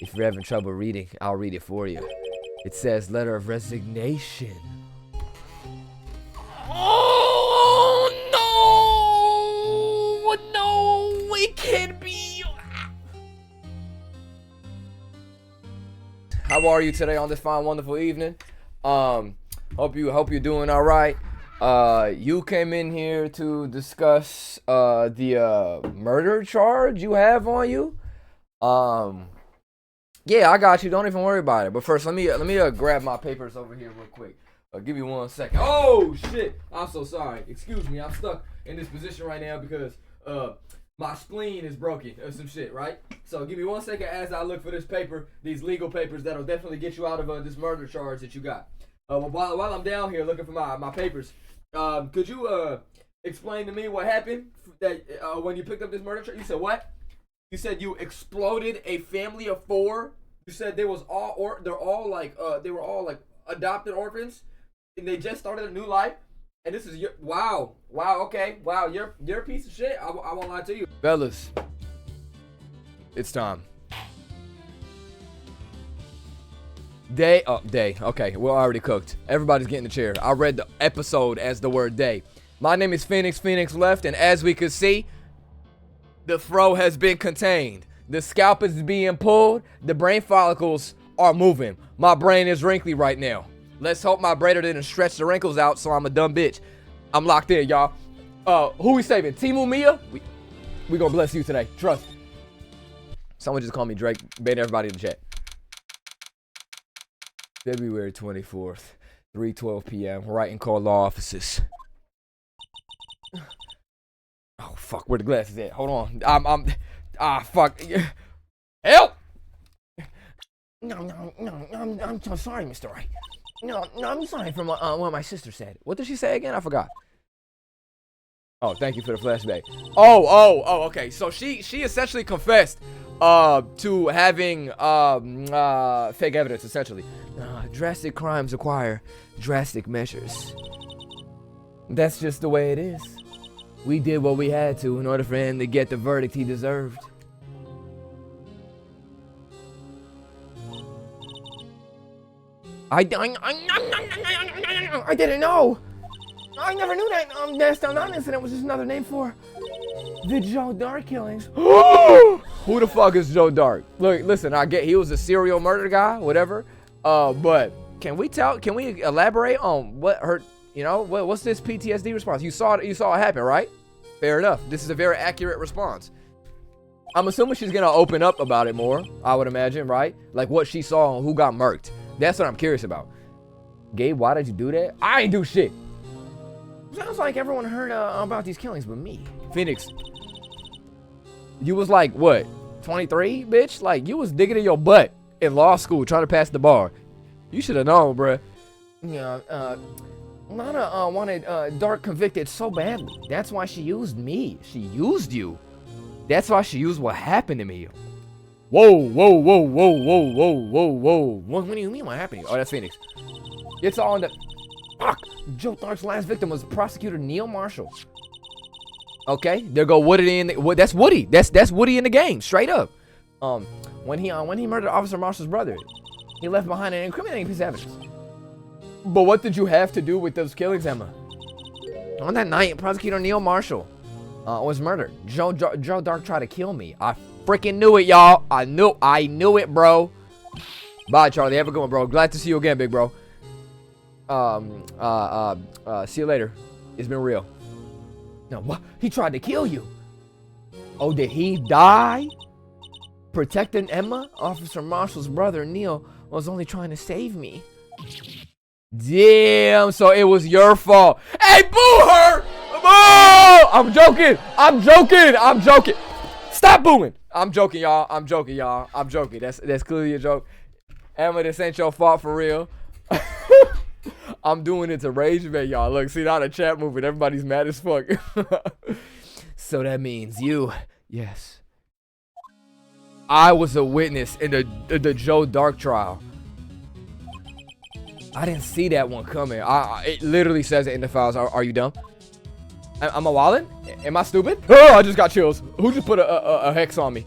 If you're having trouble reading, I'll read it for you. It says letter of resignation. Oh no, it can't be. How are you today on this fine, wonderful evening? Hope you're doing all right. You came in here to discuss the murder charge you have on you. Yeah, I got you. Don't even worry about it. But first, let me grab my papers over here real quick. Give me 1 second. Oh shit! I'm so sorry. Excuse me. I'm stuck in this position right now because my spleen is broken or some shit, right? So give me 1 second as I look for this paper, these legal papers that'll definitely get you out of this murder charge that you got. While I'm down here looking for my papers, could you explain to me what happened that when you picked up this murder charge? You said what? You said you exploded a family of 4. You said they were all like adopted orphans, and they just started a new life. And this is your okay, you're a piece of shit. I won't lie to you, fellas. It's time. Day. Okay, we're already cooked. Everybody's getting the chair. I read the episode as the word day. My name is Phoenix. Phoenix left, and as we could see, the throw has been contained. The scalp is being pulled. The brain follicles are moving. My brain is wrinkly right now. Let's hope my braider didn't stretch the wrinkles out so I'm a dumb bitch. I'm locked in, y'all. Who we saving? Timu Mia? We gonna bless you today. Trust. Someone just called me Drake. Bait everybody in the chat. February 24th, 3:12 p.m. Right in call law offices. Oh fuck, where the glasses at? Hold on. Fuck. Help! No, I'm so sorry, Mr. Wright. No, I'm sorry for what my sister said. What did she say again? I forgot. Oh, thank you for the flashback. Oh, okay. So she essentially confessed to having fake evidence, essentially. Drastic crimes require drastic measures. That's just the way it is. We did what we had to in order for him to get the verdict he deserved. I didn't know. I never knew that. That non-incident was just another name for the Joe Dark killings. Who the fuck is Joe Dark? Look, listen. I get he was a serial murder guy, whatever. But can we elaborate on what hurt? You know, what's this PTSD response? You saw it happen, right? Fair enough. This is a very accurate response. I'm assuming she's gonna open up about it more. I would imagine, right? Like what she saw and who got murked. That's what I'm curious about. Gabe, why did you do that? I ain't do shit. Sounds like everyone heard about these killings but me. Phoenix, you was like, what, 23, bitch? Like, you was digging in your butt in law school trying to pass the bar. You should have known, bruh. Yeah, Lana wanted Dark convicted so badly. That's why she used me. She used you. That's why she used what happened to me. Whoa. What do you mean what happened? Oh, that's Phoenix. It's all in the... Fuck! Joe Dark's last victim was prosecutor Neil Marshall. Okay, there go Woody in the... That's Woody. That's Woody in the game, straight up. When he murdered Officer Marshall's brother, he left behind an incriminating piece of evidence. But what did you have to do with those killings, Emma? On that night, prosecutor Neil Marshall was murdered. Joe Dark tried to kill me. I freaking knew it, y'all. I knew it, bro. Bye, Charlie. Have a good one, bro. Glad to see you again, big bro. See you later. It's been real. Now, what? He tried to kill you. Oh, did he die? Protecting Emma? Officer Marshall's brother, Neil, was only trying to save me. Damn, so it was your fault. Hey, boo her! Boo! I'm joking. Stop booing. I'm joking, y'all. I'm joking. That's clearly a joke. Emma, this ain't your fault for real. I'm doing it to rage bait, y'all. Look, see now the chat moving. Everybody's mad as fuck. So that means you. Yes. I was a witness in the Joe Dark trial. I didn't see that one coming. It literally says it in the files. Are you dumb? Am I wildin'? Am I stupid? Oh, I just got chills. Who just put a hex on me?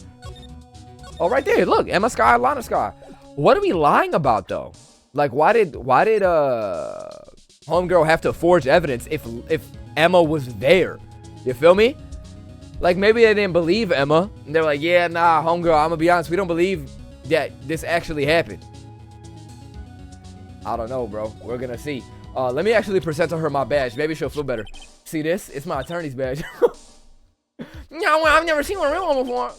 Oh, right there. Look, Emma Sky, Lana Sky. What are we lying about though? Like, why did Homegirl have to forge evidence if Emma was there? You feel me? Like, maybe they didn't believe Emma. And they're like, yeah, nah, Homegirl, I'm gonna be honest, we don't believe that this actually happened. I don't know, bro. We're gonna see. Let me actually present to her my badge. Maybe she'll feel better. See this? It's my attorney's badge. No, I've never seen one real one before.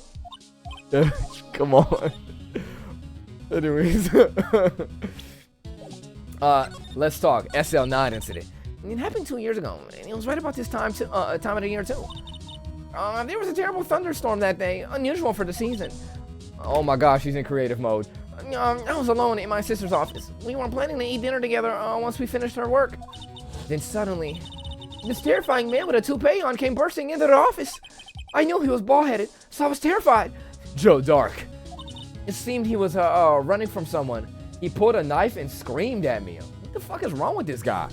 Come on. Anyways. Let's talk. SL9 incident. It happened 2 years ago. And it was right about this time of the year too. There was a terrible thunderstorm that day. Unusual for the season. Oh my gosh, she's in creative mode. I was alone in my sister's office. We were planning to eat dinner together once we finished our work. Then suddenly, this terrifying man with a toupee on came bursting into the office. I knew he was bald-headed, so I was terrified. Joe Dark. It seemed he was running from someone. He pulled a knife and screamed at me. What the fuck is wrong with this guy?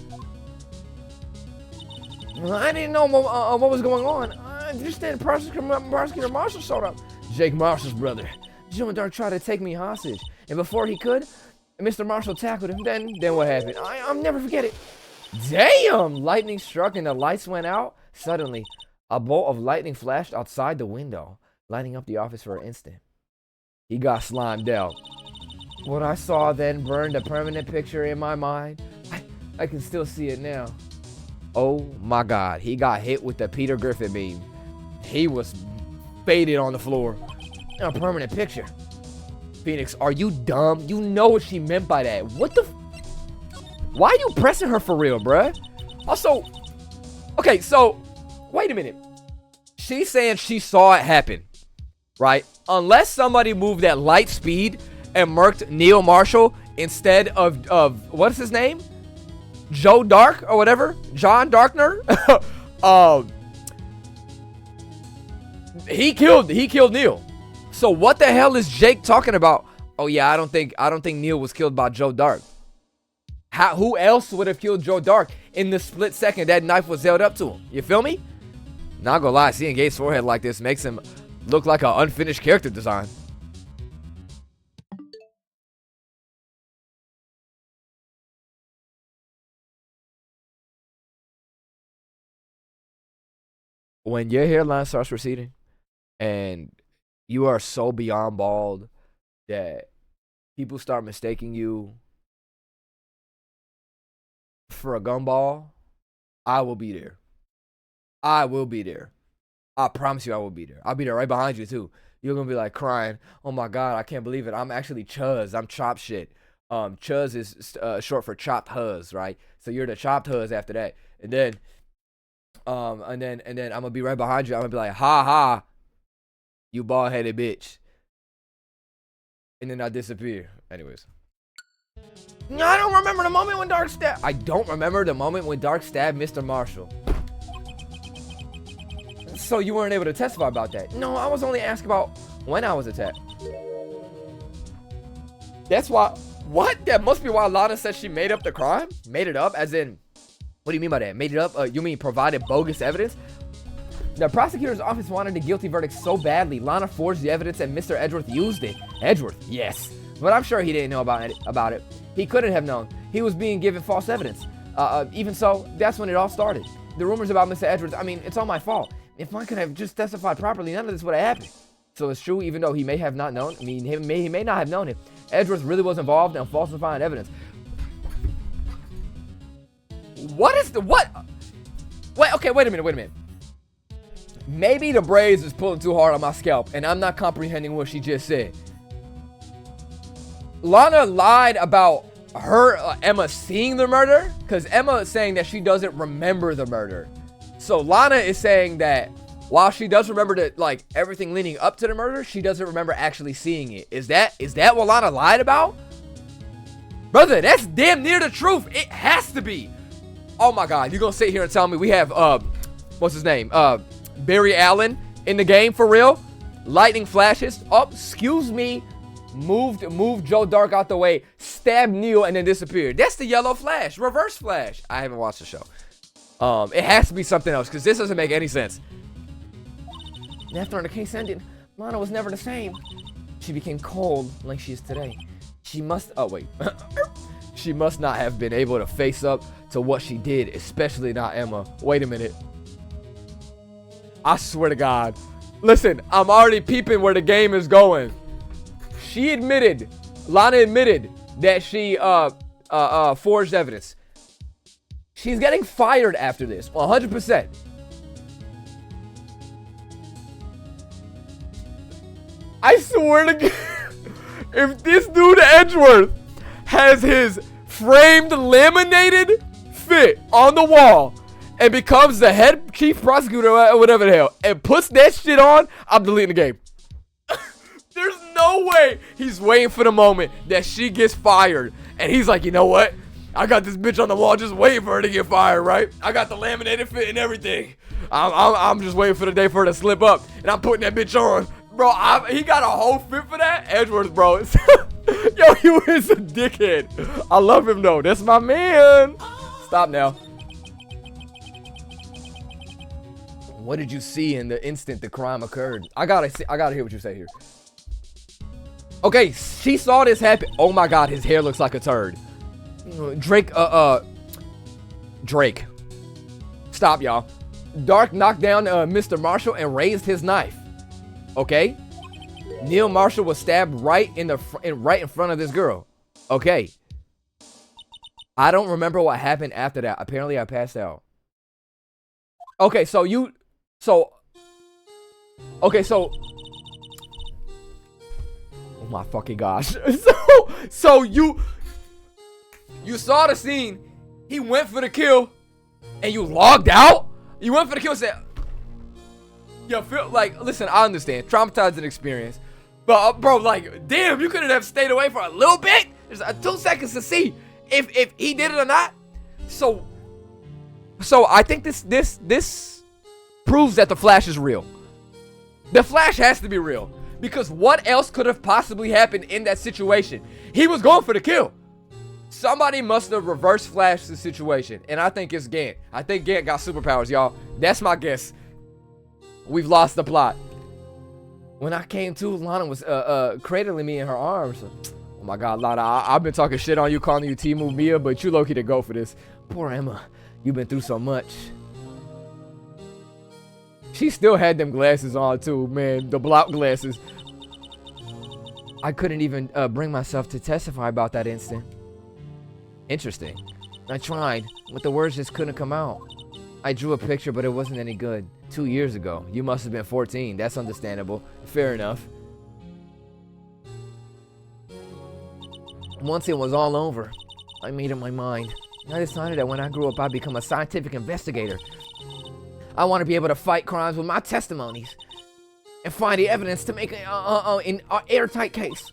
I didn't know what was going on. Just then Prosecutor Marshall showed up. Jake Marshall's brother. Joe Dark tried to take me hostage. And before he could, Mr. Marshall tackled him. Then what happened? I'll never forget it. Damn! Lightning struck and the lights went out. Suddenly, a bolt of lightning flashed outside the window, lighting up the office for an instant. He got slimed out. What I saw then burned a permanent picture in my mind. I can still see it now. Oh my God, he got hit with the Peter Griffin beam. He was faded on the floor. A permanent picture. Phoenix, are you dumb? You know what she meant by that. What the? Why are you pressing her for real, bruh? Also, okay, so, wait a minute. She's saying she saw it happen, right? Unless somebody moved at light speed and murked Neil Marshall instead of what's his name? Joe Dark or whatever? John Darkner? He killed Neil. So what the hell is Jake talking about? Oh yeah, I don't think Neil was killed by Joe Dark. Who else would have killed Joe Dark in the split second that knife was held up to him? You feel me? Not gonna lie, seeing Gabe's forehead like this makes him look like an unfinished character design. When your hairline starts receding and you are so beyond bald that people start mistaking you for a gumball, I will be there. I will be there. I promise you I will be there. I'll be there right behind you too. You're gonna be like crying, oh my God, I can't believe it. I'm actually Chuz. I'm chop shit. Chuz is short for chopped huz, right? So you're the chopped huz after that. And then I'm gonna be right behind you. I'm gonna be like, ha ha, you bald-headed bitch. And then I disappear. Anyways. I don't remember the moment when Dark stabbed. I don't remember the moment when Dark stabbed Mr. Marshall. So you weren't able to testify about that? No, I was only asked about when I was attacked. That's why. What? That must be why Lana said she made up the crime? Made it up? As in, what do you mean by that? Made it up? You mean provided bogus evidence? The prosecutor's office wanted a guilty verdict so badly, Lana forged the evidence and Mr. Edgeworth used it. Edgeworth, yes. But I'm sure he didn't know about it. He couldn't have known. He was being given false evidence. Even so, that's when it all started. The rumors about Mr. Edgeworth, I mean, it's all my fault. If I could have just testified properly, none of this would have happened. So it's true, even though he may have not known. I mean, he may not have known it. Edgeworth really was involved in falsifying evidence. What is the what? Wait, okay, wait a minute. Maybe the braids is pulling too hard on my scalp, and I'm not comprehending what she just said. Lana lied about her, Emma seeing the murder, because Emma is saying that she doesn't remember the murder. So Lana is saying that while she does remember like everything leading up to the murder, she doesn't remember actually seeing it. Is that what Lana lied about? Brother, that's damn near the truth. It has to be. Oh my God, you gonna sit here and tell me we have what's his name? Barry Allen in the game for real? Lightning flashes. Oh, excuse me. Moved Joe Dark out the way, stabbed Neil, and then disappeared. That's the yellow flash, reverse flash. I haven't watched the show. It has to be something else because this doesn't make any sense. After the case ended, Lana was never the same. She became cold like she is today. She must, oh wait. She must not have been able to face up to what she did, especially not Emma. Wait a minute. I swear to God. Listen, I'm already peeping where the game is going. She admitted, Lana admitted that she forged evidence. She's getting fired after this, 100%. I swear to God, if this dude Edgeworth has his framed laminated fit on the wall and becomes the head chief prosecutor or whatever the hell and puts that shit on, I'm deleting the game. There's no way he's waiting for the moment that she gets fired and he's like, you know what? I got this bitch on the wall just waiting for her to get fired, right? I got the laminated fit and everything. I'm just waiting for the day for her to slip up and I'm putting that bitch on. Bro, he got a whole fit for that? Edgeworth, bro. Yo, you is a dickhead. I love him, though. That's my man. Stop now. What did you see in the instant the crime occurred? I gotta hear what you say here. Okay, she saw this happen. Oh, my God. His hair looks like a turd. Drake. Stop, y'all. Dark knocked down Mr. Marshall and raised his knife. Okay, Neil Marshall was stabbed right in front of this girl. Okay, I don't remember what happened after that. Apparently, I passed out. Okay, oh my fucking gosh. so you saw the scene. He went for the kill, and you logged out. You went for the kill and said. Yo, feel like, listen, I understand. Traumatizing experience. But, bro, like, damn, you couldn't have stayed away for a little bit? There's 2 seconds to see if he did it or not. So I think this proves that the Flash is real. The Flash has to be real. Because what else could have possibly happened in that situation? He was going for the kill. Somebody must have reverse flashed the situation. And I think it's Gant. I think Gant got superpowers, y'all. That's my guess. We've lost the plot. When I came to, Lana was cradling me in her arms. Oh my God, Lana, I've been talking shit on you, calling you Timu Mia, but you low-key to go for this. Poor Emma, you've been through so much. She still had them glasses on too, man, the block glasses. I couldn't even bring myself to testify about that instant. Interesting. I tried, but the words just couldn't come out. I drew a picture, but it wasn't any good. 2 years ago. You must have been 14. That's understandable. Fair enough. Once it was all over, I made up my mind. I decided that when I grew up, I'd become a scientific investigator. I want to be able to fight crimes with my testimonies and find the evidence to make an airtight case.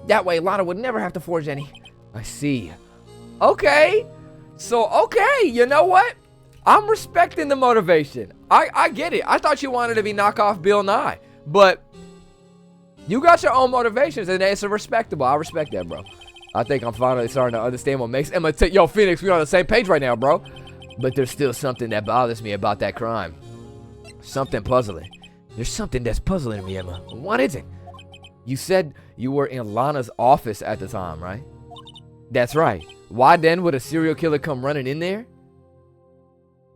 That way, Lana would never have to forge any. I see. Okay. So, okay. You know what? I'm respecting the motivation. I get it. I thought you wanted to be knockoff Bill Nye. But you got your own motivations, and it's respectable. I respect that, bro. I think I'm finally starting to understand what makes Emma tick. Yo, Phoenix, we're on the same page right now, bro. But there's still something that bothers me about that crime. Something puzzling. There's something that's puzzling me, Emma. What is it? You said you were in Lana's office at the time, right? That's right. Why then would a serial killer come running in there?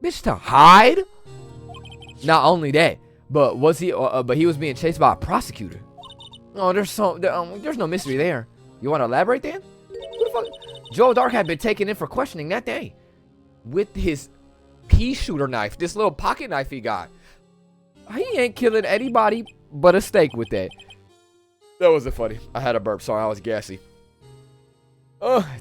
Bitch, to hide? Not only that, but was he? But he was being chased by a prosecutor. Oh, there's no mystery there. You want to elaborate, then? Who the fuck? Joe Dark had been taken in for questioning that day with his pea shooter knife, this little pocket knife he got. He ain't killing anybody but a steak with that. That wasn't funny. I had a burp. Sorry, I was gassy.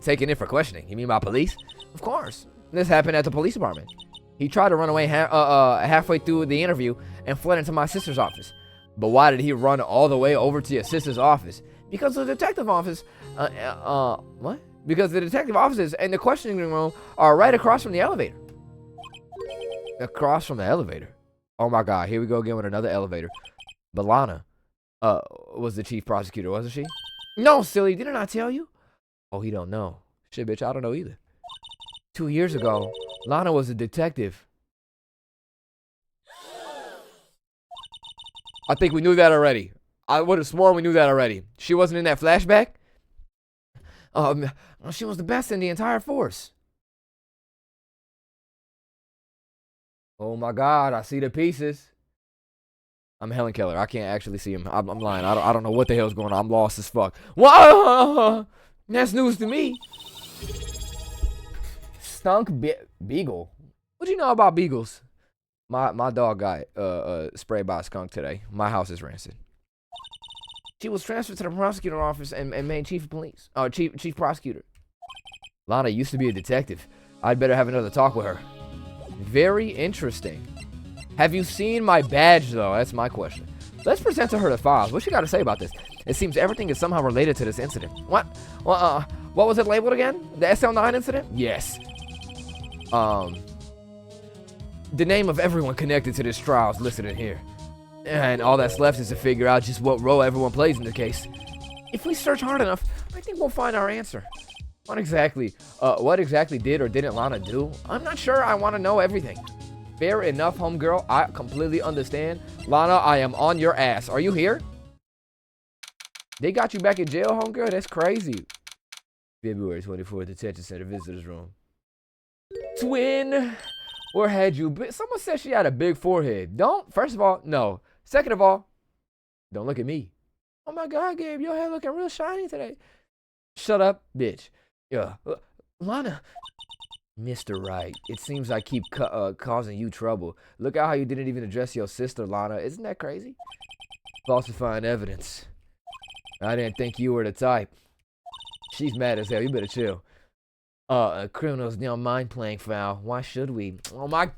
Taken in for questioning. You mean by police? Of course. This happened at the police department. He tried to run away halfway through the interview and fled into my sister's office. But why did he run all the way over to your sister's office? Because the detective office, what? Because the detective offices and the questioning room are right across from the elevator. Across from the elevator? Oh my God, here we go again with another elevator. But Lana, was the chief prosecutor, wasn't she? No, silly, didn't I tell you? Oh, he don't know. Shit, bitch, I don't know either. 2 years ago, Lana was a detective. I think we knew that already. I would have sworn we knew that already. She wasn't in that flashback? She was the best in the entire force. Oh my God, I see the pieces. I'm Helen Keller. I can't actually see him. I'm lying. I don't know what the hell's going on. I'm lost as fuck. Whoa! That's news to me. Stunk beagle. What you know about beagles? My dog got sprayed by a skunk today. My house is rancid. She was transferred to the prosecutor office and made chief of police. Chief prosecutor. Lana used to be a detective. I'd better have another talk with her. Very interesting. Have you seen my badge, though? That's my question. Let's present to her the files. What she got to say about this? It seems everything is somehow related to this incident. What? What was it labeled again? The SL9 incident? Yes. The name of everyone connected to this trial is listed in here. And all that's left is to figure out just what role everyone plays in the case. If we search hard enough, I think we'll find our answer. What exactly did or didn't Lana do? I'm not sure I want to know everything. Fair enough, homegirl. I completely understand. Lana, I am on your ass. Are you here? They got you back in jail, homegirl? That's crazy. February 24th, detention center, visitor's room. Twin. Where had you been? Someone said she had a big forehead. First of all, no. Second of all, don't look at me. Oh my God, Gabe, your hair looking real shiny today. Shut up, bitch. Yeah. Lana. Mr. Wright, it seems I keep causing you trouble. Look at how you didn't even address your sister, Lana. Isn't that crazy? Falsifying evidence. I didn't think you were the type. She's mad as hell. You better chill. Criminals don't mind playing foul. Why should we? Oh my...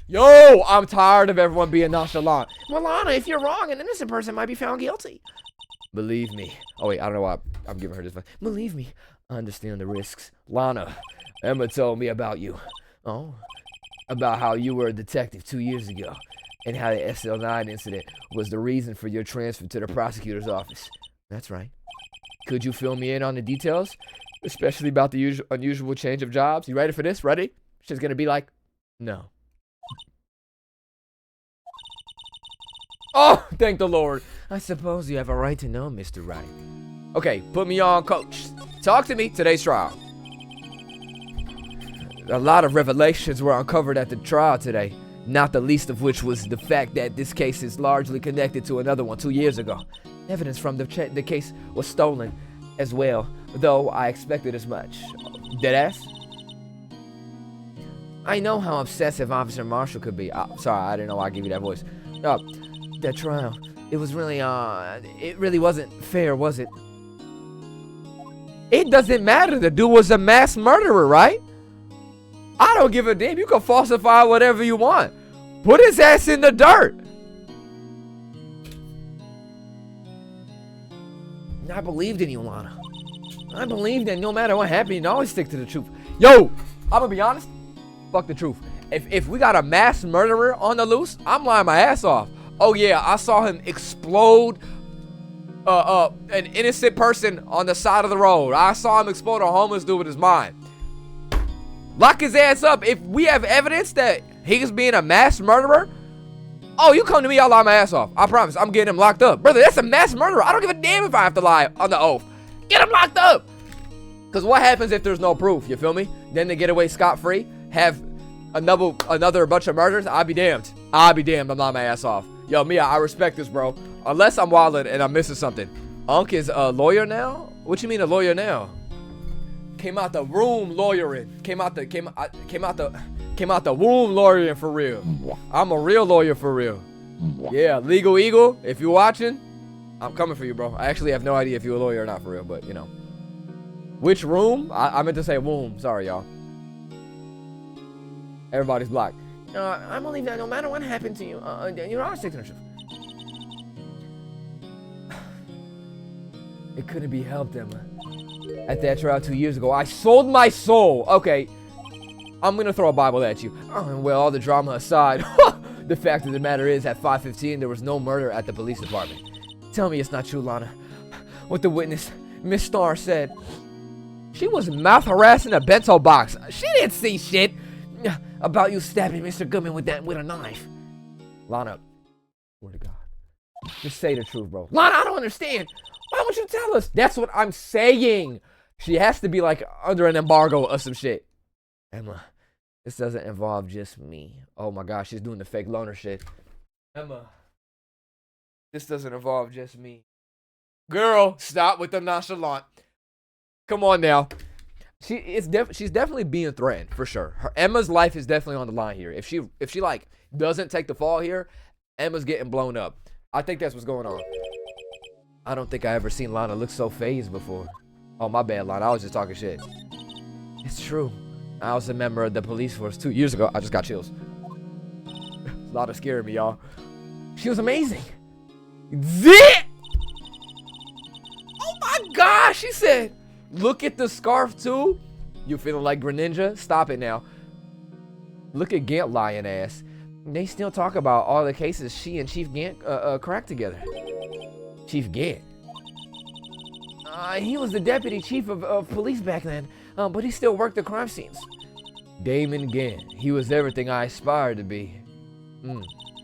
Yo, I'm tired of everyone being nonchalant. Well, Lana, if you're wrong, an innocent person might be found guilty. Believe me. Oh, wait, I don't know why I'm giving her this one. Believe me, I understand the risks. Lana, Emma told me about you. Oh? About how you were a detective 2 years ago, and how the SL9 incident was the reason for your transfer to the prosecutor's office. That's right. Could you fill me in on the details? Especially about the unusual change of jobs. You ready for this? Ready? She's gonna be like, no. Oh, thank the Lord. I suppose you have a right to know, Mr. Wright. Okay, put me on, coach. Talk to me. Today's trial. A lot of revelations were uncovered at the trial today, not the least of which was the fact that this case is largely connected to another one 2 years ago. Evidence from the case was stolen as well, though I expected as much. Deadass? I know how obsessive Officer Marshall could be. Sorry, I didn't know why I gave you that voice. That trial, it really wasn't fair, was it? It doesn't matter. The dude was a mass murderer, right? I don't give a damn. You can falsify whatever you want. Put his ass in the dirt. I believed in you, Lana. I believed that no matter what happened, you'd always stick to the truth. Yo, I'm gonna be honest. Fuck the truth. If we got a mass murderer on the loose, I'm lying my ass off. Oh yeah, I saw him explode an innocent person on the side of the road. I saw him explode a homeless dude with his mind. Lock his ass up. If we have evidence that he's being a mass murderer, oh, you come to me, I'll lie my ass off. I promise, I'm getting him locked up. Brother, that's a mass murderer. I don't give a damn if I have to lie on the oath. Get him locked up. Because what happens if there's no proof? You feel me? Then they get away scot-free, have another bunch of murders. I'll be damned. I'm lying my ass off. Yo, Mia, I respect this, bro. Unless I'm wilding and I'm missing something. Unc is a lawyer now? What you mean a lawyer now? Came out the room lawyering. Came out the womb lawyering for real. I'm a real lawyer for real. Yeah, Legal Eagle, if you're watching, I'm coming for you, bro. I actually have no idea if you're a lawyer or not for real, but you know. Which room? I meant to say womb. Sorry, y'all. Everybody's blocked. I believe that no matter what happened to you, you're always sticking to the truth. It couldn't be helped, Emma. At that trial 2 years ago, I sold my soul. Okay, I'm gonna throw a Bible at you. Oh, well, all the drama aside, the fact of the matter is, at 5:15, there was no murder at the police department. Tell me it's not true, Lana. What the witness, Miss Starr, said. She was mouth harassing a bento box. She didn't see shit about you stabbing Mr. Goodman with a knife. Lana, swear to God. Just say the truth, bro. Lana, I don't understand. Why won't you tell us? That's what I'm saying. She has to be like under an embargo or some shit. Emma, this doesn't involve just me. Oh my gosh, she's doing the fake loner shit. Emma, this doesn't involve just me. Girl, stop with the nonchalant. Come on now. She's definitely being threatened for sure. Emma's life is definitely on the line here. If she like doesn't take the fall here, Emma's getting blown up. I think that's what's going on. I don't think I ever seen Lana look so phased before. Oh, my bad, Lana. I was just talking shit. It's true. I was a member of the police force 2 years ago. I just got chills. Lana scared me, y'all. She was amazing. Zit! Oh my gosh, she said. Look at the scarf too. You feeling like Greninja? Stop it now. Look at Gant lying ass. They still talk about all the cases she and Chief Gant cracked together. Chief Gant. He was the deputy chief of police back then, but he still worked the crime scenes. Damon Gant. He was everything I aspired to be.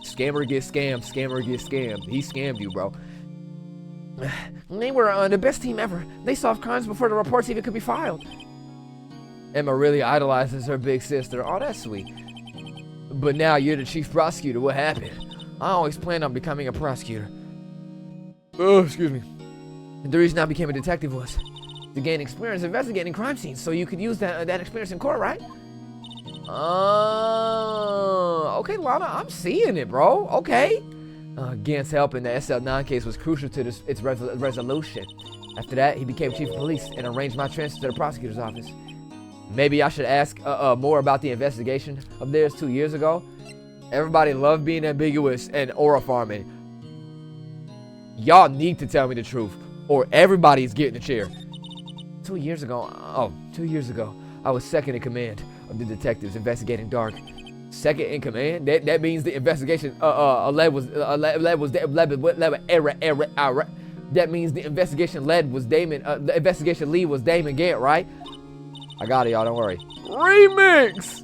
Scammer gets scammed. Scammer gets scammed. He scammed you, bro. They were the best team ever. They solved crimes before the reports even could be filed. Emma really idolizes her big sister. Oh, that's sweet. But now you're the chief prosecutor. What happened? I always planned on becoming a prosecutor. Oh, excuse me. The reason I became a detective was to gain experience investigating crime scenes, so you could use that experience in court, right? Oh, okay, Lana, I'm seeing it, bro. Okay. Gant's help in the SL9 case was crucial to its resolution. After that, he became chief of police and arranged my transfer to the prosecutor's office. Maybe I should ask more about the investigation of theirs 2 years ago. Everybody loved being ambiguous and aura farming. Y'all need to tell me the truth, or everybody's getting a chair. 2 years ago, I was second in command of the detectives investigating Dark. Second in command? That means the investigation that means the investigation lead was Damon. The investigation lead was Damon Gant, right? I got it, y'all. Don't worry. Remix.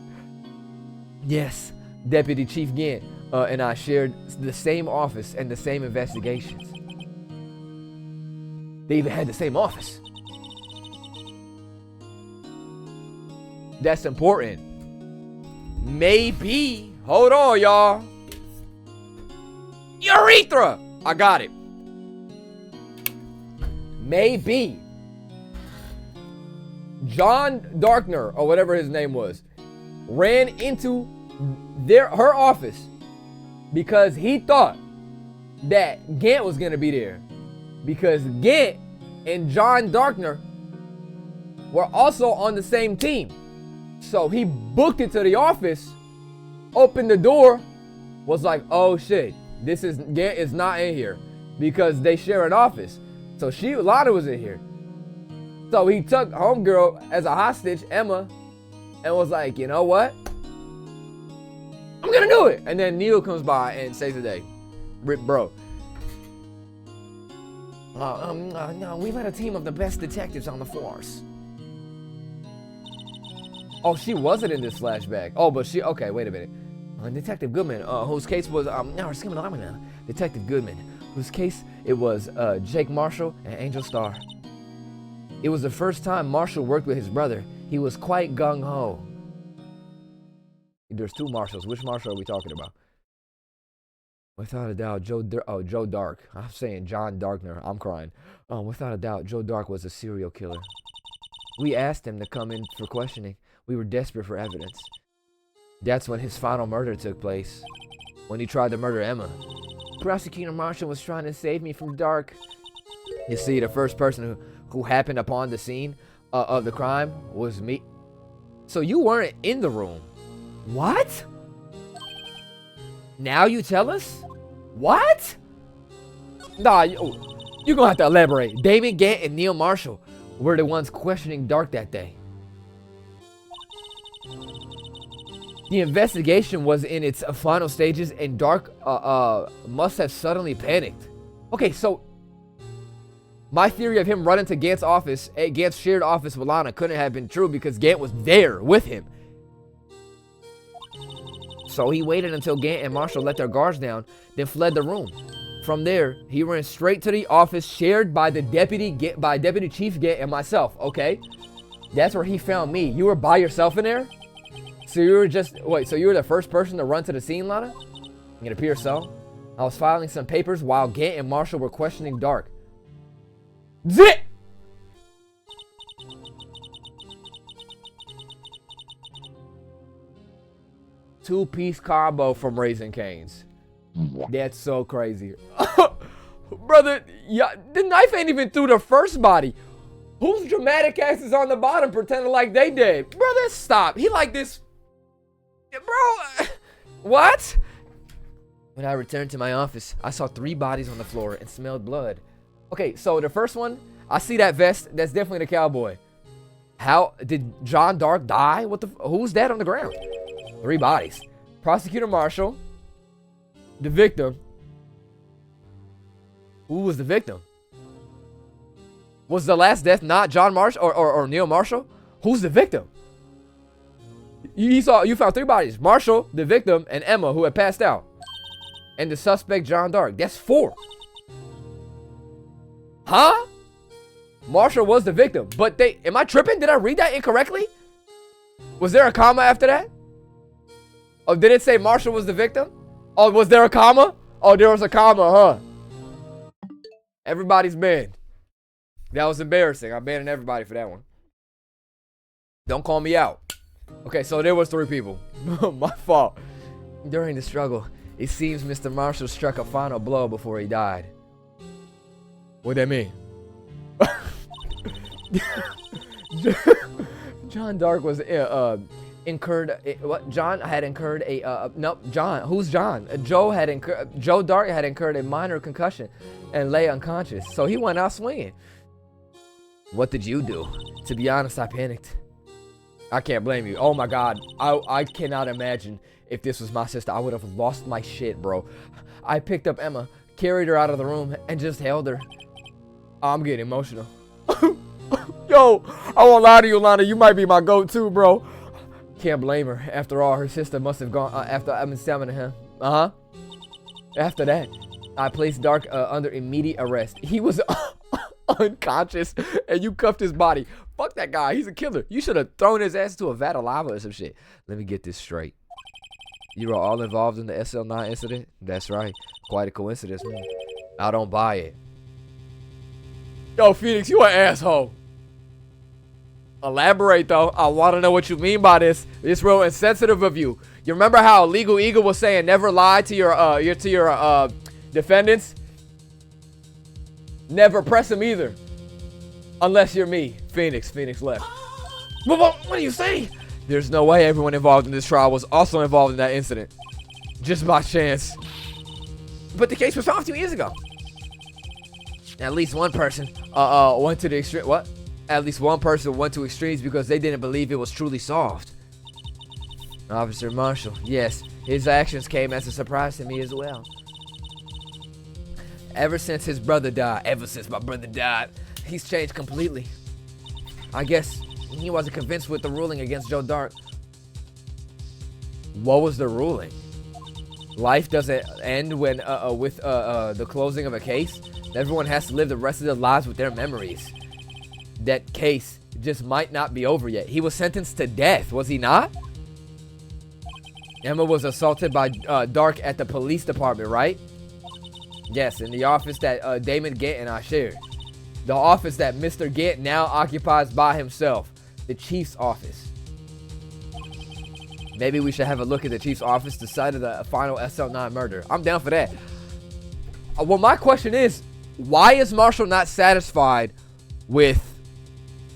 Yes, Deputy Chief Gant and I shared the same office and the same investigations. They even had the same office. That's important. Maybe. Hold on, y'all. Urethra. I got it. Maybe John Darkner, or whatever his name was, ran into her office because he thought that Gant was gonna be there, because Gant and John Darkner were also on the same team. So he booked it to the office, opened the door, was like, oh shit, Gant is not in here because they share an office. So Lana was in here. So he took homegirl as a hostage, Emma, and was like, you know what? I'm gonna do it. And then Neil comes by and saves the day. Rip bro. No, we've had a team of the best detectives on the force. Oh, she wasn't in this flashback. Oh, but okay, wait a minute. Detective Goodman, whose case was, Detective Goodman, whose case it was Jake Marshall and Angel Starr. It was the first time Marshall worked with his brother. He was quite gung-ho. There's two Marshalls. Which Marshall are we talking about? Without a doubt, Joe Dark. I'm saying John Darkner. I'm crying. Without a doubt, Joe Dark was a serial killer. We asked him to come in for questioning. We were desperate for evidence. That's when his final murder took place. When he tried to murder Emma. Prosecutor Marshall was trying to save me from Dark. You see, the first person who happened upon the scene of the crime was me. So you weren't in the room. What? Now you tell us? What? Nah, you're gonna have to elaborate. Damon Gant and Neil Marshall were the ones questioning Dark that day. The investigation was in its final stages, and Dark must have suddenly panicked. Okay, so my theory of him running to Gant's office, Gant's shared office with Lana, couldn't have been true because Gant was there with him. So he waited until Gant and Marshall let their guards down, then fled the room. From there, he ran straight to the office shared by the Deputy Chief Gant and myself. Okay, that's where he found me. You were by yourself in there? So you were so you were the first person to run to the scene, Lana? It appears so. I was filing some papers while Gant and Marshall were questioning Dark. Zit! Two-piece combo from Raising Cane's. That's so crazy. Brother, yeah, the knife ain't even through the first body. Whose dramatic ass is on the bottom pretending like they did? Brother, stop. He like this. Bro, what? When I returned to my office, I saw 3 bodies on the floor and smelled blood. Okay, so the first one, I see that vest. That's definitely the cowboy. How did John Dark die? Who's dead on the ground? 3 bodies. Prosecutor Marshall, the victim. Who was the victim? Was the last death not John Marshall or Neil Marshall? Who's the victim? You found 3 bodies. Marshall, the victim, and Emma, who had passed out. And the suspect, John Dark. That's 4. Huh? Marshall was the victim. But am I tripping? Did I read that incorrectly? Was there a comma after that? Oh, did it say Marshall was the victim? Oh, was there a comma? Oh, there was a comma, huh? Everybody's banned. That was embarrassing. I'm banning everybody for that one. Don't call me out. Okay, so there was 3 people. My fault. During the struggle, it seems Mr. Marshall struck a final blow before he died. What that mean? John Dark was incurred what? John had incurred a nope. John, who's John? Joe Dark had incurred a minor concussion and lay unconscious, so he went out swinging. What did you do? To be honest, I panicked. I can't blame you. Oh my God, I cannot imagine if this was my sister. I would have lost my shit, bro. I picked up Emma, carried her out of the room, and just held her. I'm getting emotional. Yo, I won't lie to you, Lana. You might be my go-to, bro. Can't blame her. After all, her sister must have gone after I've been stabbing him. After that, I placed Dark under immediate arrest. He was unconscious, and you cuffed his body. Fuck that guy. He's a killer. You should have thrown his ass into a vat of lava or some shit. Let me get this straight. You were all involved in the SL9 incident? That's right. Quite a coincidence. I don't buy it. Yo, Phoenix, you an asshole. Elaborate, though. I want to know what you mean by this. It's real insensitive of you. You remember how Legal Eagle was saying never lie to your defendants? Never press them either. Unless you're me. Phoenix left. What are you saying? There's no way everyone involved in this trial was also involved in that incident. Just by chance. But the case was solved 2 years ago. At least one person went to the extreme. What? At least one person went to extremes because they didn't believe it was truly solved. Officer Marshall, yes, his actions came as a surprise to me as well. Ever since my brother died, he's changed completely. I guess he wasn't convinced with the ruling against Joe Dark. What was the ruling? Life doesn't end when with the closing of a case. Everyone has to live the rest of their lives with their memories. That case just might not be over yet. He was sentenced to death, was he not? Emma was assaulted by Dark at the police department, right? Yes, in the office that Damon Gant and I shared. The office that Mr. Gant now occupies by himself. The chief's office. Maybe we should have a look at the chief's office the site of the final SL9 murder. I'm down for that. Well, my question is, why is Marshall not satisfied with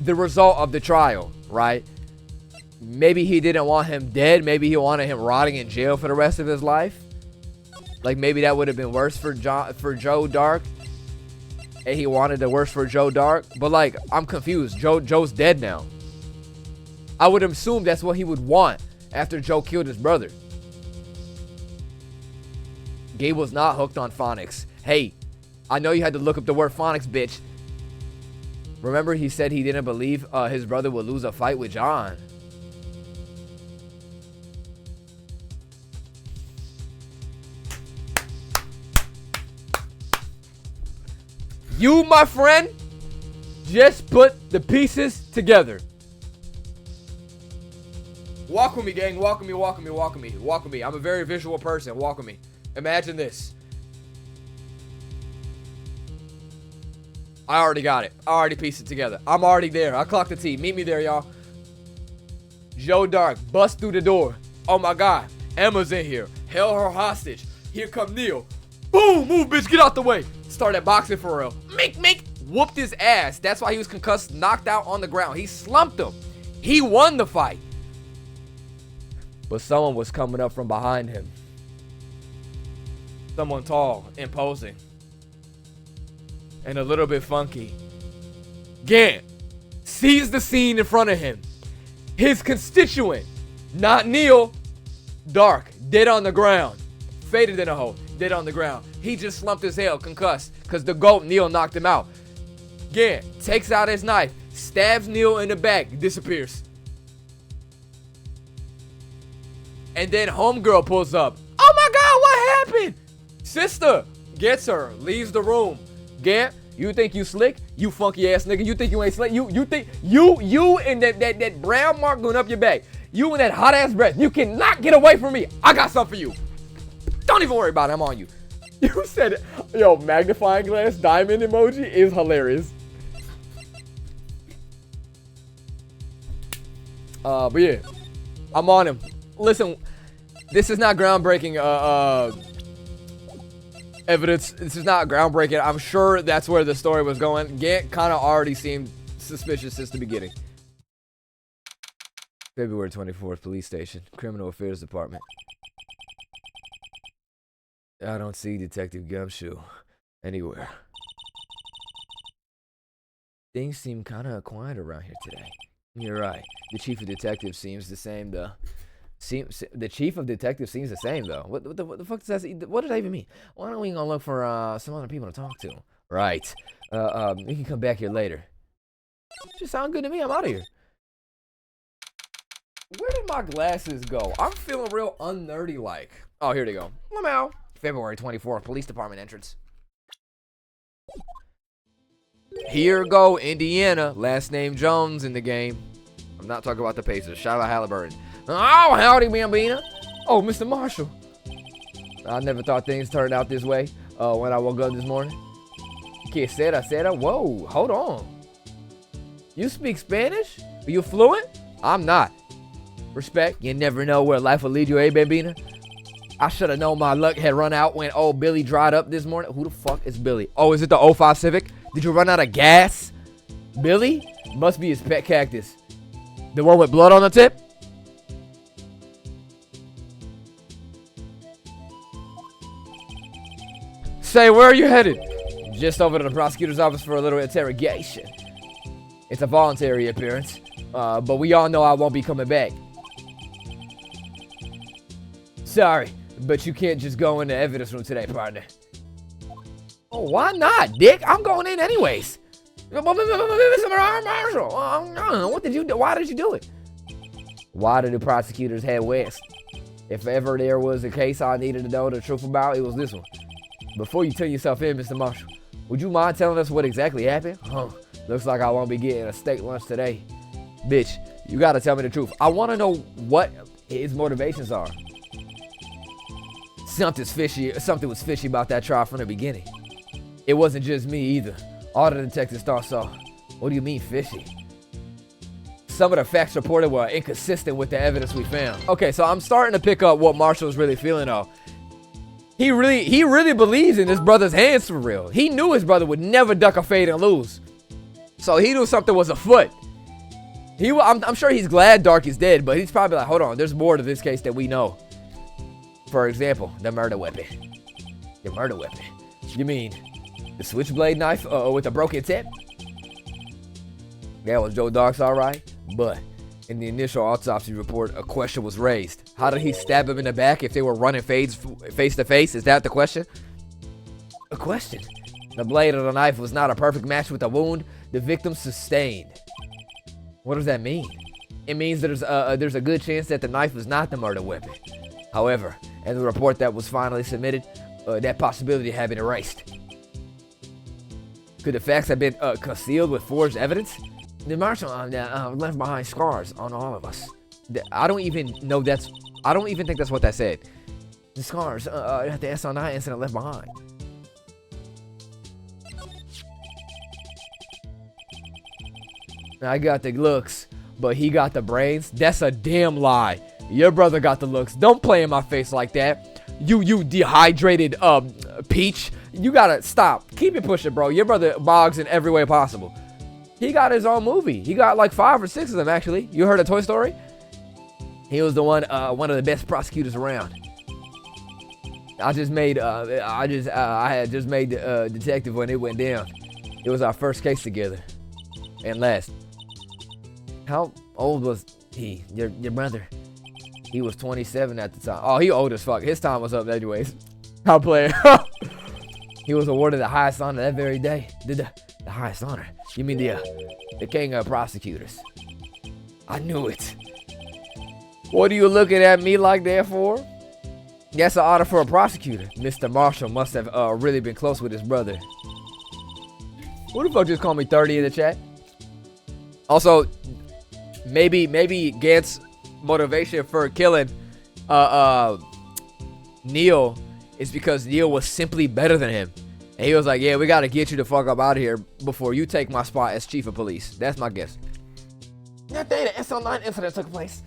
the result of the trial, right? Maybe he didn't want him dead. Maybe he wanted him rotting in jail for the rest of his life. Like maybe that would have been worse for Joe Dark. And he wanted the worst for Joe Dark. But like, I'm confused. Joe's dead now. I would assume that's what he would want after Joe killed his brother. Gabe was not hooked on phonics. Hey, I know you had to look up the word phonics, bitch. Remember he said he didn't believe his brother would lose a fight with John. You, my friend, just put the pieces together. Walk with me, gang. Walk with me, walk with me, walk with me. Walk with me. I'm a very visual person. Walk with me. Imagine this. I already got it. I already pieced it together. I'm already there. I clocked the T. Meet me there, y'all. Joe Dark bust through the door. Oh my God. Emma's in here. Held her hostage. Here come Neil. Boom! Move, bitch. Get out the way. Started boxing for real. Mink. Whooped his ass. That's why he was concussed, knocked out on the ground. He slumped him. He won the fight. But someone was coming up from behind him. Someone tall, imposing, and a little bit funky. Gant sees the scene in front of him. His constituent, not Neil, Dark, dead on the ground. Faded in a hole, dead on the ground. He just slumped his hell, concussed, because the GOAT, Neil, knocked him out. Gant takes out his knife, stabs Neil in the back, disappears. And then homegirl pulls up. Oh my God, what happened? Sister gets her, leaves the room. Gant, you think you slick? You funky ass nigga. You think you ain't slick? You think you and that brown mark going up your back. You and that hot ass breath. You cannot get away from me. I got something for you. Don't even worry about it. I'm on you. You said it. Yo, magnifying glass diamond emoji is hilarious. But yeah, I'm on him. Listen, this is not groundbreaking evidence. This is not groundbreaking. I'm sure that's where the story was going. Gant kind of already seemed suspicious since the beginning. February 24th, police station, criminal affairs department. I don't see Detective Gumshoe anywhere. Things seem kind of quiet around here today. You're right. The chief of detectives seems the same, though. The chief of detectives seems the same, though. What the fuck does that? What does that even mean? Why don't we go look for some other people to talk to? Right. We can come back here later. Just sound good to me. I'm out of here. Where did my glasses go? I'm feeling real unnerdy like. Oh, here they go. Lamau. February 24th, police department entrance. Here go Indiana. Last name Jones in the game. I'm not talking about the Pacers. Shout out Halliburton. Oh, howdy, Bambina. Oh, Mr. Marshall. I never thought things turned out this way when I woke up this morning. Que sera, sera. Whoa, hold on. You speak Spanish? Are you fluent? I'm not. Respect. You never know where life will lead you, eh, Bambina? I should have known my luck had run out when old Billy dried up this morning. Who the fuck is Billy? Oh, is it the 05 Civic? Did you run out of gas? Billy? Must be his pet cactus. The one with blood on the tip? Say, where are you headed? Just over to the prosecutor's office for a little interrogation. It's a voluntary appearance, but we all know I won't be coming back. Sorry, but you can't just go in the evidence room today, partner. Oh, why not, Dick? I'm going in anyways. Marshall, what did you do? Why did you do it? Why did the prosecutors head west? If ever there was a case I needed to know the truth about, it was this one. Before you turn yourself in, Mr. Marshall, would you mind telling us what exactly happened? Looks like I won't be getting a steak lunch today. Bitch, you gotta tell me the truth. I wanna know what his motivations are. Something's fishy. Something was fishy about that trial from the beginning. It wasn't just me either. All the detectives thought so. What do you mean fishy? Some of the facts reported were inconsistent with the evidence we found. Okay, so I'm starting to pick up what Marshall's really feeling though. He really believes in his brother's hands for real. He knew his brother would never duck a fade and lose. So he knew something was afoot. I'm sure he's glad Dark is dead, but he's probably like, hold on, there's more to this case that we know. For example, the murder weapon. The murder weapon. You mean the switchblade knife with a broken tip? That was Joe Dark's all right, but in the initial autopsy report, a question was raised. How did he stab him in the back if they were running face to face? Is that the question? A question. The blade of the knife was not a perfect match with the wound the victim sustained. What does that mean? It means there's a good chance that the knife was not the murder weapon. However, in the report that was finally submitted, that possibility had been erased. Could the facts have been concealed with forged evidence? The marshal left behind scars on all of us. I don't even think that's what that said. The scars at the SL9 incident left behind. I got the looks, but he got the brains. That's a damn lie. Your brother got the looks. Don't play in my face like that. You dehydrated peach. You gotta stop. Keep it pushing, bro. Your brother bogs in every way possible. He got his own movie. He got like 5 or 6 of them, actually. You heard of Toy Story? He was the one of the best prosecutors around. I had just made detective when it went down. It was our first case together, and last. How old was he? Your brother? He was 27 at the time. Oh, he old as fuck. His time was up anyways. I'll play it. He was awarded the highest honor that very day. The highest honor? You mean the king of prosecutors? I knew it. What are you looking at me like that for? That's an honor for a prosecutor. Mr. Marshall must have really been close with his brother. Who the fuck just called me 30 in the chat? Also, maybe Gant's motivation for killing Neil is because Neil was simply better than him. And he was like, yeah, we got to get you the fuck up out of here before you take my spot as chief of police. That's my guess. That day the SL9 incident took place.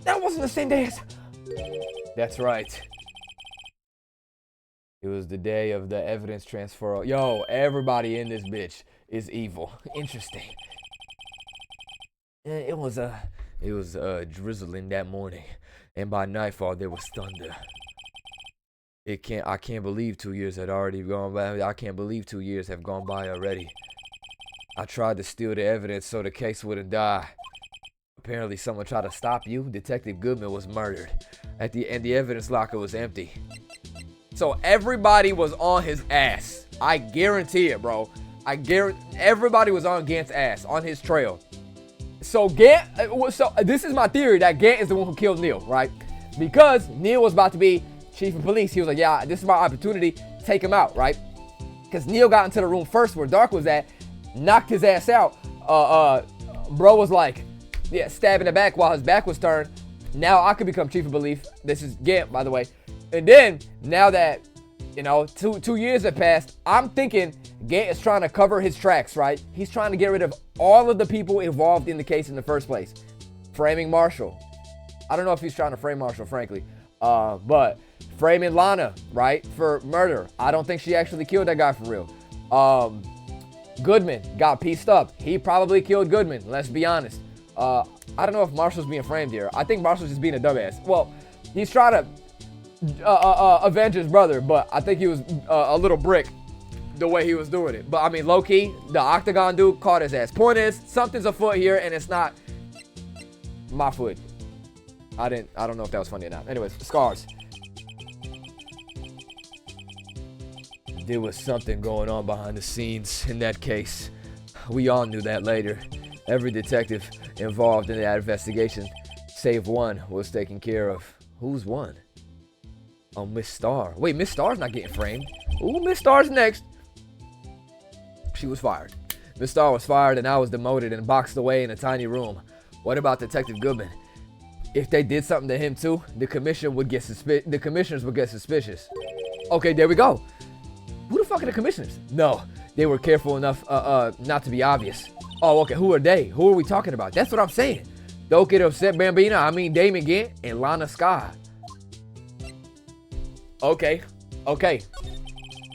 That wasn't the same day as... That's right. It was the day of the evidence transfer. Yo, everybody in this bitch is evil. Interesting. It was drizzling that morning, and by nightfall there was thunder. I can't believe 2 years had already gone by. I can't believe 2 years have gone by already. I tried to steal the evidence so the case wouldn't die. Apparently someone tried to stop you. Detective Goodman was murdered. And the evidence locker was empty. So everybody was on his ass. I guarantee it, bro. Everybody was on Gant's ass, on his trail. So this is my theory that Gant is the one who killed Neil, right? Because Neil was about to be chief of police. He was like, yeah, this is my opportunity. Take him out, right? Because Neil got into the room first where Dark was at, knocked his ass out. Bro was like, yeah, stabbing the back while his back was turned. Now I could become chief of police. This is Gant, by the way. And then, now that, you know, two years have passed, I'm thinking Gant is trying to cover his tracks, right? He's trying to get rid of all of the people involved in the case in the first place. Framing Marshall. I don't know if he's trying to frame Marshall, frankly. But framing Lana, right, for murder. I don't think she actually killed that guy for real. Goodman got pieced up. He probably killed Goodman, let's be honest. I don't know if Marshall's being framed here. I think Marshall's just being a dumbass. Well, he's trying to avenge his brother, but I think he was a little brick the way he was doing it. But I mean, low-key, the Octagon dude caught his ass. Point is, something's afoot here, and it's not my foot. I don't know if that was funny or not. Anyways, scars. There was something going on behind the scenes in that case. We all knew that later. Every detective involved in that investigation, save one, was taken care of. Who's one? Oh, Miss Starr. Wait, Miss Starr's not getting framed. Ooh, Miss Starr's next. She was fired. Miss Starr was fired and I was demoted and boxed away in a tiny room. What about Detective Goodman? If they did something to him too, the commissioners would get suspicious. Okay, there we go. Who the fuck are the commissioners? No, they were careful enough not to be obvious. Oh, okay, who are they? Who are we talking about? That's what I'm saying. Don't get upset, Bambina. I mean Damon Gant and Lana Sky. Okay.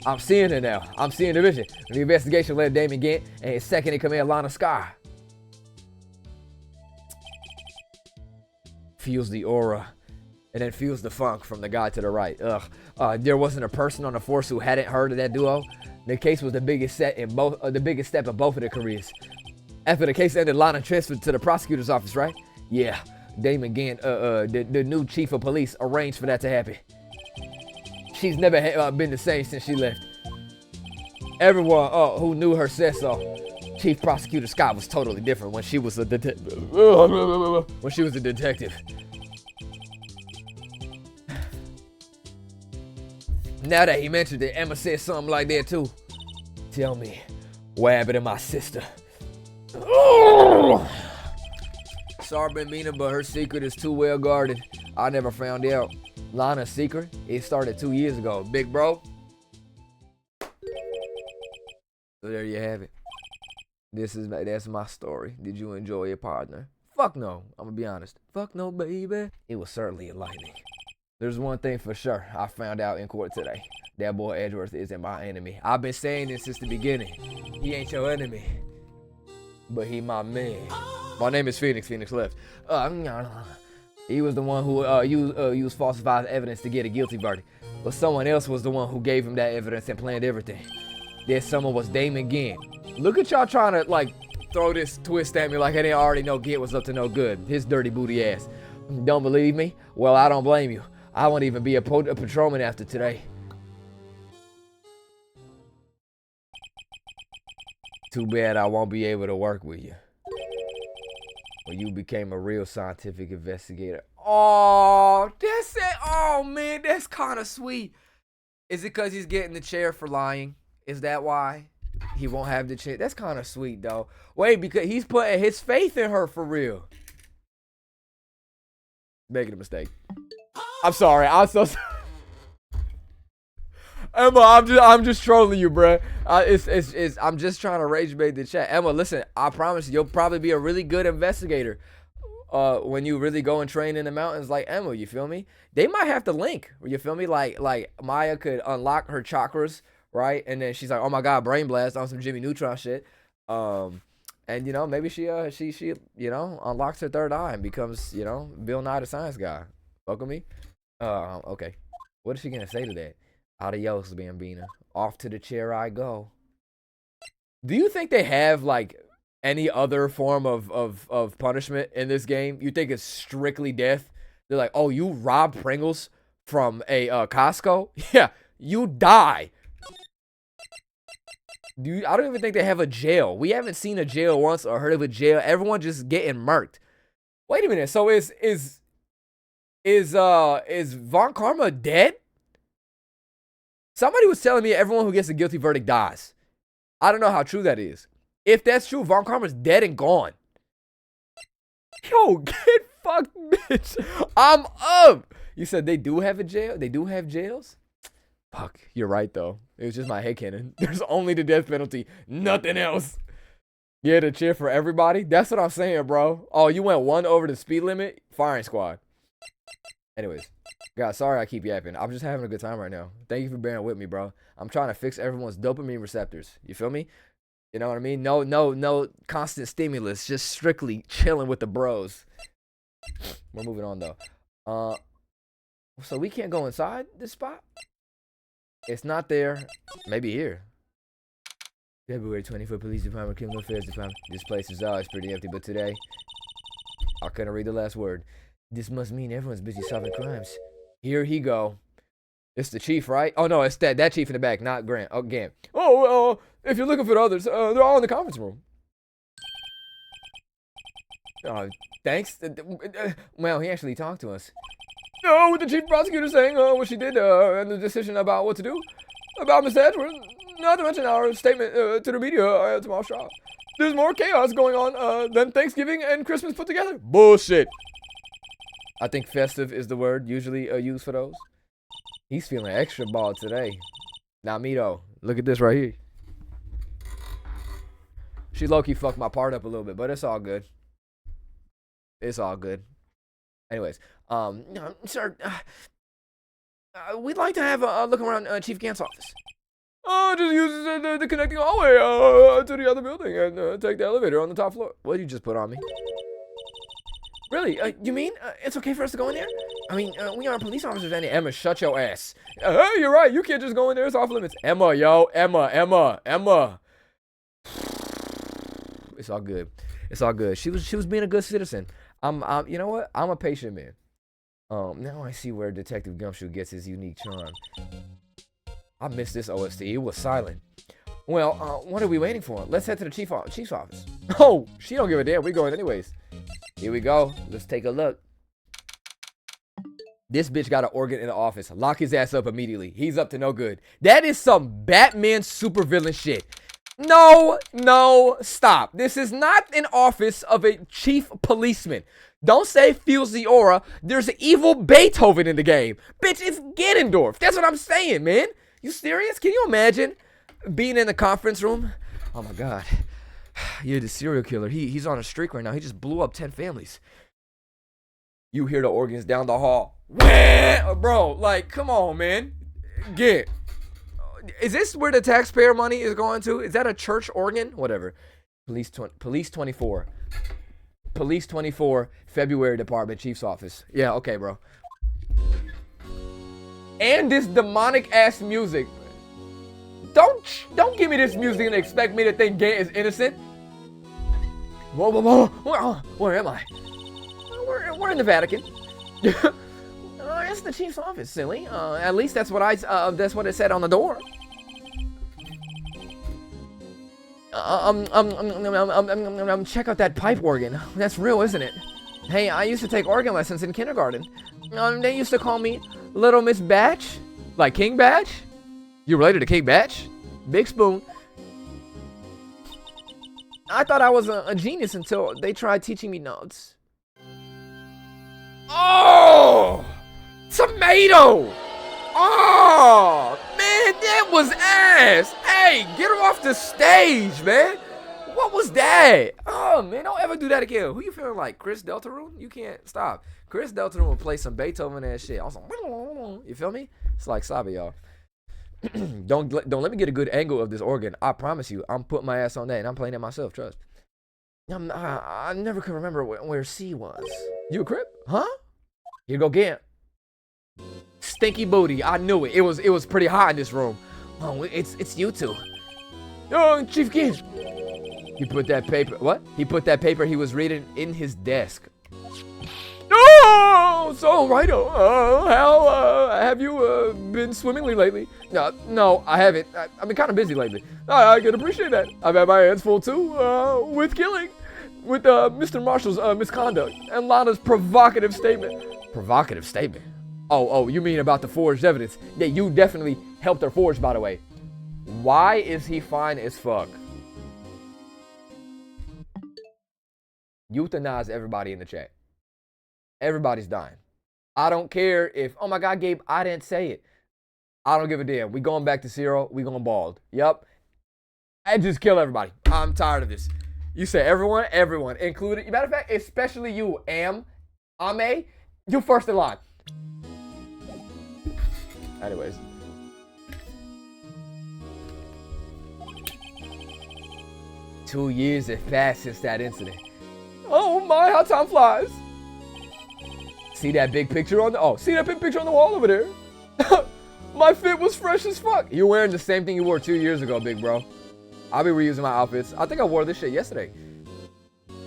I'm seeing it now. I'm seeing the vision. The investigation led Damon Gant and his second in command, Lana Sky. Feels the aura and then feels the funk from the guy to the right. There wasn't a person on the force who hadn't heard of that duo. The case was the biggest step in both of their careers. After the case ended, Lana transferred to the prosecutor's office, right? Yeah, Damon Gant, the new chief of police, arranged for that to happen. She's never been the same since she left. Everyone who knew her said so. Chief Prosecutor Scott was totally different when she was a detective. Now that he mentioned it, Emma said something like that too. Tell me, What happened to my sister? Oh! Sorry, Benina, but her secret is too well guarded. I never found out. Lana's secret? It started 2 years ago. Big bro. So there you have it. That's my story. Did you enjoy it, partner? Fuck no. I'm gonna be honest. Fuck no, baby. It was certainly enlightening. There's one thing for sure I found out in court today. That boy Edgeworth isn't my enemy. I've been saying this since the beginning. He ain't your enemy, but he my man. My name is Phoenix. Phoenix left. He was the one who used falsified evidence to get a guilty verdict. But someone else was the one who gave him that evidence and planned everything. That someone was Damon Ginn. Look at y'all trying to like throw this twist at me like I didn't already know Ginn was up to no good. His dirty booty ass. Don't believe me? Well, I don't blame you. I won't even be a patrolman after today. Too bad I won't be able to work with you. When you became a real scientific investigator. Oh, that's it. Oh, man, that's kind of sweet. Is it because he's getting the chair for lying? Is that why he won't have the chair? That's kind of sweet, though. Wait, because he's putting his faith in her for real. Making a mistake. I'm sorry. I'm so sorry. Emma, I'm just trolling you, bruh. I'm just trying to rage bait the chat. Emma, listen, I promise you'll probably be a really good investigator when you really go and train in the mountains like Emma, you feel me? They might have to link, you feel me? Like Maya could unlock her chakras, right? And then she's like, oh my God, brain blast on some Jimmy Neutron shit. And you know, maybe she you know, unlocks her third eye and becomes, you know, Bill Nye the Science Guy. Fuck with me? Okay. What is she gonna say to that? Adios, Bambina. Off to the chair I go. Do you think they have like any other form of punishment in this game? You think it's strictly death? They're like, oh, you robbed Pringles from a Costco? Yeah, you die. I don't even think they have a jail. We haven't seen a jail once or heard of a jail. Everyone just getting murked. Wait a minute. So is Von Karma dead? Somebody was telling me everyone who gets a guilty verdict dies. I don't know how true that is. If that's true, Von Karma's dead and gone. Yo, get fucked, bitch. I'm up. You said they do have a jail? They do have jails? Fuck, you're right, though. It was just my headcanon. There's only the death penalty. Nothing else. Yeah, the chair for everybody? That's what I'm saying, bro. Oh, you went 1 over the speed limit? Firing squad. Anyways. God, sorry I keep yapping. I'm just having a good time right now. Thank you for bearing with me, bro. I'm trying to fix everyone's dopamine receptors. You feel me? You know what I mean? No constant stimulus. Just strictly chilling with the bros. We're moving on, though. So we can't go inside this spot? It's not there. Maybe here. February 24th, Police Department, Criminal Affairs Department. This place is always pretty empty, but today, I couldn't read the last word. This must mean everyone's busy solving crimes. Here he go. It's the chief, right? Oh, no, it's that chief in the back, not Grant. Oh, Gant. Oh, well, if you're looking for the others, they're all in the conference room. Oh, thanks. Well, he actually talked to us. Oh, with the chief prosecutor saying what she did and the decision about what to do about Mr. Edgeworth, not to mention our statement to the media at tomorrow's trial. There's more chaos going on than Thanksgiving and Christmas put together. Bullshit. I think festive is the word usually used for those. He's feeling extra bald today. Not me, though. Look at this right here. She low-key fucked my part up a little bit, but it's all good. It's all good. Anyways, sir, we'd like to have a look around Chief Gant's office. Just use the connecting hallway to the other building and take the elevator on the top floor. What did you just put on me? Really? You mean it's okay for us to go in there? I mean, we aren't police officers any. Emma, shut your ass. Hey, you're right. You can't just go in there. It's off limits. Emma, yo. Emma. It's all good. It's all good. She was being a good citizen. You know what? I'm a patient man. Now I see where Detective Gumshoe gets his unique charm. I missed this OST. It was silent. Well, what are we waiting for? Let's head to the chief's office. Oh, she don't give a damn. We're going anyways. Here we go. Let's take a look. This bitch got an organ in the office. Lock his ass up immediately. He's up to no good. That is some Batman supervillain shit. No, stop. This is not an office of a chief policeman. Don't say feels the aura. There's an evil Beethoven in the game. Bitch, it's Ganondorf. That's what I'm saying, man. You serious? Can you imagine being in the conference room? Oh my God. You're the serial killer. He's on a streak right now. He just blew up 10 families. You hear the organs down the hall. Bro, like, come on, man. Get. Is this where the taxpayer money is going to? Is that a church organ? Whatever. Police 24. Police 24, February Department, Chief's Office. Yeah, okay, bro. And this demonic ass music. Don't give me this music and expect me to think Gant is innocent. Whoa. Where am I? We're in the Vatican. It's the chief's office, silly. At least that's what it said on the door. Check out that pipe organ. That's real, isn't it? Hey, I used to take organ lessons in kindergarten. They used to call me Little Miss Batch, like King Batch. You related to King Batch? Big Spoon. I thought I was a genius until they tried teaching me notes. Oh! Tomato! Oh! Man, that was ass! Hey, get her off the stage, man! What was that? Oh, man, don't ever do that again. Who you feeling like? Chris Deltarune? You can't stop. Chris Deltarune will play some Beethoven ass shit. I was like, you feel me? It's like Sabi, y'all. Don't let me get a good angle of this organ. I promise you, I'm putting my ass on that and I'm playing it myself. Trust. I never could remember where C was. You a crip? Huh? Here go Gant. Stinky booty. I knew it. It was pretty hot in this room. Oh, it's you two. Oh, Chief Gant. He put that paper. What? He put that paper he was reading in his desk. Oh, so righto. How have you been swimmingly lately? No, I haven't. I've been kind of busy lately. I can appreciate that. I've had my hands full too with killing, with Mr. Marshall's misconduct and Lana's provocative statement. Provocative statement? Oh, you mean about the forged evidence? Yeah, you definitely helped her forge, by the way. Why is he fine as fuck? Euthanize everybody in the chat. Everybody's dying. I don't care if, oh my God, Gabe, I didn't say it. I don't give a damn. We going back to 0. We going bald. Yup. And just kill everybody. I'm tired of this. You say everyone, including, matter of fact, especially you, Ame, you first in line. Anyways. Two years have passed since that incident. Oh my, how time flies. See that big picture on the, see that big picture on the wall over there? My fit was fresh as fuck. You're wearing the same thing you wore 2 years ago, big bro. I'll be reusing my outfits. I think I wore this shit yesterday.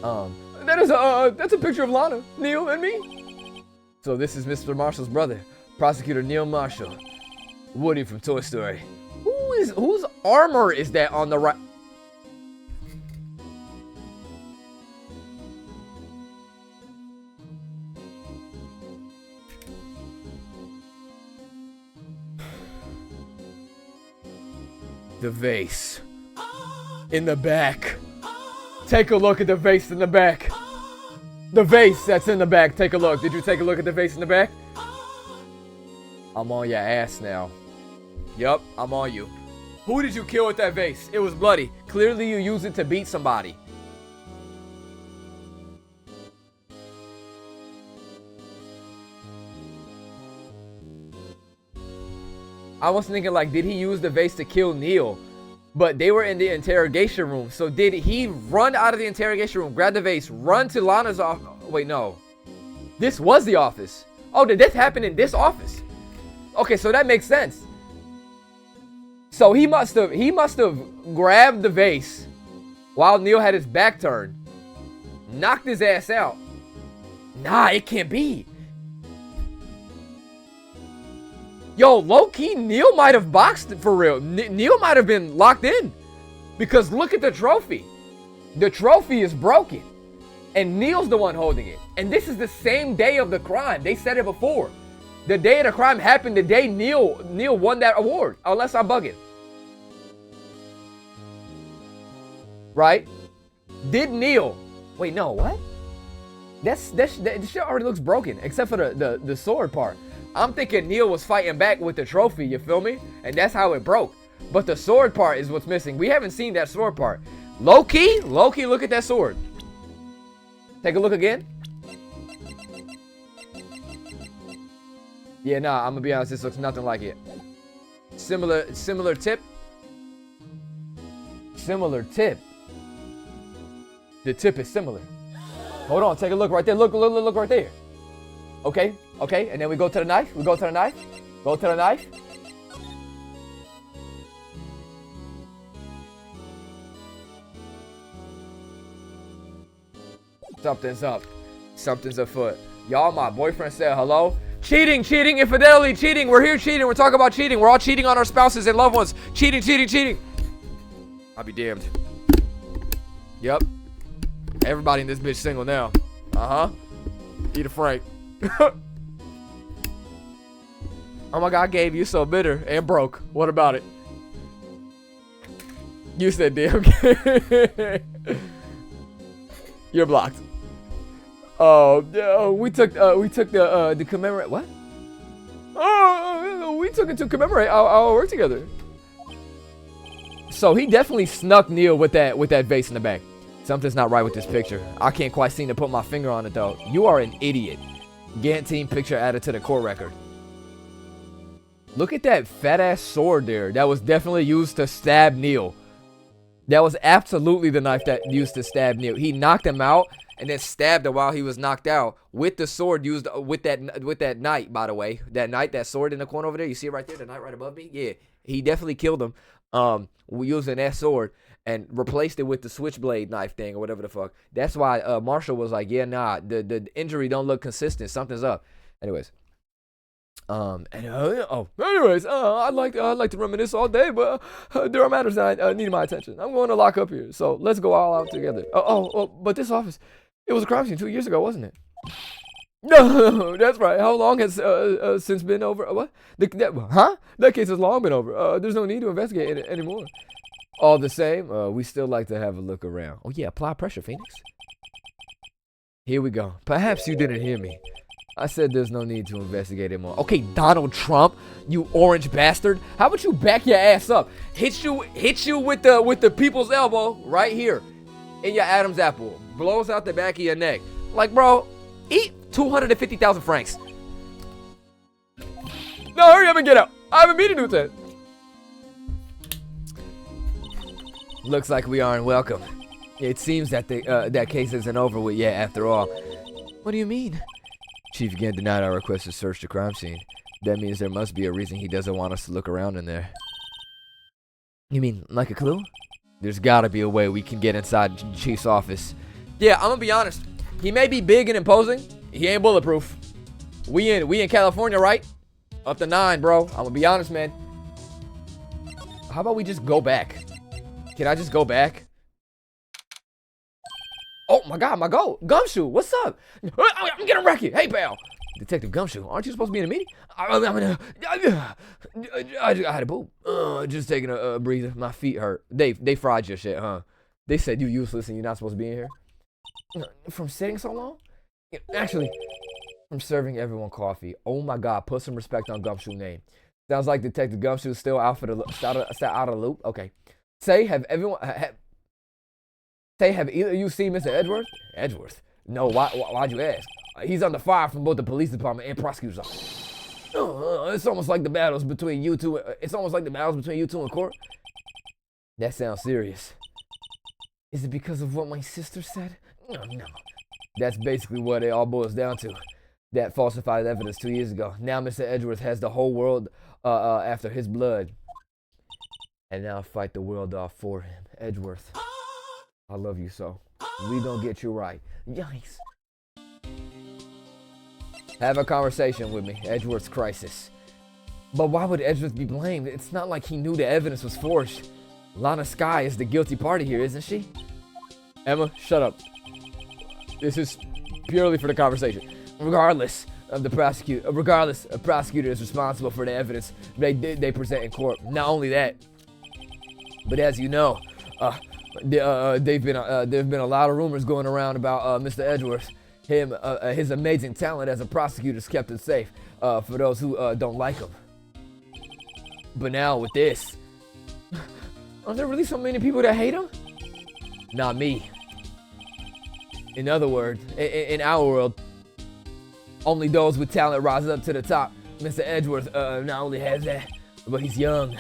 That's a picture of Lana, Neil, and me. So this is Mr. Marshall's brother, Prosecutor Neil Marshall. Woody from Toy Story. Whose armor is that on the right? The vase in the back. Take a look at the vase in the back. The vase that's in the back. Take a look. Did you take a look at the vase in the back? I'm on your ass now. Yup, I'm on you. Who did you kill with that vase? It was bloody. Clearly you used it to beat somebody. I was thinking, like, did he use the vase to kill Neil? But they were in the interrogation room. So did he run out of the interrogation room, grab the vase, run to Lana's office? Wait, no. This was the office. Oh, did this happen in this office? Okay, so that makes sense. So he must have grabbed the vase while Neil had his back turned, knocked his ass out. Nah, it can't be. Yo, low-key, Neil might have boxed it for real. Neil might have been locked in. Because look at the trophy. The trophy is broken. And Neil's the one holding it. And this is the same day of the crime. They said it before. The day of the crime happened the day Neil won that award. Unless I'm bugging. right? Did Neil? Wait, no, what? That shit already looks broken, except for the sword part. I'm thinking Neil was fighting back with the trophy, you feel me? And that's how it broke. But the sword part is what's missing. We haven't seen that sword part. Low-key, look at that sword. Take a look again. Yeah, nah, I'm gonna be honest, this looks nothing like it. Similar tip. Similar tip. The tip is similar. Hold on, take a look right there. Look right there. Okay, and then we go to the knife. Go to the knife. Something's up. Something's afoot. Y'all, my boyfriend said hello. Cheating, infidelity, cheating. We're here cheating. We're talking about cheating. We're all cheating on our spouses and loved ones. Cheating. I'll be damned. Yep. Everybody in this bitch single now. Eat a Frank. Oh my God, Gabe, you so bitter and broke. What about it? You said damn. You're blocked. Oh, we took the commemorate what? Oh, we took it to commemorate our work together. So he definitely snuck Neil with that vase in the back. Something's not right with this picture. I can't quite seem to put my finger on it though. You are an idiot. Gantt team picture added to the core record. Look at that fat ass sword there. That was definitely used to stab Neil. That was absolutely the knife that used to stab Neil. He knocked him out and then stabbed him while he was knocked out with the sword used with that knight, by the way. That sword in the corner over there. You see it right there, the knight right above me? Yeah, he definitely killed him using that sword and replaced it with the switchblade knife thing or whatever the fuck. That's why Marshall was like, yeah, nah, the injury don't look consistent. Something's up. Anyways. I'd like to reminisce all day, but there are matters that need my attention. I'm going to lock up here, so let's go all out together. But this office, it was a crime scene 2 years ago, wasn't it? No, that's right. How long has since been over? What? That case has long been over. There's no need to investigate it anymore. All the same, we still like to have a look around. Oh yeah, apply pressure, Phoenix. Here we go. Perhaps you didn't hear me. I said there's no need to investigate it more. Okay, Donald Trump, you orange bastard. How about you back your ass up? Hit you with the people's elbow right here in your Adam's apple. Blows out the back of your neck. Like, bro, eat 250,000 francs. No, hurry up and get out. I have a meeting with that. Looks like we aren't welcome. It seems that that case isn't over with yet after all. What do you mean? Chief again denied our request to search the crime scene. That means there must be a reason he doesn't want us to look around in there. You mean, like a clue? There's gotta be a way we can get inside the Chief's office. Yeah, I'm gonna be honest. He may be big and imposing. He ain't bulletproof. We in California, right? Up to 9, bro. I'm gonna be honest, man. How about we just go back? Can I just go back? Oh my God, my goal. Gumshoe, what's up? I'm getting wrecked. Hey, pal. Detective Gumshoe, aren't you supposed to be in a meeting? I had a poop. Just taking a breather. My feet hurt. They fried your shit, huh? They said you useless and you're not supposed to be in here. From sitting so long? Actually, from serving everyone coffee. Oh my God, put some respect on Gumshoe's name. Sounds like Detective Gumshoe's still out of the loop. Okay. Have either you seen Mr. Edgeworth? Edgeworth? No, why'd you ask? He's under fire from both the police department and prosecutor's office. It's almost like the battles between you two. In court. That sounds serious. Is it because of what my sister said? No. That's basically what it all boils down to. That falsified evidence 2 years ago. Now Mr. Edgeworth has the whole world after his blood. And now fight the world off for him. Edgeworth. I love you so. We gonna get you right. Yikes. Have a conversation with me. Edgeworth's crisis. But why would Edgeworth be blamed? It's not like he knew the evidence was forged. Lana Skye is the guilty party here, isn't she? Emma, shut up. This is purely for the conversation. Regardless, a prosecutor is responsible for the evidence they present in court. Not only that, but as you know, There've been a lot of rumors going around about Mr. Edgeworth. His amazing talent as a prosecutor's kept it safe for those who don't like him. But now with this, aren't there really so many people that hate him? Not me. In other words, in our world, only those with talent rise up to the top. Mr. Edgeworth not only has that, but he's young.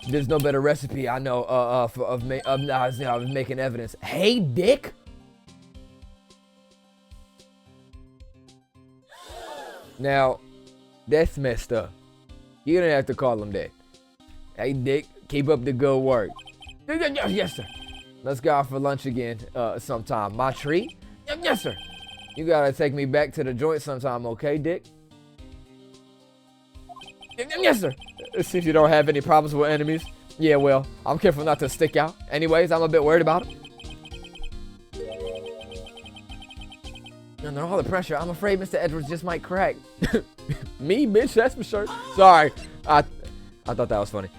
There's no better recipe I know of making evidence. Hey, Dick. Now, that's messed up. You don't have to call him that. Hey, Dick, keep up the good work. Yes, sir. Let's go out for lunch again sometime. My treat? Yes, sir. You gotta take me back to the joint sometime, okay, Dick? Yes, sir. Since you don't have any problems with enemies. Yeah, well, I'm careful not to stick out. Anyways, I'm a bit worried about him. Under all the pressure, I'm afraid Mr. Edwards just might crack. Me, bitch, that's for sure. Sorry. I thought that was funny.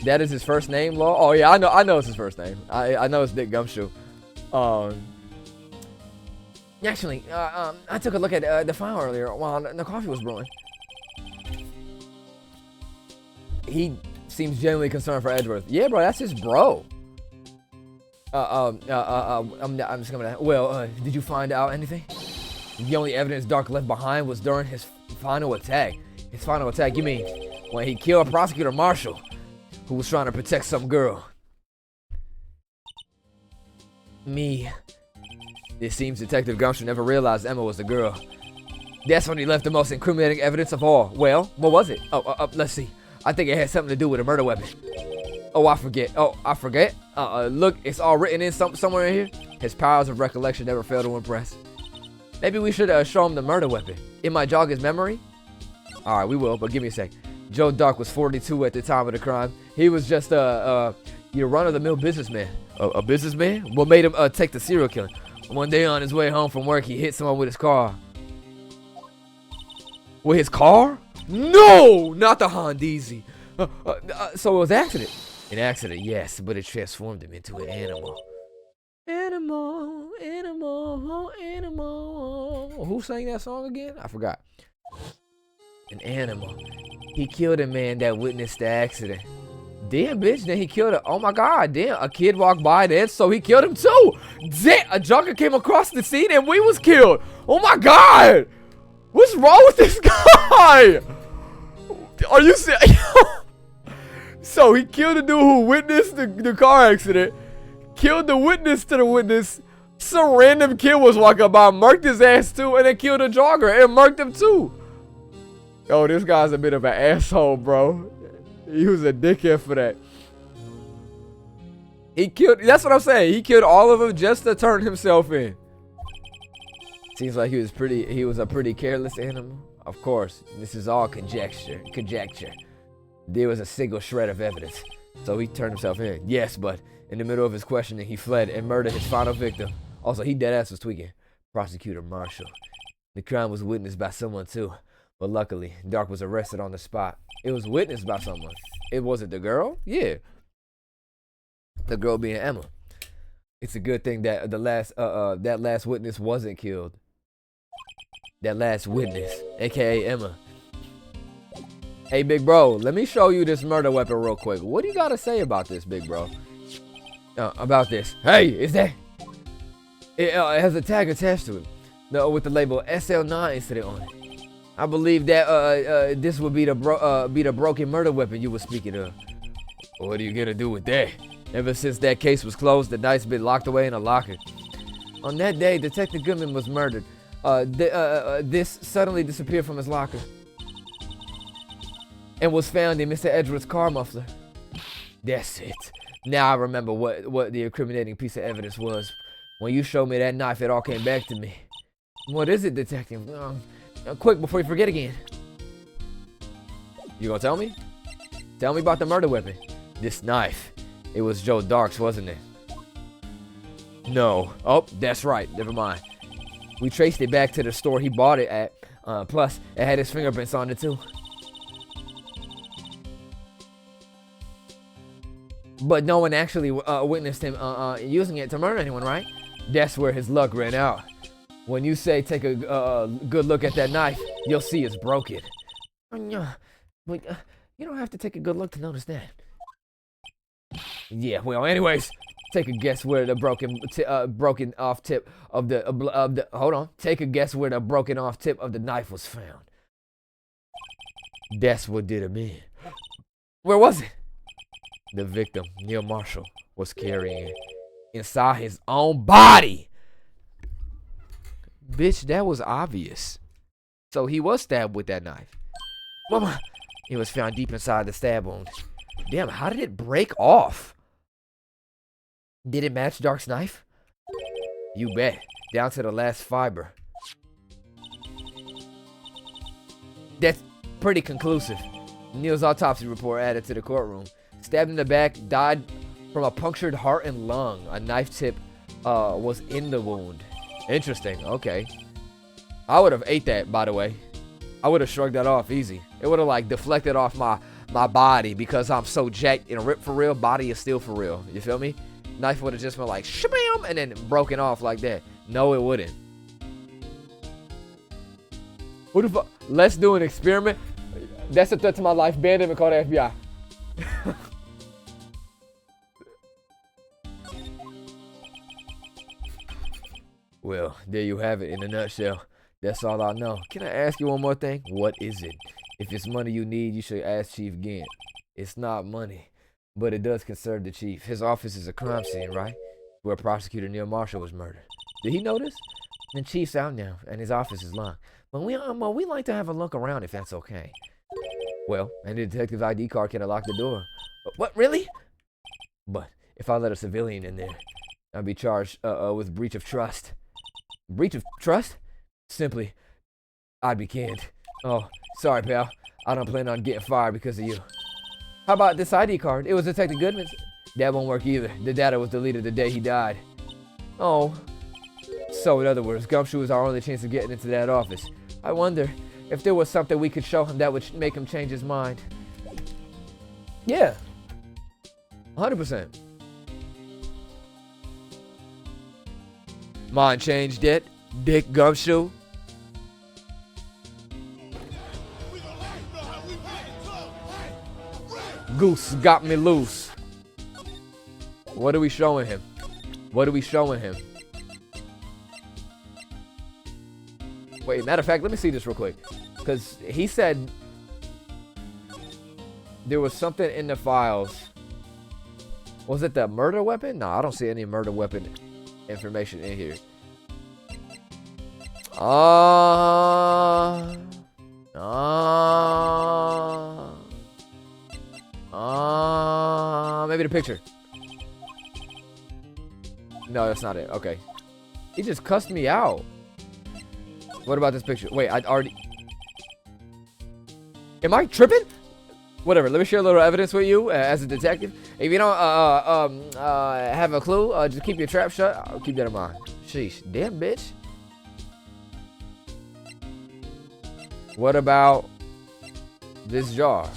That is his first name, Law? Oh, yeah, I know it's his first name. I know it's Dick Gumshoe. Actually, I took a look at the file earlier while the coffee was brewing. He seems genuinely concerned for Edgeworth. Yeah, bro, that's his bro. I'm just gonna. Well, did you find out anything? The only evidence Dark left behind was during his final attack. His final attack? You mean when he killed Prosecutor Marshall, who was trying to protect some girl? Me. It seems Detective Gumshoe never realized Emma was the girl. That's when he left the most incriminating evidence of all. Well, what was it? Let's see. I think it had something to do with a murder weapon. Oh, I forget. Look, it's all written in somewhere in here. His powers of recollection never fail to impress. Maybe we should show him the murder weapon. It might jog his memory. All right, we will, but give me a sec. Joe Dark was 42 at the time of the crime. He was just your run-of-the-mill businessman. A businessman? What made him take the serial killing? One day on his way home from work, he hit someone with his car. With his car? No, not the Hondeezy. So it was an accident. An accident, yes, but it transformed him into an animal. Animal, animal, animal. Who sang that song again? I forgot. An animal. He killed a man that witnessed the accident. Damn, bitch, then he killed oh my God, damn, a kid walked by then, so he killed him too. Damn, a junker came across the scene and we was killed. Oh my God. What's wrong with this guy? Are you serious? So he killed the dude who witnessed the car accident, killed the witness to the witness. Some random kid was walking by, murked his ass too, and then killed a jogger and murked him too. Yo, this guy's a bit of an asshole, bro. He was a dickhead for that. He killed, that's what I'm saying. He killed all of them just to turn himself in. Seems like he was a pretty careless animal. Of course, this is all conjecture. There was a single shred of evidence, so he turned himself in. Yes, but in the middle of his questioning, he fled and murdered his final victim. Also, he deadass was tweaking. Prosecutor Marshall. The crime was witnessed by someone too, but luckily, Dark was arrested on the spot. It was witnessed by someone. It wasn't the girl? Yeah. The girl being Emma. It's a good thing that that last witness wasn't killed. That last witness, aka Emma. Hey, big bro, let me show you this murder weapon real quick. What do you gotta say about this, big bro? About this. Hey, is that? It has a tag attached to it. No, with the label SL9 incident on it. I believe that this would be the broken murder weapon you were speaking of. What are you gonna do with that? Ever since that case was closed, the knife's been locked away in a locker. On that day, Detective Goodman was murdered. This suddenly disappeared from his locker and was found in Mr. Edgeworth's car muffler. That's it. Now I remember what the incriminating piece of evidence was. When you showed me that knife, it all came back to me. What is it, Detective? Quick, before you forget again. You gonna tell me? Tell me about the murder weapon. This knife. It was Joe Dark's, wasn't it? No. Oh, that's right. Never mind. We traced it back to the store he bought it at. Plus, it had his fingerprints on it too. But no one actually witnessed him using it to murder anyone, right? That's where his luck ran out. When you say take a good look at that knife, you'll see it's broken. But you don't have to take a good look to notice that. Yeah, well, anyways, take a guess where the broken off tip of the hold on. Take a guess where the broken off tip of the knife was found. That's what did him in. Where was it? The victim, Neil Marshall, was carrying it inside his own body. Bitch, that was obvious. So he was stabbed with that knife. Mama, it was found deep inside the stab wound. Damn, how did it break off? Did it match Dark's knife? You bet. Down to the last fiber. That's pretty conclusive. Neil's autopsy report added to the courtroom. Stabbed in the back, died from a punctured heart and lung. A knife tip was in the wound. Interesting, okay. I would have ate that, by the way. I would have shrugged that off easy. It would have like deflected off my body because I'm so jacked and ripped for real. Body is still for real. You feel me? Knife would have just been like shabam and then broken off like that. No, it wouldn't. Who the fuck? Let's do an experiment. That's a threat to my life. Banned him and call the FBI. Well, there you have it in a nutshell. That's all I know. Can I ask you one more thing? What is it? If it's money you need, you should ask Chief Gant. It's not money, but it does concern the chief. His office is a crime scene, right? Where Prosecutor Neil Marshall was murdered. Did he know this? The chief's out now, and his office is locked. But we like to have a look around if that's okay. Well, and the detective's ID card can unlock the door. What, really? But if I let a civilian in there, I'd be charged with breach of trust. Breach of trust? Simply, I'd be canned. Oh, sorry, pal. I don't plan on getting fired because of you. How about this ID card? It was Detective Goodman's. That won't work either. The data was deleted the day he died. Oh. So, in other words, Gumshoe is our only chance of getting into that office. I wonder if there was something we could show him that would make him change his mind. Yeah. 100%. Mind changed it, Dick Gumshoe. Goose got me loose. What are we showing him? What are we showing him? Wait, matter of fact, let me see this real quick. Because he said there was something in the files. Was it the murder weapon? No, I don't see any murder weapon information in here. Maybe the picture. No, that's not it. Okay. He just cussed me out. What about this picture? Wait, I already... Am I tripping? Whatever, let me share a little evidence with you as a detective. If you don't have a clue, just keep your trap shut. I'll keep that in mind. Sheesh. Damn, bitch. What about this jar?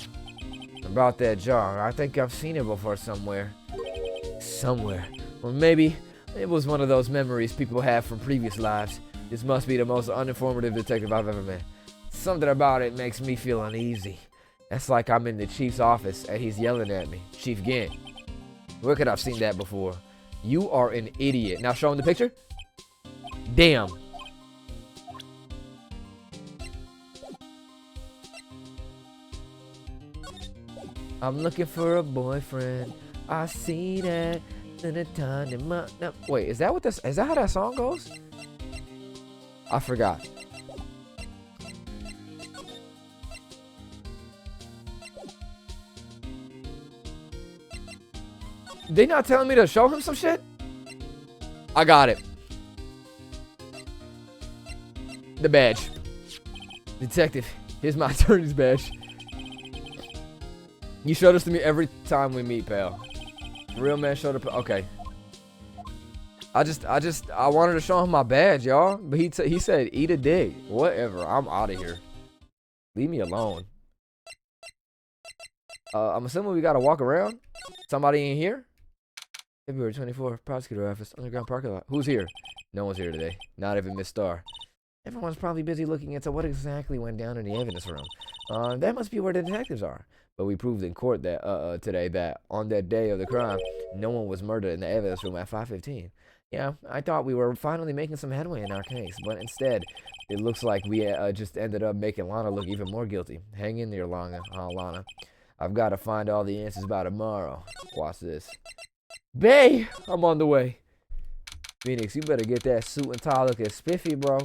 About that jar. I think I've seen it before somewhere. Somewhere. Or maybe it was one of those memories people have from previous lives. This must be the most uninformative detective I've ever met. Something about it makes me feel uneasy. That's like I'm in the chief's office and he's yelling at me. Chief Gant. Where could I've seen that before? You are an idiot. Now show him the picture. Damn. I'm looking for a boyfriend. I see that. No, wait, is that what this? Is that how that song goes? I forgot. They not telling me to show him some shit? I got it. The badge. Detective, here's my attorney's badge. You show this to me every time we meet, pal. Real man showed up. Okay. I wanted to show him my badge, y'all. But he said, eat a dick. Whatever. I'm out of here. Leave me alone. I'm assuming we gotta walk around. Somebody in here? February 24th, prosecutor office, underground parking lot. Who's here? No one's here today. Not even Miss Starr. Everyone's probably busy looking into what exactly went down in the evidence room. That must be where the detectives are. But we proved in court that today that on that day of the crime, no one was murdered in the evidence room at 5:15. Yeah, I thought we were finally making some headway in our case, but instead, it looks like we just ended up making Lana look even more guilty. Hang in there, Lana. I've got to find all the answers by tomorrow. Watch this. Bay, I'm on the way. Phoenix, you better get that suit and tie looking spiffy, bro.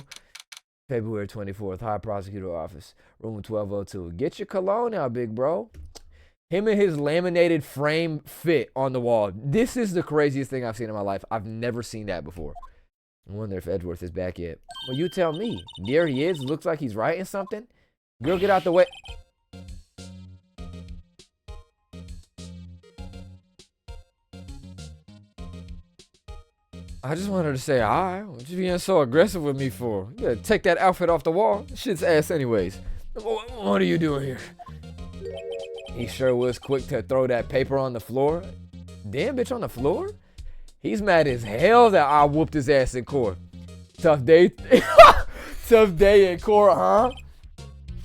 February 24th, High Prosecutor Office, room 1202. Get your cologne out, big bro. Him and his laminated frame fit on the wall. This is the craziest thing I've seen in my life. I've never seen that before. I wonder if Edgeworth is back yet. Well, you tell me. There he is. Looks like he's writing something. Girl, get out the way. I just wanted to say hi. What you being so aggressive with me for? You gotta take that outfit off the wall. Shit's ass anyways. What are you doing here? He sure was quick to throw that paper on the floor. Damn, bitch, on the floor? He's mad as hell that I whooped his ass in court. Tough day. Tough day in court, huh?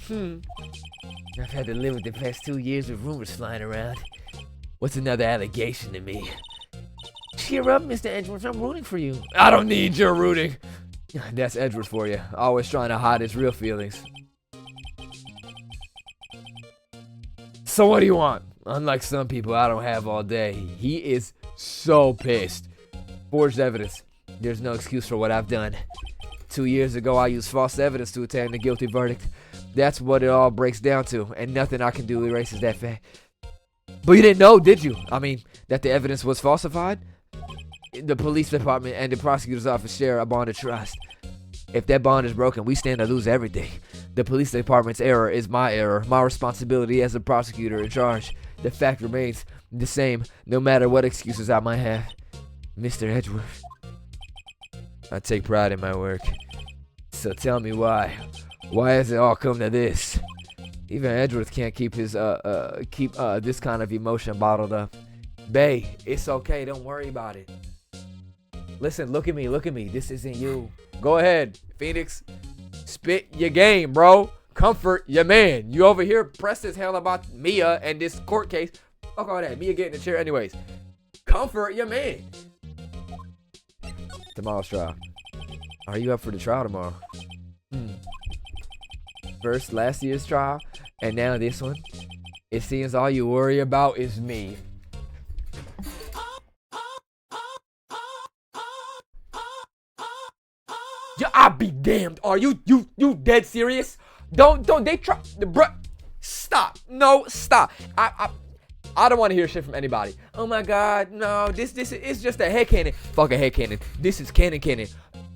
I've had to live with the past 2 years of rumors flying around. What's another allegation to me? Cheer up, Mr. Edgeworth. I'm rooting for you. I don't need your rooting. That's Edgeworth for you. Always trying to hide his real feelings. So what do you want? Unlike some people, I don't have all day. He is so pissed. Forged evidence. There's no excuse for what I've done. 2 years ago, I used false evidence to attain the guilty verdict. That's what it all breaks down to, and nothing I can do erases that fact. But you didn't know, did you? I mean, that the evidence was falsified? The police department and the prosecutor's office share a bond of trust. If that bond is broken, we stand to lose everything. The police department's error is my error, my responsibility as the prosecutor in charge. The fact remains the same, no matter what excuses I might have. Mr. Edgeworth, I take pride in my work. So tell me why. Why has it all come to this? Even Edgeworth can't keep his this kind of emotion bottled up. Bae, it's okay. Don't worry about it. Listen, look at me. This isn't you. Go ahead, Phoenix. Spit your game, bro. Comfort your man. You over here pressed as hell about Mia and this court case. Fuck all that. Mia get in the chair anyways. Comfort your man. Tomorrow's trial. Are you up for the trial tomorrow? First, last year's trial, and now this one. It seems all you worry about is me. Yeah, I'll be damned. Are you dead serious? Don't they try, bruh? Stop. No, stop. I don't want to hear shit from anybody. Oh my God, no. This is just a headcanon. Fuck a headcanon. This is canon.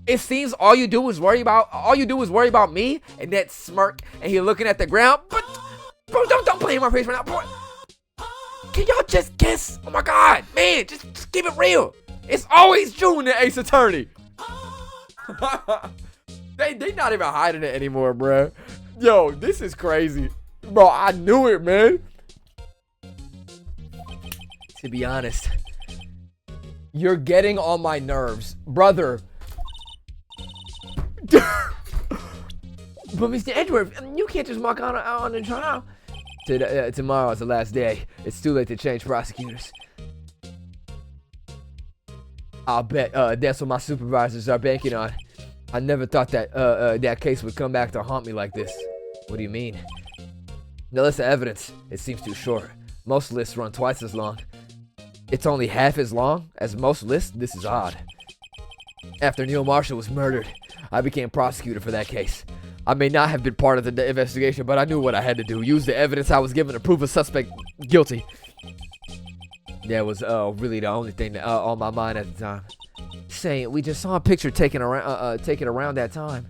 It seems all you do is worry about me and that smirk, and you're looking at the ground. But bro, don't play in my face right now, bro. Can y'all just guess? Oh my God, man, just keep it real. It's always June, the Ace Attorney. they not even hiding it anymore, bro. Yo, this is crazy, bro. I knew it, man. To be honest, you're getting on my nerves, brother. But Mr. Edgeworth, you can't just walk on the trial. Tomorrow is the last day. It's too late to change prosecutors. I'll bet that's what my supervisors are banking on. I never thought that that case would come back to haunt me like this. What do you mean? The list of evidence, it seems too short. Most lists run twice as long. It's only half as long as most lists? This is odd. After Neil Marshall was murdered, I became prosecutor for that case. I may not have been part of the investigation, but I knew what I had to do. Use the evidence I was given to prove a suspect guilty. That was really the only thing that, on my mind at the time. Saying we just saw a picture taken around that time.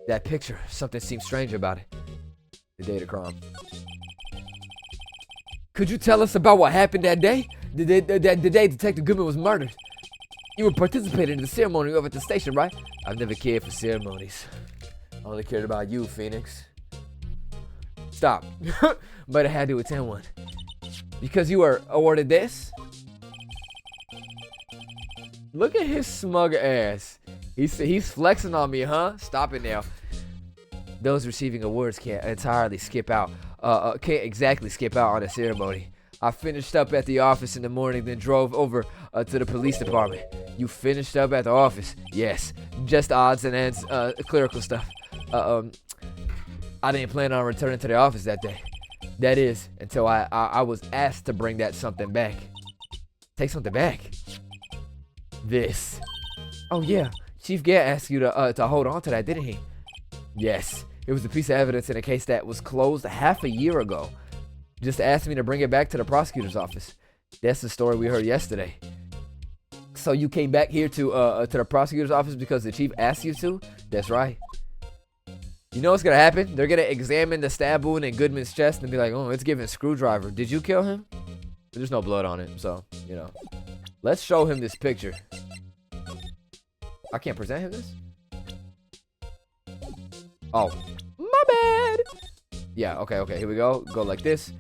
That picture, something seemed strange about it. The day of the crime. Could you tell us about what happened that day? The day Detective Goodman was murdered. You were participating in the ceremony over at the station, right? I've never cared for ceremonies. I only cared about you, Phoenix. Stop. But I had to attend one. Because you were awarded this? Look at his smug ass. He's flexing on me, huh? Stop it now. Those receiving awards can't entirely skip out. Can't exactly skip out on a ceremony. I finished up at the office in the morning, then drove over to the police department. You finished up at the office? Yes. Just odds and ends, clerical stuff. I didn't plan on returning to the office that day. That is, until I was asked to bring that something back. Take something back? This. Oh yeah, Chief Gant asked you to hold on to that, didn't he? Yes, it was a piece of evidence in a case that was closed half a year ago. Just asked me to bring it back to the prosecutor's office. That's the story we heard yesterday. So you came back here to the prosecutor's office because the chief asked you to? That's right. You know what's gonna happen? They're gonna examine the stab wound in Goodman's chest and be like, oh, it's giving screwdriver. Did you kill him? There's no blood on it, so, you know. Let's show him this picture. I can't present him this? Oh, my bad. Yeah, okay, here we go. Go like this.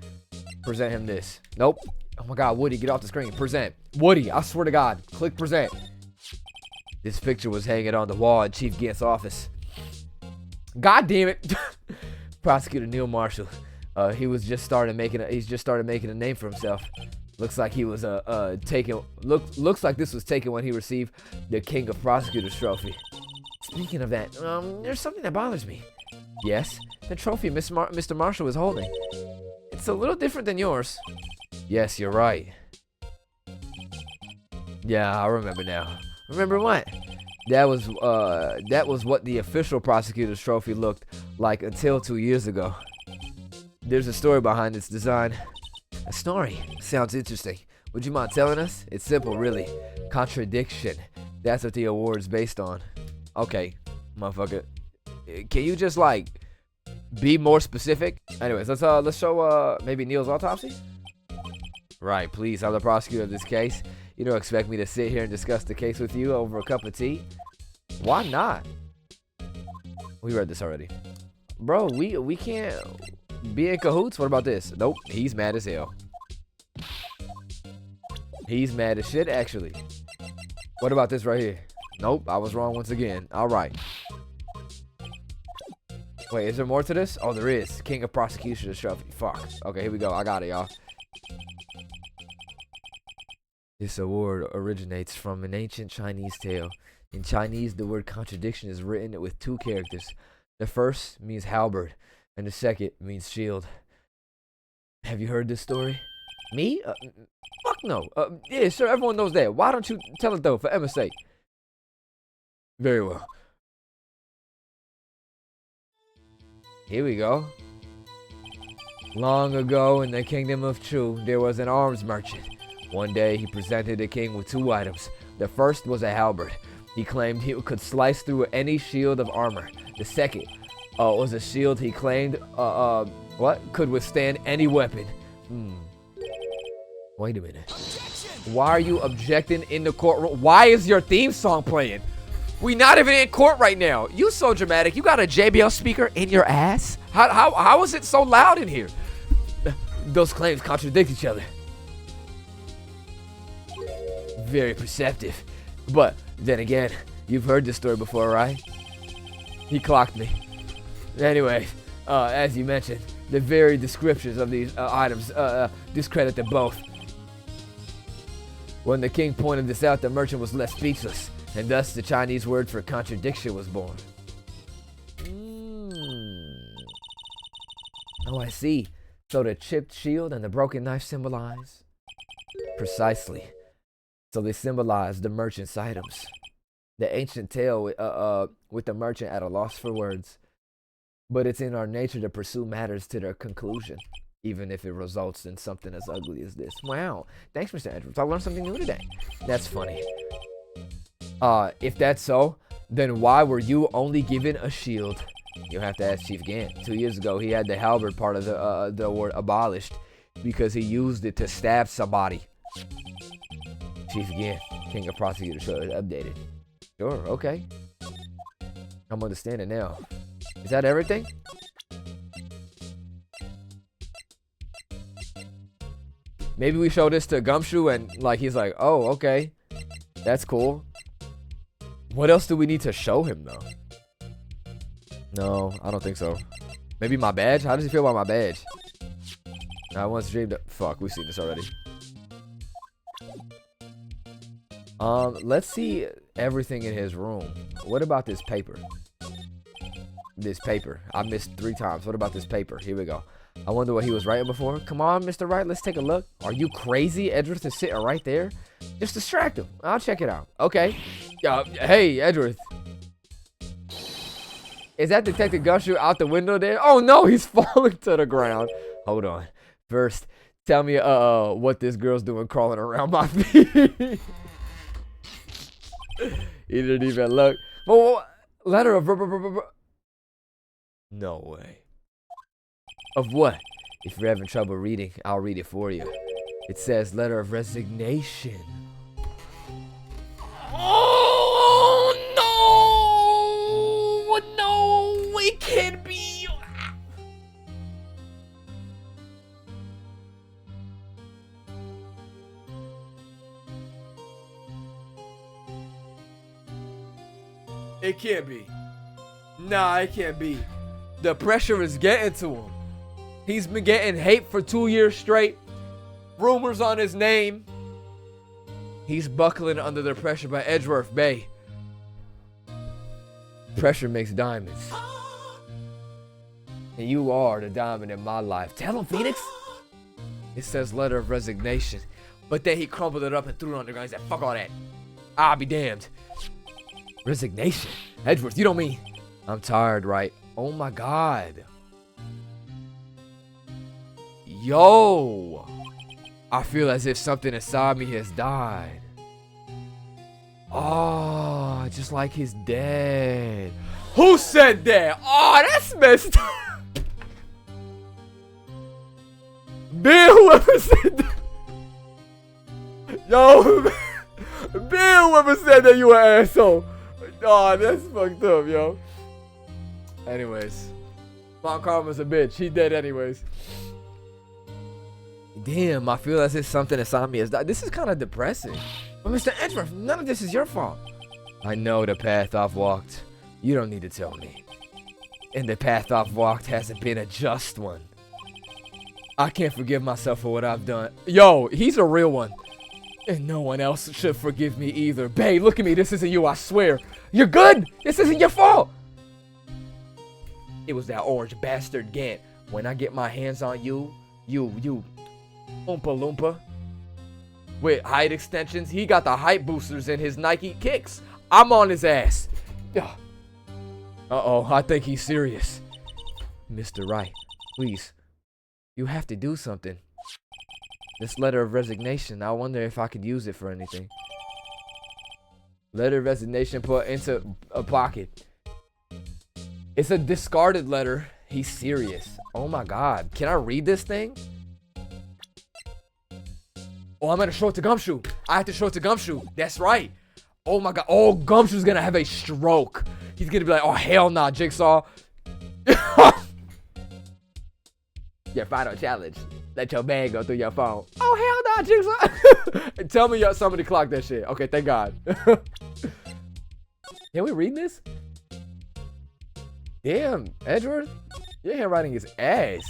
Present him this. Nope. Oh my God, Woody, get off the screen. Present. Woody, I swear to God, click present. This picture was hanging on the wall in Chief Gant's office. God damn it. Prosecutor Neil Marshall. He's just started making a name for himself. Looks like he was looks like this was taken when he received the King of Prosecutors trophy. Speaking of that, there's something that bothers me. Yes, the trophy Mr. Marshall was holding. It's a little different than yours. Yes, you're right. Yeah, I remember now. Remember what? That was what the official prosecutor's trophy looked like until 2 years ago. There's a story behind its design. A story? Sounds interesting. Would you mind telling us? It's simple, really. Contradiction. That's what the award's based on. Okay, motherfucker. Can you just, like, be more specific? Anyways, let's show, maybe Neil's autopsy? Right, please, I'm the prosecutor of this case. You don't expect me to sit here and discuss the case with you over a cup of tea? Why not? We read this already. Bro, we can't be in cahoots. What about this? Nope, he's mad as hell. He's mad as shit, actually. What about this right here? Nope, I was wrong once again. All right. Wait, is there more to this? Oh, there is. King of Prosecutions trophy. Fuck. Okay, here we go. I got it, y'all. This award originates from an ancient Chinese tale. In Chinese, the word contradiction is written with two characters. The first means halberd, and the second means shield. Have you heard this story? Me? Fuck no. Yeah, sure, everyone knows that. Why don't you tell it, though, for Emma's sake? Very well. Here we go. Long ago in the kingdom of Chu, there was an arms merchant. One day, he presented the king with two items. The first was a halberd. He claimed he could slice through any shield of armor. The second was a shield he claimed could withstand any weapon. Wait a minute. Why are you objecting in the courtroom? Why is your theme song playing? We not even in court right now. You so dramatic. You got a JBL speaker in your ass? How is it so loud in here? Those claims contradict each other. Very perceptive. But then again, you've heard this story before, right? He clocked me. Anyway, as you mentioned, the very descriptions of these items discredit them both. When the king pointed this out, the merchant was left speechless, and thus the Chinese word for contradiction was born. Oh, I see. So the chipped shield and the broken knife symbolize? Precisely. So they symbolize the merchant's items. The ancient tale with the merchant at a loss for words. But it's in our nature to pursue matters to their conclusion, even if it results in something as ugly as this. Wow. Thanks, Mr. Edgeworth. I learned something new today. That's funny. If that's so, then why were you only given a shield? You'll have to ask Chief Gant. 2 years ago, he had the halberd part of the award abolished because he used it to stab somebody. Chief Gant, King of Prosecutors, so it's updated. Sure, okay. I'm understanding now. Is that everything? Maybe we show this to Gumshoe and like he's like, oh, okay. That's cool. What else do we need to show him though? No, I don't think so. Maybe my badge? How does he feel about my badge? I once dreamed of... Fuck, we've seen this already. Let's see everything in his room. What about this paper? This paper. I missed 3 times. What about this paper? Here we go. I wonder what he was writing before. Come on, Mr. Wright, let's take a look. Are you crazy? Edgeworth is sitting right there. Just distract him. I'll check it out. Okay. Hey, Edgeworth. Is that Detective Gumshoe out the window there? Oh no, he's falling to the ground. Hold on. First, tell me what this girl's doing crawling around my feet. He didn't even look. Letter of... No way. Of what? If you're having trouble reading, I'll read it for you. It says letter of resignation. Oh no! No, it can't be. It can't be. Nah, it can't be. The pressure is getting to him. He's been getting hate for 2 years straight. Rumors on his name. He's buckling under the pressure by Edgeworth Bay. Pressure makes diamonds. And you are the diamond in my life. Tell him, Phoenix. It says letter of resignation. But then he crumpled it up and threw it on the ground. He said, fuck all that. I'll be damned. Resignation? Edgeworth, you don't mean... I'm tired, right? Oh my God. Yo. I feel as if something inside me has died. Oh, just like his dad. Who said that? Oh, that's messed up. Bill, whoever said that. Yo, Bill, whoever said that, you an asshole. Oh, that's fucked up, yo. Anyways, Mount Karma's a bitch. He dead anyways. Damn, I feel as if something inside me has died. This is kind of depressing. But Mr. Edgeworth, none of this is your fault. I know the path I've walked. You don't need to tell me. And the path I've walked hasn't been a just one. I can't forgive myself for what I've done. Yo, he's a real one. And no one else should forgive me either. Babe, look at me. This isn't you, I swear. You're good. This isn't your fault. It was that orange bastard Gant. When I get my hands on you, you Oompa Loompa. With height extensions, he got the height boosters in his Nike kicks. I'm on his ass. Uh-oh, I think he's serious. Mr. Wright, please. You have to do something. This letter of resignation, I wonder if I could use it for anything. Letter of resignation put into a pocket. It's a discarded letter. He's serious. Oh my God. Can I read this thing? Oh, I'm gonna show it to Gumshoe. I have to show it to Gumshoe. That's right. Oh my God. Oh, Gumshoe's gonna have a stroke. He's gonna be like, oh, hell nah, Jigsaw. Your final challenge. Let your man go through your phone. Oh, hell nah, Jigsaw. Tell me somebody clocked that shit. Okay, thank God. Can we read this? Damn, Edgeworth, your handwriting is ass.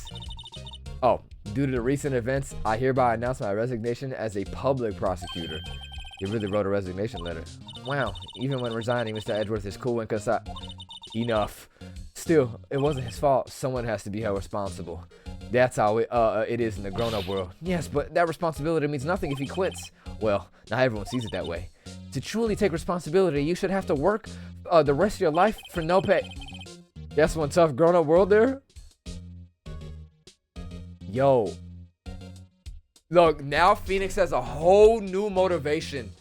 Oh, due to the recent events, I hereby announce my resignation as a public prosecutor. You really wrote a resignation letter. Wow, even when resigning, Mr. Edgeworth is cool and concise. Enough. Still, it wasn't his fault. Someone has to be held responsible. That's how it is in the grown-up world. Yes, but that responsibility means nothing if he quits. Well, not everyone sees it that way. To truly take responsibility, you should have to work the rest of your life for no pay. That's one tough grown-up world there. Yo. Look, now Phoenix has a whole new motivation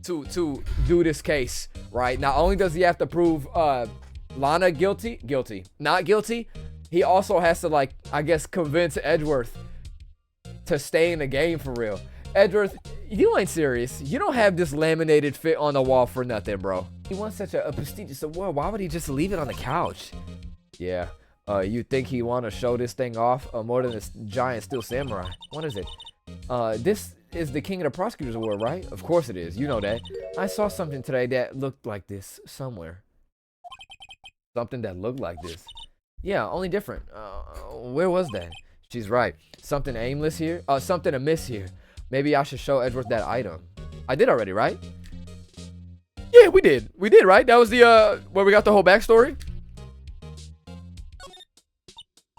to do this case, right? Not only does he have to prove Lana not guilty, he also has to, like, I guess, convince Edgeworth to stay in the game for real. Edgeworth, you ain't serious. You don't have this laminated fit on the wall for nothing, bro. He wants such a prestigious award. Why would he just leave it on the couch? Yeah. You think he want to show this thing off more than this giant steel samurai? What is it? This is the King of the Prosecutors Award, right? Of course it is. You know that. I saw something today that looked like this somewhere. Something that looked like this. Yeah, only different. Where was that? She's right. Something aimless here? Something amiss here. Maybe I should show Edgeworth that item. I did already, right? Yeah, we did. We did, right? That was the, where we got the whole backstory?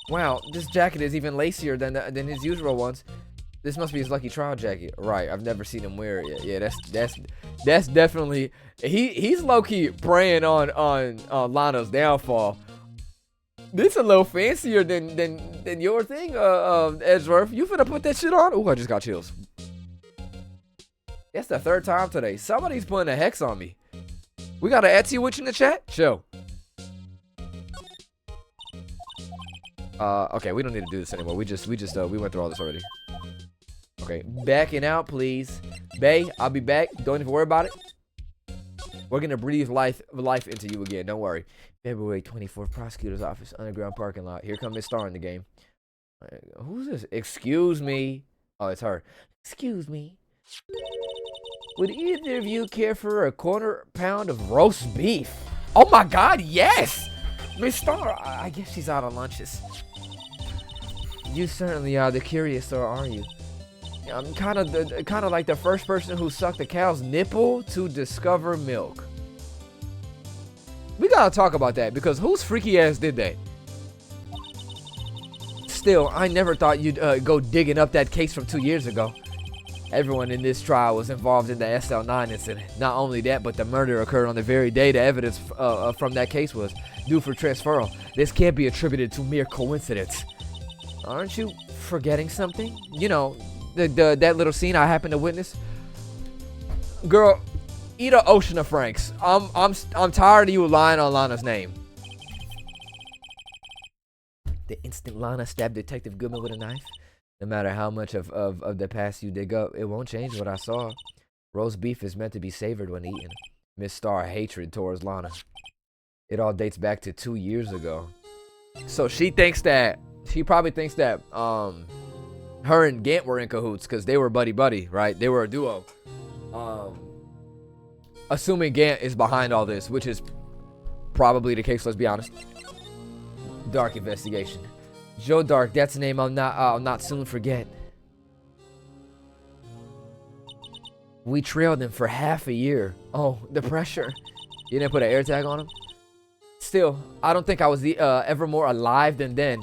Wow, this jacket is even lacier than his usual ones. This must be his lucky trial jacket. Right, I've never seen him wear it yet. Yeah, that's definitely... He's low-key preying on Lana's downfall. This a little fancier than your thing, Edgeworth. You finna put that shit on? Ooh, I just got chills. That's the third time today. Somebody's putting a hex on me. We got an Etsy witch in the chat? Show. Okay, we don't need to do this anymore. We went through all this already. Okay, backing out, please. Bae, I'll be back. Don't even worry about it. We're gonna breathe life into you again. Don't worry. February 24th, prosecutor's office, underground parking lot. Here comes Miss Star in the game. Who's this? Excuse me. Oh, it's her. Excuse me. Would either of you care for a quarter pound of roast beef? Oh my God, yes! Miss Star, I guess she's out on lunches. You certainly are the curious, or are you? I'm kind of like the first person who sucked a cow's nipple to discover milk. We gotta talk about that, because whose freaky ass did that? Still, I never thought you'd go digging up that case from 2 years ago. Everyone in this trial was involved in the SL9 incident. Not only that, but the murder occurred on the very day the evidence from that case was due for transferal. This can't be attributed to mere coincidence. Aren't you forgetting something? You know, that little scene I happened to witness. Girl, eat an ocean of franks. I'm tired of you lying on Lana's name. The instant Lana stabbed Detective Goodman with a knife. No matter how much of the past you dig up, it won't change what I saw. Roast beef is meant to be savored when eaten. Miss Star hatred towards Lana. It all dates back to 2 years ago. So she probably thinks that her and Gant were in cahoots because they were buddy-buddy, right? They were a duo. Assuming Gant is behind all this, which is probably the case, let's be honest. Dark investigation. Joe Dark, that's a name I'll not soon forget. We trailed him for half a year. Oh, the pressure. You didn't put an air tag on him? Still, I don't think I was ever more alive than then.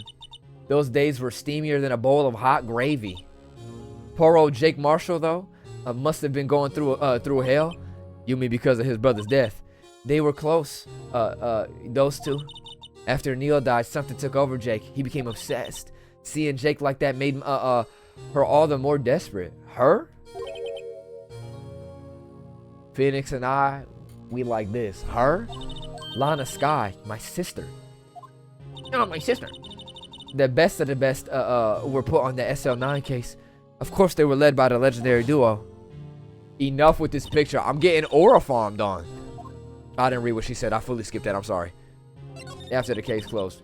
Those days were steamier than a bowl of hot gravy. Poor old Jake Marshall, though, must have been going through hell. You mean because of his brother's death? They were close, those two. After Neil died, something took over Jake. He became obsessed. Seeing Jake like that made her all the more desperate. Her? Phoenix and I, we like this. Her? Lana Sky, my sister. Oh, my sister. The best of the best were put on the SL9 case. Of course, they were led by the legendary duo. Enough with this picture. I'm getting aura farmed on. I didn't read what she said. I fully skipped that. I'm sorry. After the case closed,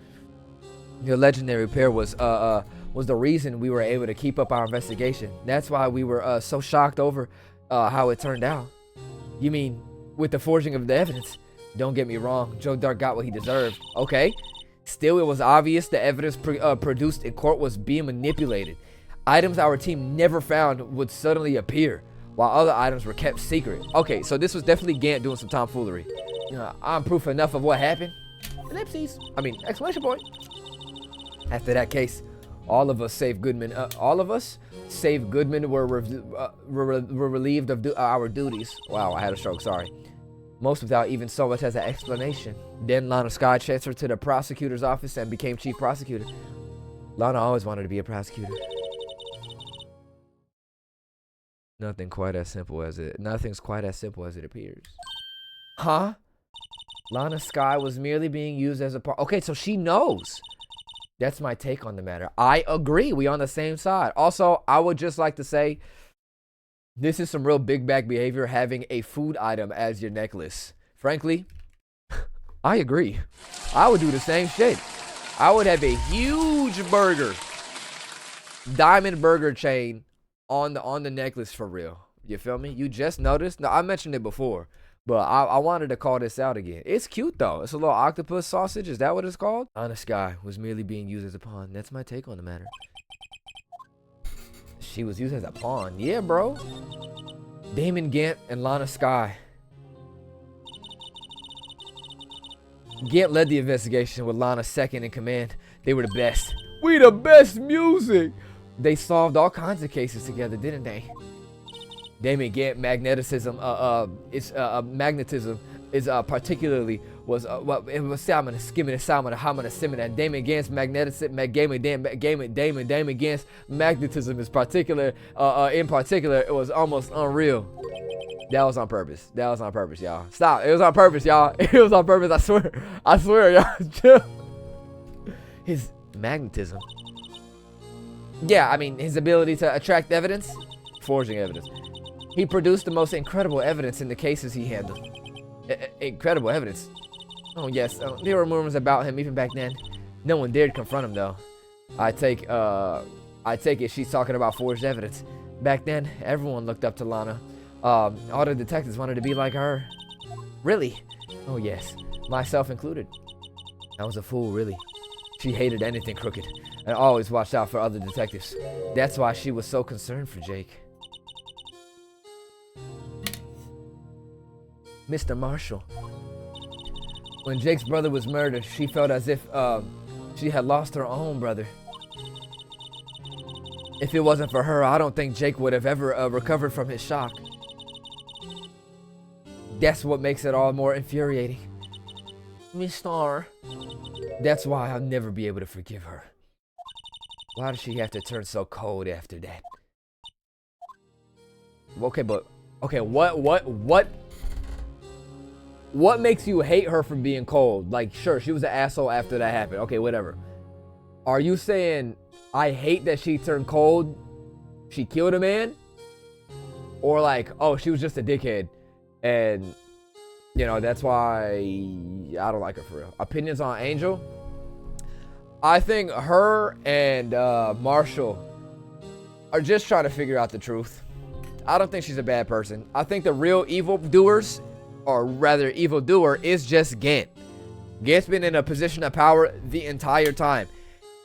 the legendary pair was the reason we were able to keep up our investigation. That's why we were so shocked over how it turned out. You mean with the forging of the evidence? Don't get me wrong, Joe Dark got what he deserved. Okay. Still, it was obvious the evidence produced in court was being manipulated. Items our team never found would suddenly appear, while other items were kept secret. Okay, so this was definitely Gant doing some tomfoolery. I'm proof enough of what happened. Ellipses. I mean, exclamation point. After that case, all of us save Goodman. Were relieved of our duties. Wow, I had a stroke. Sorry. Most without even so much as an explanation. Then Lana Sky transferred to the prosecutor's office and became chief prosecutor. Lana always wanted to be a prosecutor. Nothing's quite as simple as it appears. Huh? Lana Sky was merely being used as a part. Okay, so she knows. That's my take on the matter. I agree. We on the same side. Also, I would just like to say, this is some real big bag behavior, having a food item as your necklace. Frankly, I agree. I would do the same shit. I would have a huge burger, diamond burger chain on the necklace for real. You feel me? You just noticed? No, I mentioned it before, but I wanted to call this out again. It's cute though. It's a little octopus sausage. Is that what it's called? Honest Guy was merely being used as a pawn. That's my take on the matter. She was used as a pawn. Yeah, bro. Damon Gant and Lana Skye. Gant led the investigation with Lana second in command. They were the best. We the best music. They solved all kinds of cases together, didn't they? Damon Gant magnetism is particularly was it was salmon skimming salmon hammer simming, and Damon Gant's Damon Gant's magnetism is particular in particular it was almost unreal. That was on purpose. That was on purpose, y'all. Stop. It was on purpose, y'all. It was on purpose. I swear, y'all. His magnetism. Yeah, I mean, his ability to attract evidence, forging evidence. He produced the most incredible evidence in the cases he handled. Incredible evidence. Oh, yes. There were rumors about him even back then. No one dared confront him, though. I take it she's talking about forged evidence. Back then, everyone looked up to Lana. All the detectives wanted to be like her. Really? Oh, yes. Myself included. I was a fool, really. She hated anything crooked and always watched out for other detectives. That's why she was so concerned for Jake. Mr. Marshall. When Jake's brother was murdered, she felt as if she had lost her own brother. If it wasn't for her, I don't think Jake would have ever recovered from his shock. That's what makes it all more infuriating. Mr. That's why I'll never be able to forgive her. Why does she have to turn so cold after that? Okay, but okay, what makes you hate her for being cold? Like, sure, she was an asshole after that happened. Okay, whatever. Are you saying I hate that she turned cold? She killed a man? Or like, oh, she was just a dickhead and you know, that's why I don't like her for real. Opinions on Angel? I think her and Marshall are just trying to figure out the truth. I don't think she's a bad person. I think the real evildoers, or rather evildoer, is just Gant. Gant's been in a position of power the entire time.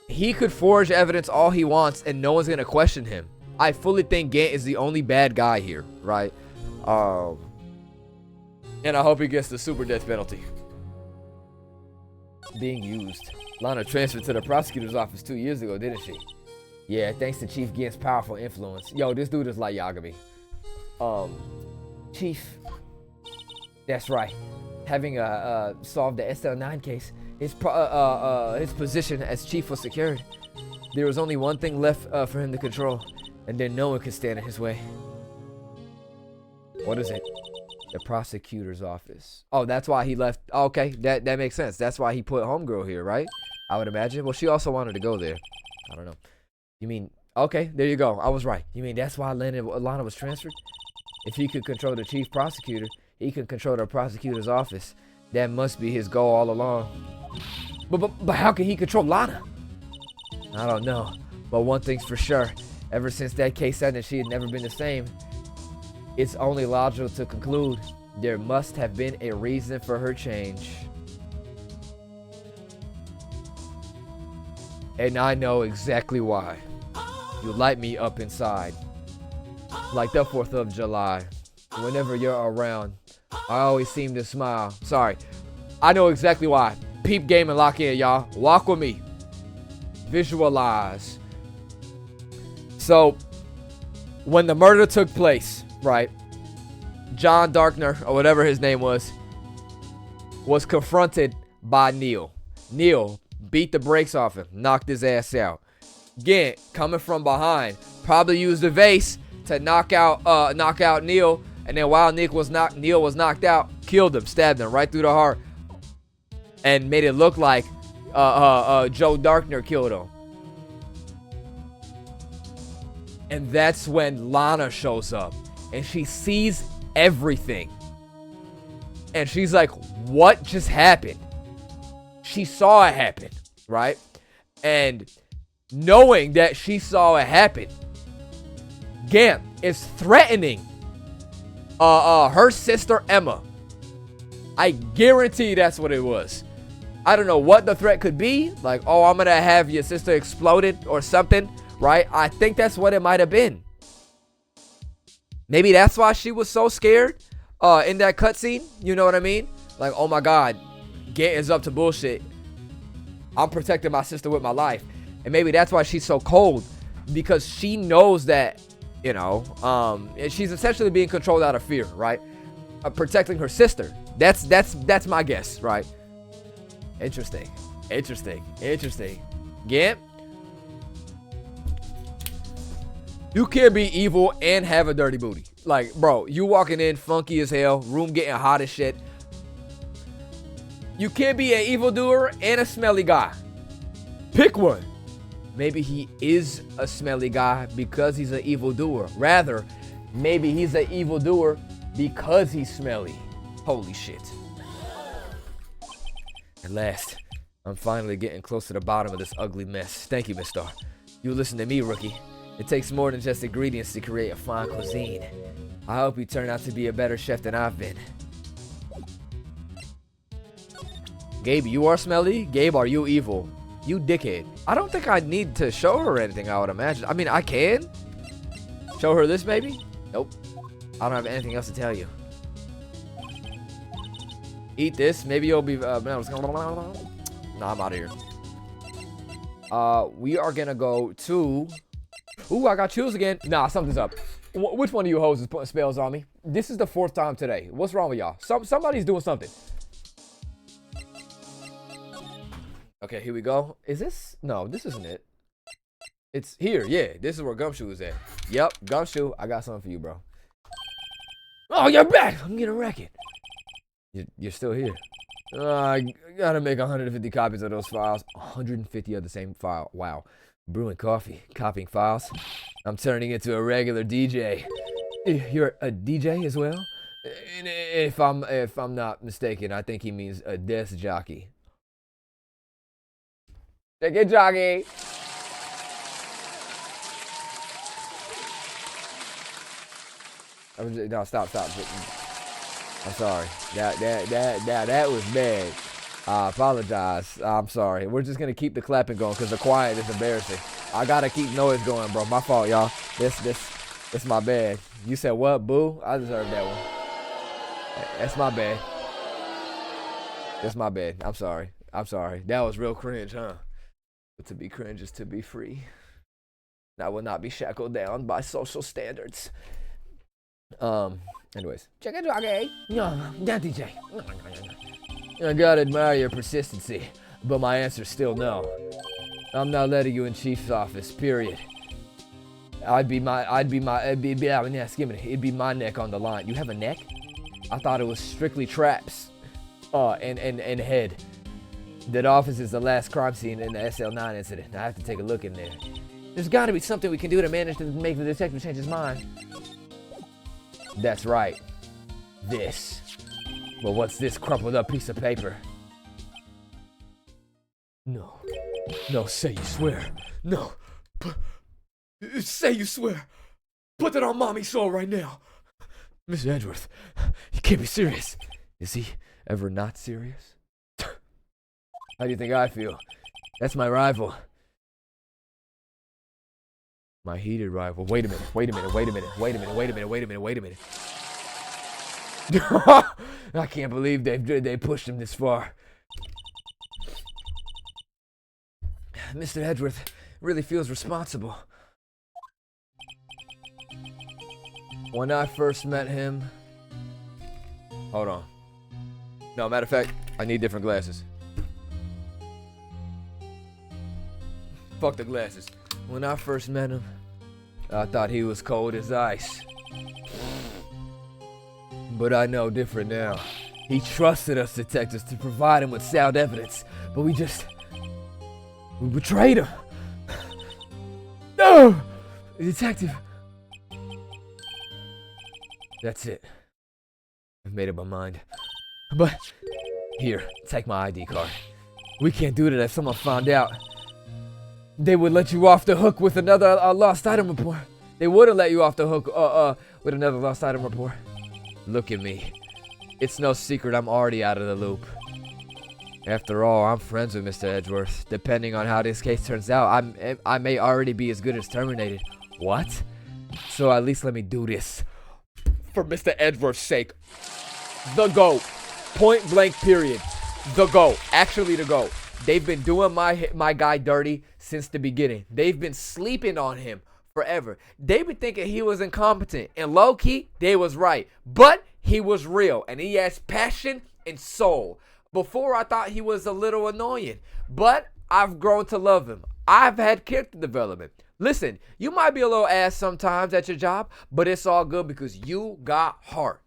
He could forge evidence all he wants and no one's gonna question him. I fully think Gant is the only bad guy here, right? And I hope he gets the super death penalty. Being used. Lana transferred to the prosecutor's office 2 years ago, didn't she? Yeah, thanks to Chief Gant's powerful influence. Yo, this dude is like Yagami. Chief. That's right. Having solved the SL9 case, his position as chief was secured. There was only one thing left for him to control, and then no one could stand in his way. What is it? The prosecutor's office. Oh, that's why he left. Oh, okay, that makes sense. That's why he put Homegirl here, right? I would imagine. Well, she also wanted to go there. I don't know. You mean, okay, there you go. I was right. You mean that's why Lana was transferred? If he could control the chief prosecutor, he can control the prosecutor's office. That must be his goal all along. But how can he control Lana? I don't know. But one thing's for sure. Ever since that case ended, she had never been the same. It's only logical to conclude there must have been a reason for her change. And I know exactly why. You light me up inside. Like the 4th of July. Whenever you're around, I always seem to smile. Sorry. I know exactly why. Peep game and lock in, y'all. Walk with me. Visualize. So, when the murder took place, right, John Darkner, or whatever his name was confronted by Neil. Neil beat the brakes off him, knocked his ass out. Gant, coming from behind, probably used the vase to knock out Neil, and then while Neil was knocked out, killed him, stabbed him right through the heart, and made it look like Joe Darkner killed him. And that's when Lana shows up. And she sees everything. And she's like, what just happened? She saw it happen, right? And knowing that she saw it happen, Gamp is threatening her sister Emma. I guarantee that's what it was. I don't know what the threat could be. Like, oh, I'm gonna have your sister exploded or something, right? I think that's what it might have been. Maybe that's why she was so scared in that cutscene. You know what I mean? Like, oh my God, Gamp is up to bullshit. I'm protecting my sister with my life. And maybe that's why she's so cold, because she knows that, you know, she's essentially being controlled out of fear, right? Protecting her sister. That's my guess, right? Interesting. Gamp, you can't be evil and have a dirty booty. Like, bro, you walking in funky as hell, room getting hot as shit. You can't be an evildoer and a smelly guy. Pick one. Maybe he is a smelly guy because he's an evildoer. Rather, maybe he's an evildoer because he's smelly. Holy shit. At last, I'm finally getting close to the bottom of this ugly mess. Thank you, Miss Star. You listen to me, rookie. It takes more than just ingredients to create a fine cuisine. I hope you turn out to be a better chef than I've been. Gabe, you are smelly. Gabe, are you evil? You dickhead. I don't think I need to show her anything, I would imagine. I mean, I can. Show her this, maybe? Nope. I don't have anything else to tell you. Eat this. Maybe you'll be... Nah, I'm out of here. We are gonna go to... Ooh, I got chills again. Nah, something's up. Which one of you hoes is putting spells on me? This is the 4th time today. What's wrong with y'all? Somebody's doing something. Okay, here we go. Is this? No, this isn't it. It's here. Yeah, this is where Gumshoe is at. Yep, Gumshoe. I got something for you, bro. Oh, you're back. I'm getting wrecked. You're still here. I gotta make 150 copies of those files. 150 of the same file. Wow. Brewing coffee. Copying files. I'm turning into a regular DJ. You're a DJ as well? If I'm not mistaken, I think he means a desk jockey. Take it, jockey. No, stop. I'm sorry. That was bad. I apologize. I'm sorry. We're just gonna keep the clapping going because the quiet is embarrassing. I gotta keep noise going, bro. My fault, y'all. This my bad. You said what, boo? I deserve that one. That's my bad. That's my bad. I'm sorry. That was real cringe, huh? But to be cringe is to be free. I will not be shackled down by social standards. Anyways. Check it, jockey. No, DJ. I gotta admire your persistency, but my answer's still no. I'm not letting you in Chief's office, period. It'd be my neck on the line. You have a neck? I thought it was strictly traps. And head. That office is the last crime scene in the SL9 incident. I have to take a look in there. There's gotta be something we can do to manage to make the detective change his mind. That's right. This. Well, what's this crumpled up piece of paper? No, say you swear. No. Say you swear. Put that on mommy's soul right now. Mr. Edgeworth, you can't be serious. Is he ever not serious? How do you think I feel? That's my rival. My heated rival. Wait a minute. I can't believe they pushed him this far. Mr. Edgeworth really feels responsible. When I first met him... Hold on. No, matter of fact, I need different glasses. Fuck the glasses. When I first met him, I thought he was cold as ice. But I know different now. He trusted us detectives to provide him with sound evidence, but we betrayed him. No! Detective. That's it. I've made up my mind. But, here, take my ID card. We can't do that if someone found out. They would let you off the hook with another lost item report. They wouldn't let you off the hook with another lost item report. Look at me. It's no secret I'm already out of the loop. After all, I'm friends with Mr. Edgeworth. Depending on how this case turns out, I may already be as good as terminated. What? So at least let me do this. For Mr. Edgeworth's sake. The GOAT. Point blank period. The GOAT. Actually the GOAT. They've been doing my guy dirty since the beginning. They've been sleeping on him forever. They've been thinking he was incompetent. And low-key, they was right. But he was real. And he has passion and soul. Before, I thought he was a little annoying. But I've grown to love him. I've had character development. Listen, you might be a little ass sometimes at your job, but it's all good because you got heart.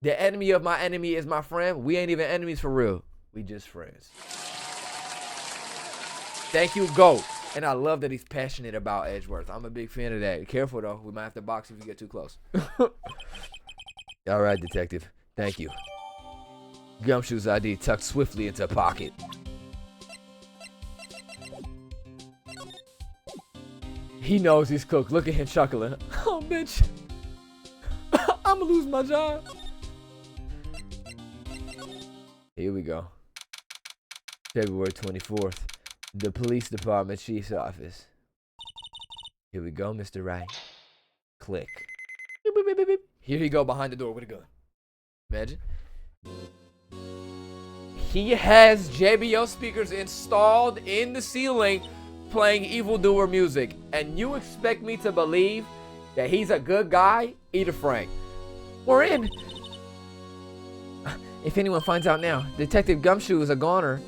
The enemy of my enemy is my friend. We ain't even enemies for real. We just friends. Thank you, GOAT. And I love that he's passionate about Edgeworth. I'm a big fan of that. Careful, though. We might have to box if you get too close. All right, detective. Thank you. Gumshoe's ID tucked swiftly into a pocket. He knows he's cooked. Look at him chuckling. Oh, bitch. I'm gonna lose my job. Here we go. February 24th. The police department chief's office. Here we go, Mr. Wright. Click. Beep, beep, beep, beep. Here he go behind the door with a gun. Imagine. He has JBL speakers installed in the ceiling playing evildoer music. And you expect me to believe that he's a good guy? Eat a Frank. We're in. If anyone finds out now, Detective Gumshoe is a goner.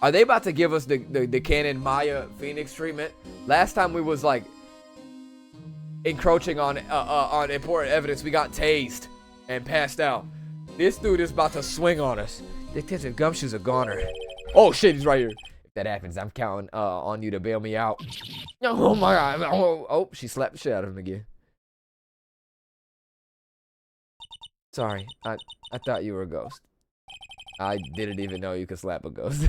Are they about to give us the Canon Maya Phoenix treatment? Last time we was like encroaching on important evidence. We got tased and passed out. This dude is about to swing on us. Detective Gumshoe's a goner. Oh shit, he's right here. If that happens, I'm counting on you to bail me out. Oh my god. Oh, she slapped the shit out of him again. Sorry, I thought you were a ghost. I didn't even know you could slap a ghost.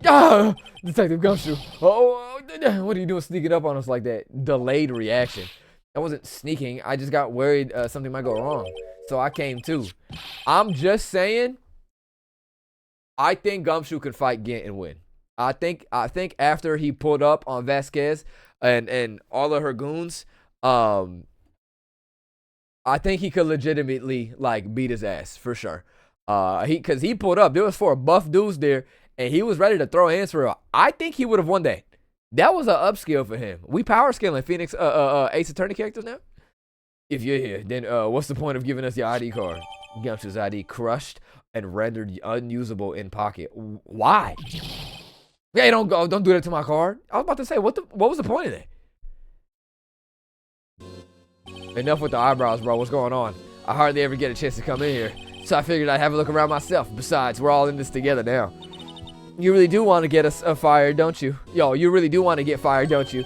Ah, Detective Gumshoe. Oh, what are you doing sneaking up on us like that? Delayed reaction. I wasn't sneaking. I just got worried something might go wrong. So I came too. I'm just saying, I think Gumshoe could fight Gint and win. I think after he pulled up on Vasquez and all of her goons, I think he could legitimately like beat his ass for sure. Cause he pulled up. There was 4 buff dudes there, and he was ready to throw hands for real. I think he would have won that. That was an upskill for him. We power scaling Phoenix Ace Attorney characters now. If you're here, then what's the point of giving us your ID card? Gumshoe's ID crushed and rendered unusable in pocket. Why? Hey, don't do that to my card. I was about to say, what was the point of that? Enough with the eyebrows, bro. What's going on? I hardly ever get a chance to come in here. So I figured I'd have a look around myself. Besides, we're all in this together now. You really do want to get us fired, don't you? Yo, you really do want to get fired, don't you?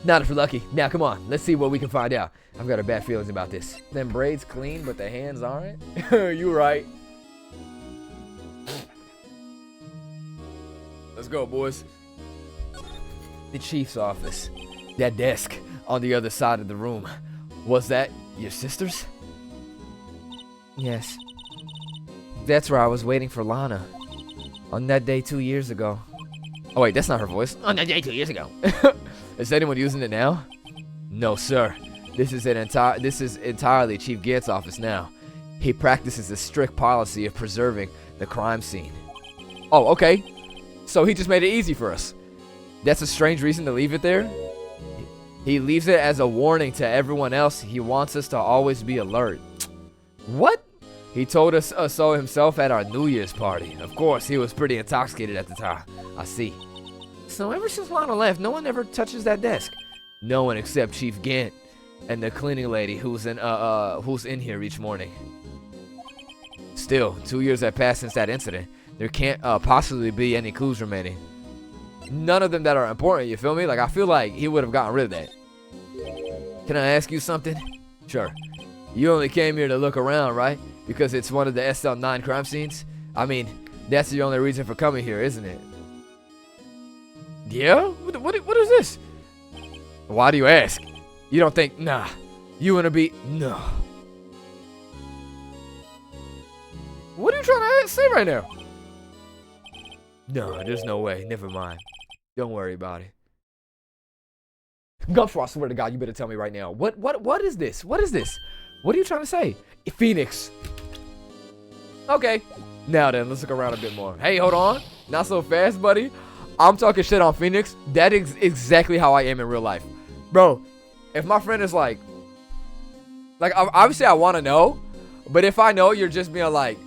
Not if we're lucky. Now, come on. Let's see what we can find out. I've got a bad feelings about this. Them braids clean, but the hands aren't. You right. Let's go, boys. The chief's office. That desk on the other side of the room. Was that your sister's? Yes. That's where I was waiting for Lana. On that day 2 years ago. Oh wait, that's not her voice. On that day 2 years ago. Is anyone using it now? No, sir. This is entirely Chief Gant's office now. He practices a strict policy of preserving the crime scene. Oh, okay. So he just made it easy for us. That's a strange reason to leave it there. He leaves it as a warning to everyone else. He wants us to always be alert. What? He told us so himself at our New Year's party. Of course, he was pretty intoxicated at the time. I see. So ever since Lana left, no one ever touches that desk. No one except Chief Gant and the cleaning lady who's in here each morning. Still, 2 years have passed since that incident. There can't possibly be any clues remaining. None of them that are important, you feel me? Like, I feel like he would have gotten rid of that. Can I ask you something? Sure. You only came here to look around, right? Because it's one of the SL9 crime scenes? I mean, that's the only reason for coming here, isn't it? Yeah? What is this? Why do you ask? You don't think, nah, you wanna be, no. What are you trying to say right now? No, there's no way. Never mind. Don't worry about it. Gumshaw, I swear to God, you better tell me right now. What is this? What is this? What are you trying to say? Phoenix. Okay. Now then, let's look around a bit more. Hey, hold on. Not so fast, buddy. I'm talking shit on Phoenix. That is exactly how I am in real life. Bro, if my friend is like obviously I want to know, but if I know you're just being like,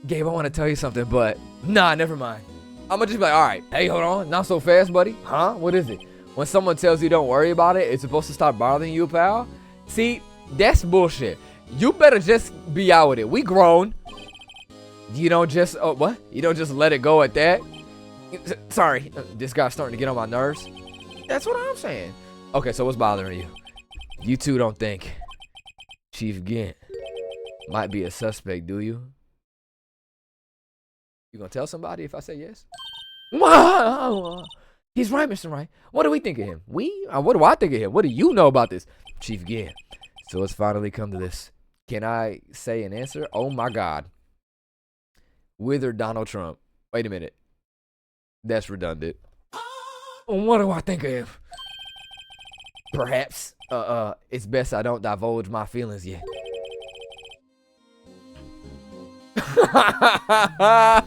Gabe, I want to tell you something, but nah, never mind. I'm gonna just be like, all right, hey, hold on, not so fast, buddy. Huh? What is it? When someone tells you don't worry about it, it's supposed to stop bothering you, pal. See, that's bullshit. You better just be out with it. We grown. You don't just, what? You don't just let it go at that. Sorry, this guy's starting to get on my nerves. That's what I'm saying. Okay, so what's bothering you? You two don't think Chief Gant might be a suspect, do you? You gonna tell somebody if I say yes? He's right, Mr. Wright. What do we think of him? What do I think of him? What do you know about this? Chief Gant. So it's finally come to this. Can I say an answer? Oh my God. With or Donald Trump? Wait a minute. That's redundant. What do I think of him? Perhaps, it's best I don't divulge my feelings yet. I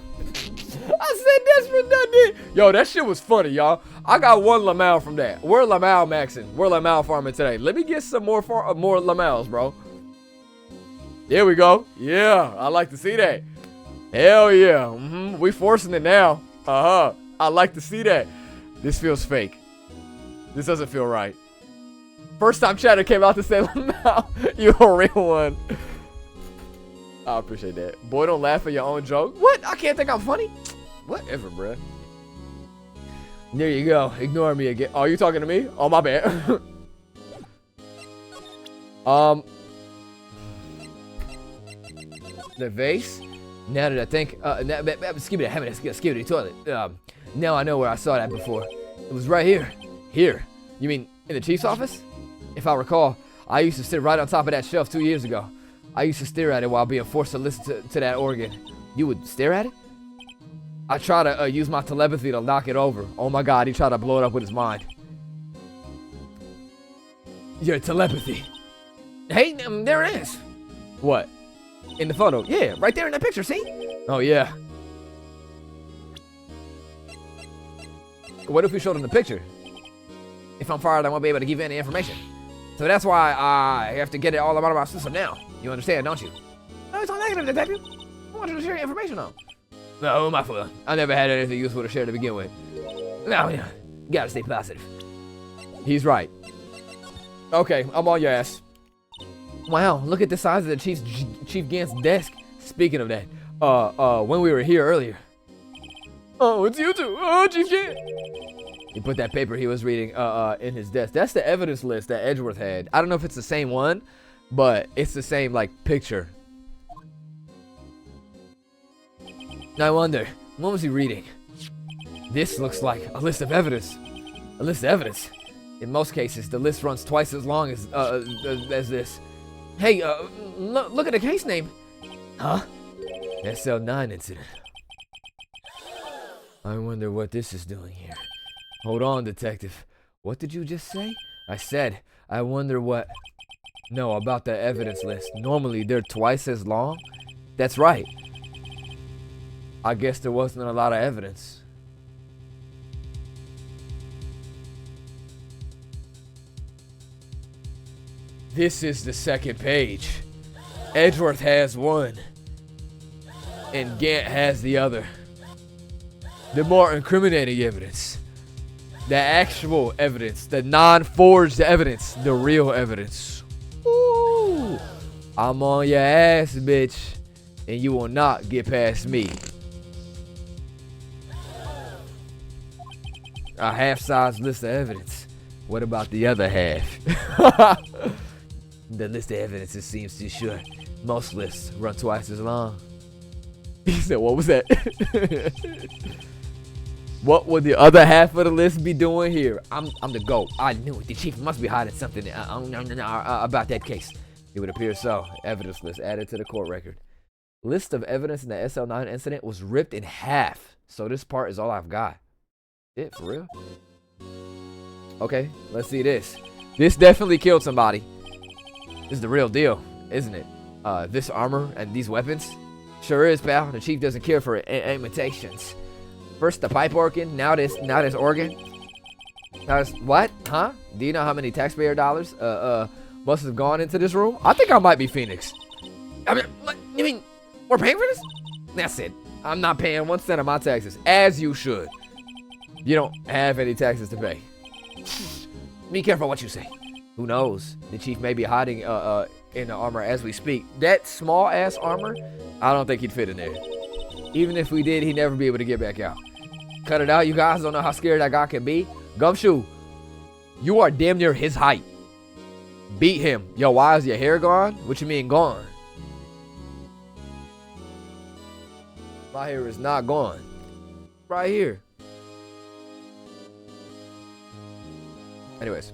said that's redundant. Yo, that shit was funny, y'all. I got one Lamau from that. We're Lamau maxing. We're Lamau farming today. Let me get some more Lamaus, bro. There we go. Yeah, I like to see that. Hell yeah. We forcing it now. I like to see that. This feels fake. This doesn't feel right. First time chatter came out to say Lamau. You a real one. I appreciate that. Boy, don't laugh at your own joke. What? I can't think I'm funny? Whatever, bruh. There you go. Ignore me again. Oh, you talking to me? Oh, my bad. The vase? Now that I think, skip the toilet. Now I know where I saw that before. It was right here. Here? You mean in the chief's office? If I recall, I used to sit right on top of that shelf 2 years ago. I used to stare at it while being forced to listen to that organ. You would stare at it? I try to use my telepathy to knock it over. Oh my God, he tried to blow it up with his mind. Your telepathy. Hey, there it is. What? In the photo? Yeah, right there in that picture, see? Oh yeah. What if we showed him the picture? If I'm fired, I won't be able to give you any information. So that's why I have to get it all out of my system now. You understand, don't you? No, it's not negative, detective. I want you to share your information on. No, my fault. I never had anything useful to share to begin with. No, yeah. Gotta stay positive. He's right. Okay, I'm on your ass. Wow, look at the size of the Chief Gant's desk. Speaking of that, when we were here earlier. Oh, it's you two. Oh, Chief Gant. He put that paper he was reading in his desk. That's the evidence list that Edgeworth had. I don't know if it's the same one, but it's the same like picture. I wonder, what was he reading? This looks like a list of evidence. A list of evidence. In most cases, the list runs twice as long as this. Hey, look at the case name. Huh? SL9 incident. I wonder what this is doing here. Hold on, detective. What did you just say? I said, I wonder what... No, about the evidence list. Normally, they're twice as long. That's right. I guess there wasn't a lot of evidence. This is the second page. Edgeworth has one, and Gant has the other. The more incriminating evidence. The actual evidence. The non-forged evidence. The real evidence. Ooh. I'm on your ass, bitch. And you will not get past me. A half-size list of evidence. What about the other half? The list of evidence seems too short. Most lists run twice as long. He said, what was that? What would the other half of the list be doing here? I'm the GOAT. I knew it. The chief must be hiding something about that case. It would appear so. Evidence list added to the court record. List of evidence in the SL9 incident was ripped in half. So this part is all I've got. For real? Okay, let's see this. This definitely killed somebody. This is the real deal, isn't it? This armor and these weapons? Sure is, pal. The chief doesn't care for imitations. First the pipe organ, now this organ. Now this, what? Huh? Do you know how many taxpayer dollars must have gone into this room? I think I might be Phoenix. I mean, what? You mean we're paying for this? That's it. I'm not paying 1 cent of my taxes, as you should. You don't have any taxes to pay. Be careful what you say. Who knows? The chief may be hiding in the armor as we speak. That small ass armor, I don't think he'd fit in there. Even if we did, he'd never be able to get back out. Cut it out. You guys don't know how scared that guy can be. Gumshoe, you are damn near his height. Beat him. Yo, why is your hair gone? What you mean gone? My hair is not gone. Right here. Anyways.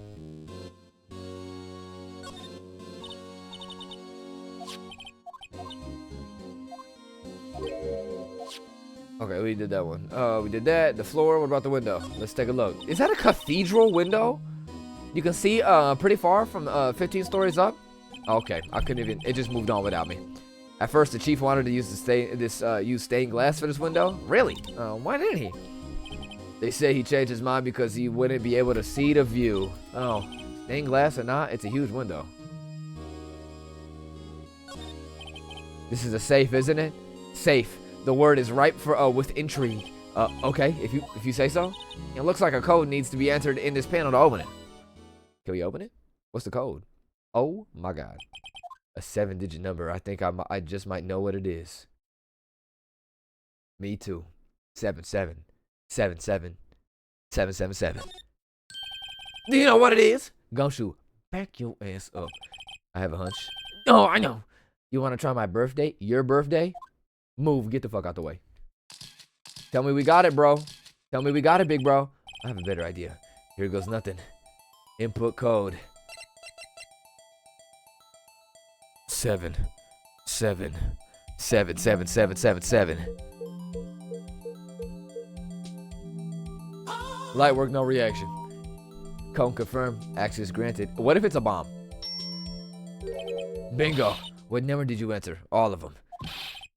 Okay, we did that one. We did that. The floor. What about the window? Let's take a look. Is that a cathedral window? You can see pretty far from 15 stories up. Okay, I couldn't even. It just moved on without me. At first, the chief wanted to use use stained glass for this window. Really? Why didn't he? They say he changed his mind because he wouldn't be able to see the view. Oh, stained glass or not, it's a huge window. This is a safe, isn't it? Safe. The word is ripe for with intrigue. Okay, if you say so. It looks like a code needs to be entered in this panel to open it. Can we open it? What's the code? Oh my God, a 7-digit number. I think I just might know what it is. Me too. 7777777. Do you know what it is? Gumshoe, back your ass up. I have a hunch. Oh, I know. You want to try my birthday? Your birthday? Move, get the fuck out the way. Tell me we got it, bro. Tell me we got it, big bro. I have a better idea. Here goes nothing. Input code. 7777777. Light work, no reaction. Code confirmed. Access granted. What if it's a bomb? Bingo. What number did you enter? All of them.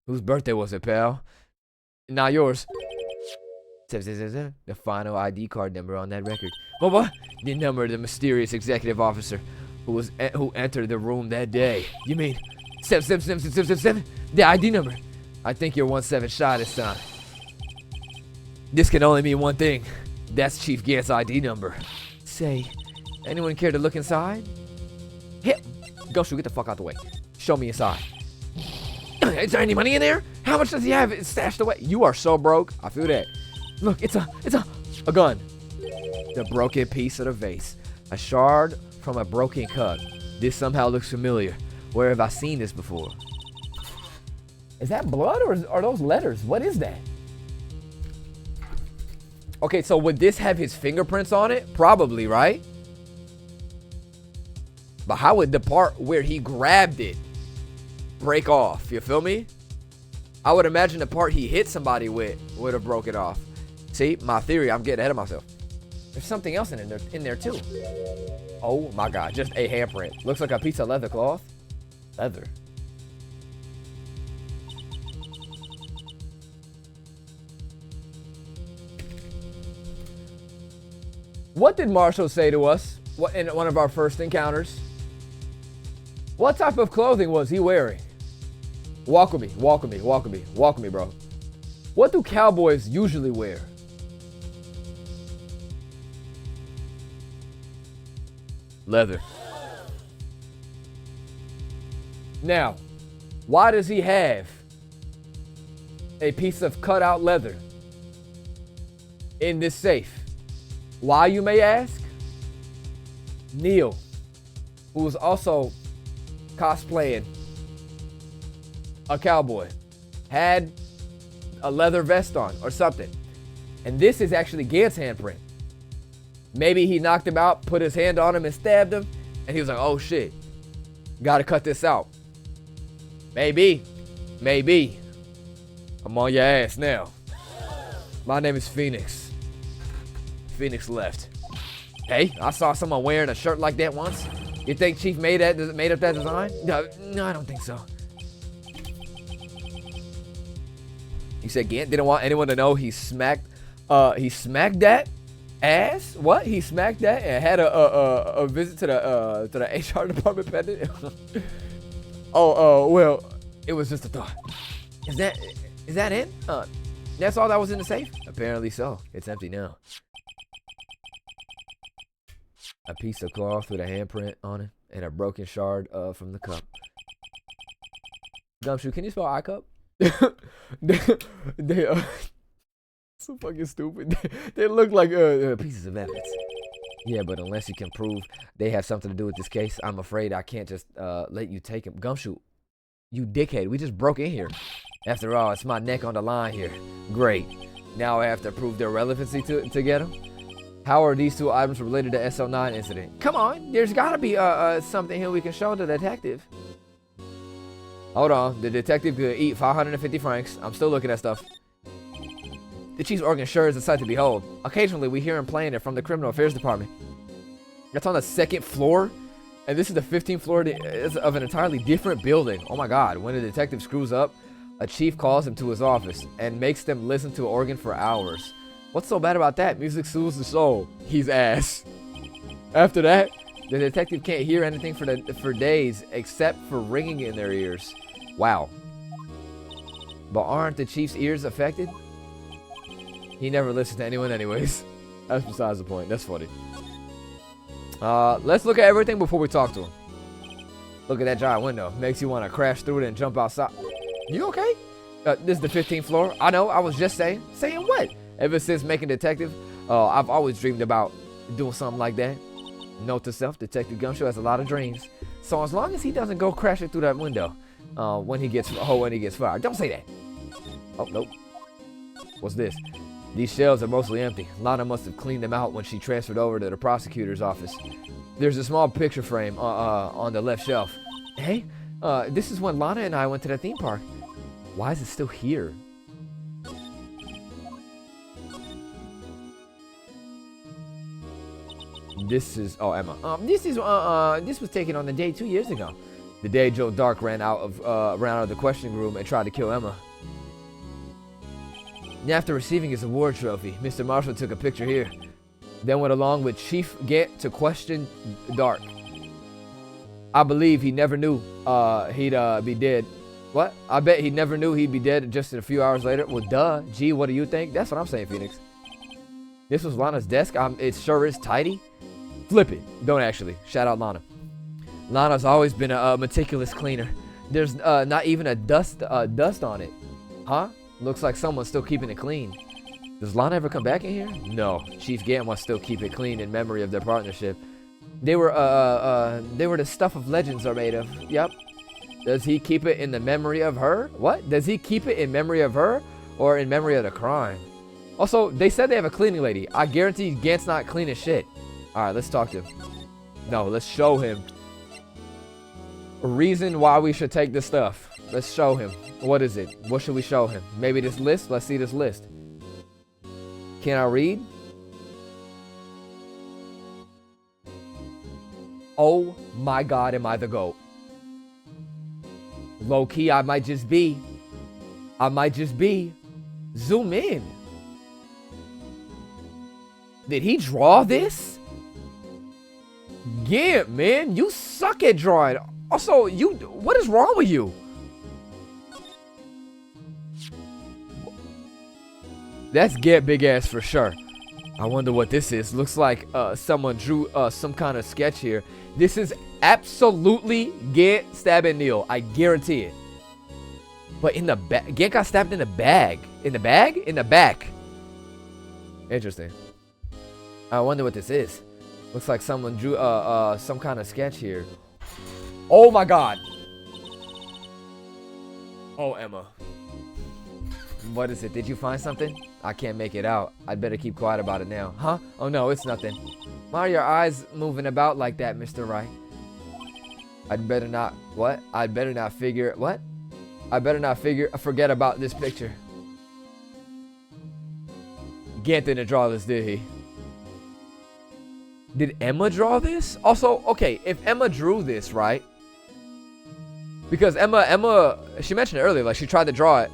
Whose birthday was it, pal? Not yours. 777. The final ID card number on that record. What? The number of the mysterious executive officer who entered the room that day. You mean 77777? The ID number. I think you're 17 shy this time. This can only mean one thing. That's Chief Gant's ID number. Say, anyone care to look inside? Hit. Gumshoe, get the fuck out the way. Show me inside. Is there any money in there? How much does he have stashed away? You are so broke. I feel that. Look, it's a gun. The broken piece of the vase. A shard from a broken cup. This somehow looks familiar. Where have I seen this before? Is that blood or are those letters? What is that? Okay, so would this have his fingerprints on it? Probably, right? But how would the part where he grabbed it break off? You feel me? I would imagine the part he hit somebody with would have broken off. See, my theory, I'm getting ahead of myself. There's something else in there too. Oh my God, just a handprint. Looks like a piece of leather cloth. Leather. What did Marshall say to us in one of our first encounters? What type of clothing was he wearing? Walk with me, walk with me, walk with me, walk with me, bro. What do cowboys usually wear? Leather. Now, why does he have a piece of cutout leather in this safe? Why, you may ask? Neil, who was also cosplaying a cowboy, had a leather vest on or something. And this is actually Gant's handprint. Maybe he knocked him out, put his hand on him and stabbed him. And he was like, oh shit, gotta cut this out. Maybe. I'm on your ass now. My name is Phoenix. Phoenix left. Hey, I saw someone wearing a shirt like that once. You think Chief made up that design? No, I don't think so. You said Gant didn't want anyone to know he smacked that ass? What? He smacked that and had a visit to the HR department pending? Well, it was just a thought. Is that it? That's all that was in the safe? Apparently so. It's empty now. A piece of cloth with a handprint on it and a broken shard from the cup. Gumshoe, can you spell iCup? they so fucking stupid. They look like pieces of evidence. Yeah, but unless you can prove they have something to do with this case, I'm afraid I can't just let you take him. Gumshoe, you dickhead. We just broke in here. After all, it's my neck on the line here. Great. Now I have to prove their relevancy to get them. How are these two items related to SL9 incident? Come on, there's gotta be something here we can show the detective. Hold on, the detective could eat 550 francs. I'm still looking at stuff. The chief's organ sure is a sight to behold. Occasionally, we hear him playing it from the criminal affairs department. That's on the 2nd floor, and this is the 15th floor of an entirely different building. Oh my God, when a detective screws up, a chief calls him to his office and makes them listen to an organ for hours. What's so bad about that? Music soothes the soul. He's ass. After that, the detective can't hear anything for days except for ringing in their ears. Wow. But aren't the chief's ears affected? He never listens to anyone anyways. That's besides the point. That's funny. Let's look at everything before we talk to him. Look at that giant window. Makes you want to crash through it and jump outside. You okay? This is the 15th floor. I know. I was just saying. Saying what? Ever since making detective, I've always dreamed about doing something like that. Note to self, Detective Gumshoe has a lot of dreams. So as long as he doesn't go crashing through that window when he gets fired. Don't say that. Oh, nope. What's this? These shelves are mostly empty. Lana must have cleaned them out when she transferred over to the prosecutor's office. There's a small picture frame on the left shelf. Hey, this is when Lana and I went to the theme park. Why is it still here? This is Emma. This was taken on the day 2 years ago. The day Joe Dark ran out of the questioning room and tried to kill Emma. After receiving his award trophy, Mr. Marshall took a picture here. Then went along with Chief Gant to question Dark. I believe he never knew he'd be dead. What? I bet he never knew he'd be dead just a few hours later. Well, duh. Gee, what do you think? That's what I'm saying, Phoenix. This was Lana's desk. It sure is tidy. Flip it. Don't actually. Shout out Lana. Lana's always been a meticulous cleaner. There's not even a dust on it. Huh? Looks like someone's still keeping it clean. Does Lana ever come back in here? No. Chief Gant must still keep it clean in memory of their partnership. They were the stuff of legends are made of. Yep. Does he keep it in the memory of her? What? Does he keep it in memory of her or in memory of the crime? Also, they said they have a cleaning lady. I guarantee Gant's not cleaning shit. Alright, let's talk to him. No, let's show him a reason why we should take this stuff. Let's show him. What is it? What should we show him? Maybe this list? Let's see this list. Can I read? Oh my God, am I the GOAT? Low key, I might just be. Zoom in. Did he draw this? Yeah, man, you suck at drawing. Also, what is wrong with you? That's Get Big Ass for sure. I wonder what this is. Looks like someone drew some kind of sketch here. This is absolutely Get stabbing Neil. I guarantee it. But in the back, Get got stabbed in the bag. In the bag? In the back. Interesting. I wonder what this is. Looks like someone drew some kind of sketch here. Oh my God. Oh, Emma. What is it? Did you find something? I can't make it out. I'd better keep quiet about it now. Huh? Oh no, it's nothing. Why are your eyes moving about like that, Mr. Wright? I'd better not, what? I'd better not figure, what? I better not forget about this picture. Gant didn't draw this, did he? Did Emma draw this? Also, okay, if Emma drew this, right? Because Emma, she mentioned it earlier, like she tried to draw it,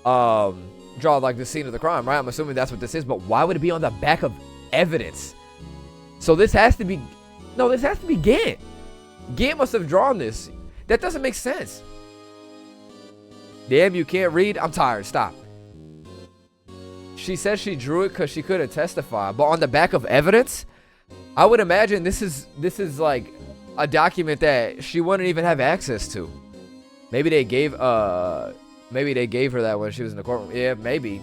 draw like the scene of the crime, right? I'm assuming that's what this is, but why would it be on the back of evidence? So this has to be, no, this has to be Gant. Gant must have drawn this. That doesn't make sense. Damn, you can't read? I'm tired, stop. She says she drew it because she couldn't testify, but on the back of evidence? I would imagine this is like a document that she wouldn't even have access to. Maybe they gave her that when she was in the courtroom. Yeah, maybe.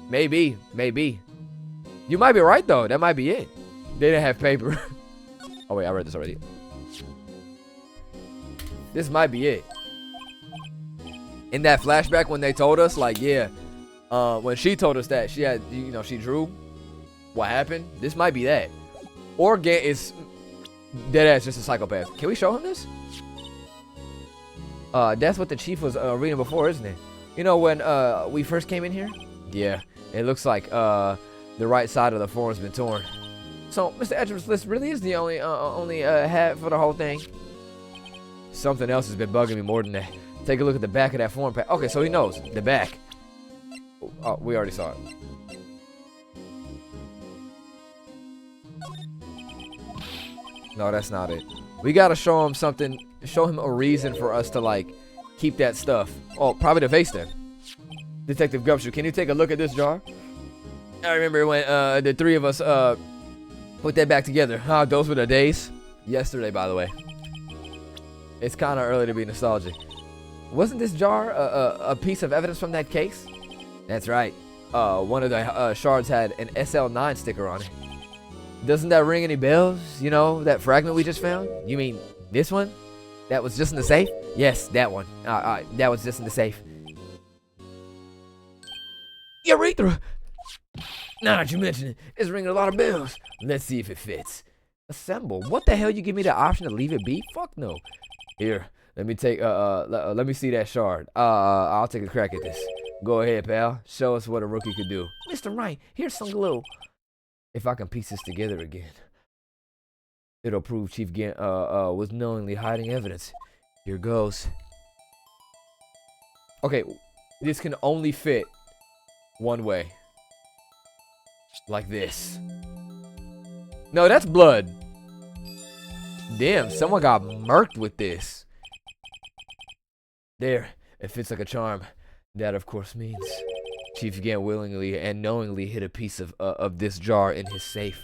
Maybe. You might be right though. That might be it. They didn't have paper. Oh wait, I read this already. This might be it. In that flashback when they told us, like, yeah, when she told us that she had, you know, she drew what happened. This might be that. Or Gant is dead ass just a psychopath. Can we show him this? That's what the chief was reading before, isn't it? You know, when we first came in here? Yeah, it looks like the right side of the form's been torn. So, Mr. Edgeworth's list really is the only hat for the whole thing. Something else has been bugging me more than that. Take a look at the back of that form pack. Okay, so he knows. The back. Oh, we already saw it. No, that's not it. We gotta show him something. Show him a reason for us to, like, keep that stuff. Oh, probably the vase then. Detective Gumshoe, can you take a look at this jar? I remember when the three of us put that back together. Ah, those were the days. Yesterday, by the way. It's kind of early to be nostalgic. Wasn't this jar a piece of evidence from that case? That's right. One of the shards had an SL9 sticker on it. Doesn't that ring any bells? You know, that fragment we just found? You mean this one? That was just in the safe? Yes, that one. That was just in the safe. Urethra! Now that you mention it, it's ringing a lot of bells. Let's see if it fits. Assemble. What the hell you give me the option to leave it be? Fuck no. Here, let me take, let me see that shard. I'll take a crack at this. Go ahead, pal. Show us what a rookie could do. Mr. Wright, here's some glue. If I can piece this together again, it'll prove Chief Gant was knowingly hiding evidence. Here goes. Okay, this can only fit one way. Like this. No, that's blood. Damn, someone got murked with this. There, it fits like a charm. That, of course, means Chief Gant willingly and knowingly hid a piece of this jar in his safe.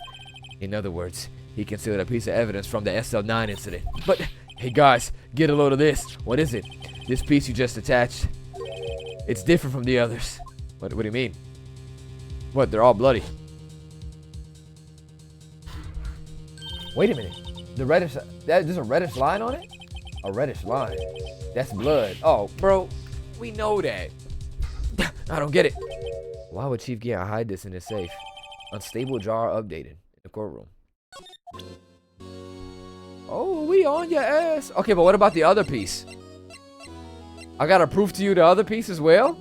In other words, he concealed a piece of evidence from the SL9 incident. But, hey guys, get a load of this. What is it? This piece you just attached. It's different from the others. What do you mean? What, they're all bloody? Wait a minute. The reddish, there's a reddish line on it? A reddish line. That's blood. Oh, bro, we know that. I don't get it. Why would Chief Gant hide this in his safe? Unstable jar updated in the courtroom. Oh, we on your ass. Okay, but what about the other piece? I gotta prove to you the other piece as well?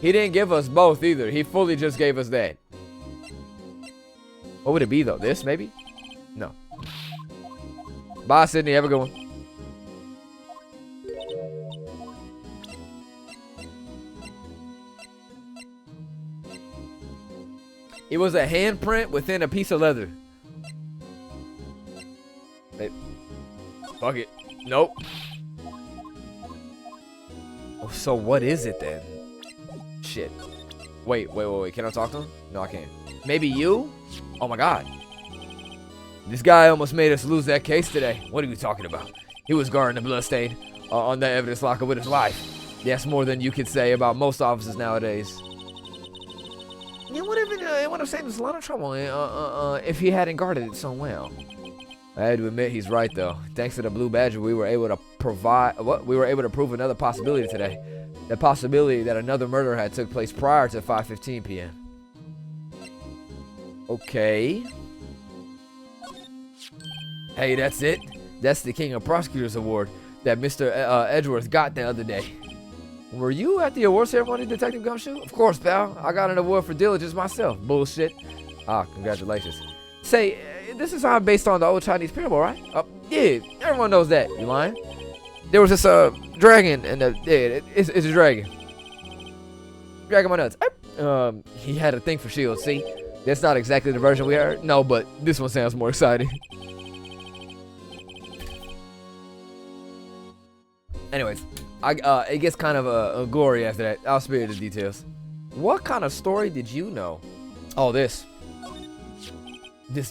He didn't give us both either. He fully just gave us that. What would it be though? This maybe? No. Bye, Sydney. Have a good one. It was a handprint within a piece of leather. Hey, fuck it. Nope. Oh, so what is it then? Shit. Wait. Can I talk to him? No, I can't. Maybe you? Oh my god. This guy almost made us lose that case today. What are you talking about? He was guarding the bloodstain on that evidence locker with his life. That's more than you could say about most officers nowadays. It would have saved us a lot of trouble if he hadn't guarded it so well. I had to admit he's right though. Thanks to the Blue Badger, we were able to prove another possibility today. The possibility that another murder had took place prior to 5:15 p.m. Okay. Hey, that's it. That's the King of Prosecutors Award that Mr. Edgeworth got the other day. Were you at the award ceremony, Detective Gumshoe? Of course, pal. I got an award for diligence myself. Bullshit. Ah, congratulations. Say, this is how based on the old Chinese parable, right? Yeah, everyone knows that. You lying? There was this dragon, and it's a dragon. Dragon my nuts. He had a thing for shields. See, that's not exactly the version we heard. No, but this one sounds more exciting. Anyways, it gets kind of gory after that. I'll spare you the details. What kind of story did you know? Oh, this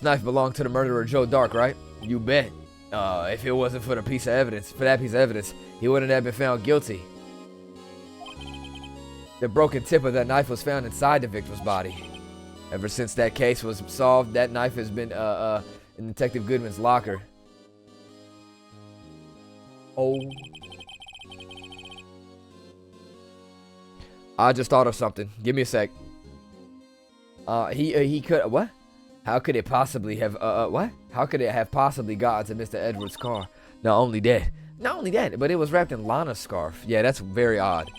knife belonged to the murderer Joe Dark, right? You bet. If it wasn't for that piece of evidence, he wouldn't have been found guilty. The broken tip of that knife was found inside the victim's body. Ever since that case was solved, that knife has been in Detective Goodman's locker. Oh. I just thought of something. Give me a sec. He could what? How could it possibly have what? How could it have possibly gotten to Mr. Edwards' car? Not only that, but it was wrapped in Lana's scarf. Yeah, that's very odd.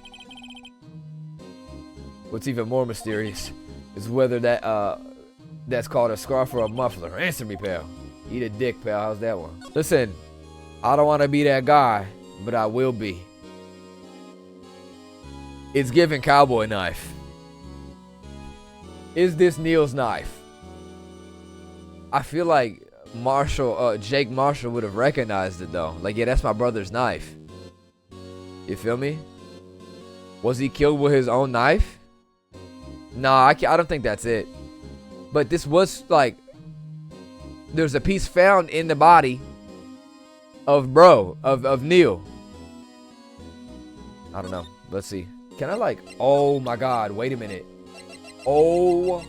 What's even more mysterious is whether that's called a scarf or a muffler. Answer me, pal. Eat a dick, pal. How's that one? Listen, I don't want to be that guy, but I will be. It's giving cowboy knife. Is this Neil's knife? I feel like Jake Marshall would have recognized it though. Like, yeah, that's my brother's knife. You feel me? Was he killed with his own knife? Nah, I don't think that's it. But this was like, there's a piece found in the body of Neil. I don't know. Let's see. Can I like, oh my God, wait a minute. Oh.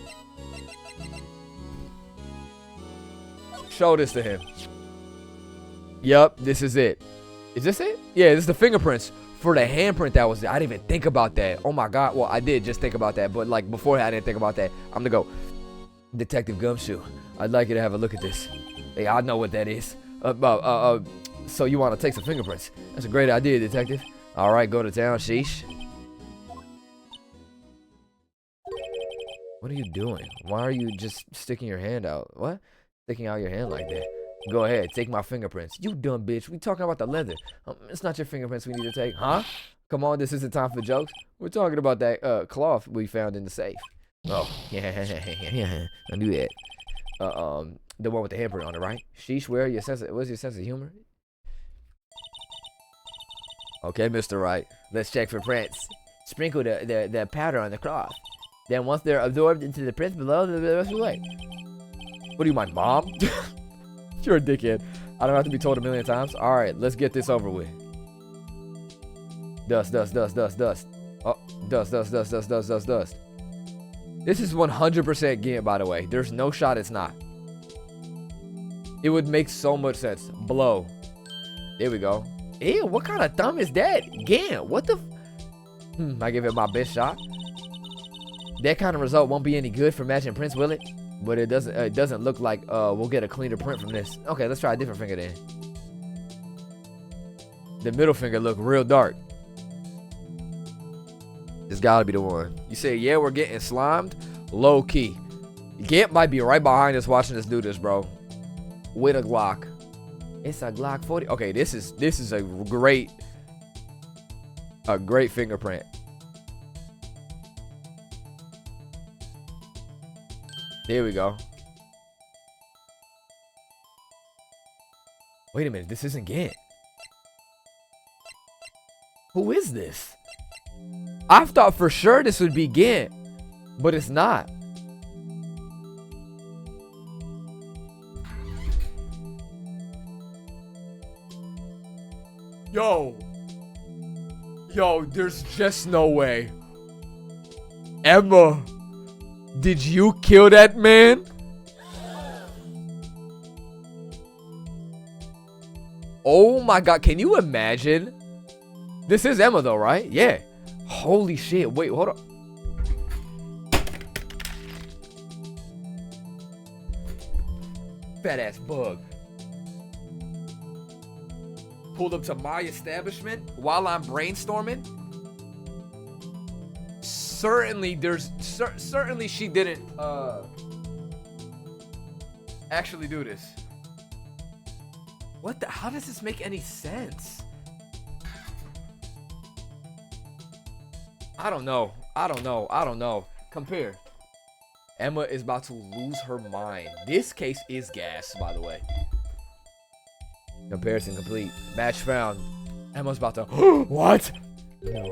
Show this to him. Yup, this is it. Is this it? Yeah, this is the fingerprints for the handprint that was there. I didn't even think about that. Oh my God. Well, I did just think about that, but like before I didn't think about that. I'm gonna go, Detective Gumshoe, I'd like you to have a look at this. Hey, I know what that is. So you want to take some fingerprints? That's a great idea, Detective. All right, go to town, sheesh. What are you doing? Why are you just sticking your hand out? What? Sticking out your hand like that? Go ahead, take my fingerprints. You dumb bitch. We talking about the leather. It's not your fingerprints we need to take, huh? Come on, this isn't time for jokes. We're talking about that cloth we found in the safe. Oh, yeah. I knew that. The one with the handprint on it, right? Sheesh, where's your sense of humor? Okay, Mr. Wright. Let's check for prints. Sprinkle the powder on the cloth. Then once they're absorbed into the prints below, the rest away. What do you, my mom? You're a dickhead. I don't have to be told a million times. All right, let's get this over with. Dust. Oh, dust. This is 100% Gint, by the way. There's no shot it's not. It would make so much sense. Blow. There we go. Ew, what kind of thumb is that? Gint, what the? I give it my best shot. That kind of result won't be any good for matching prints, will it? But it doesn't look like we'll get a cleaner print from this. Okay, let's try a different finger then. The middle finger look real dark. This gotta be the one. You say, yeah, we're getting slimed? Low key. Gant might be right behind us watching us do this, bro. With a Glock. It's a Glock 40. Okay, this is a great fingerprint. There we go. Wait a minute, this isn't Gant. Who is this? I thought for sure this would be Gant, but it's not. Yo, there's just no way. Emma, did you kill that man? Oh my God, can you imagine? This is Emma though, right? Yeah. Holy shit, wait, hold on. Fat ass bug. Pulled up to my establishment while I'm brainstorming. Certainly she didn't actually do this. What the, how does this make any sense? I don't know. Compare. Emma is about to lose her mind. This case is gas, by the way. Comparison complete. Match found. Emma's about to. What? No.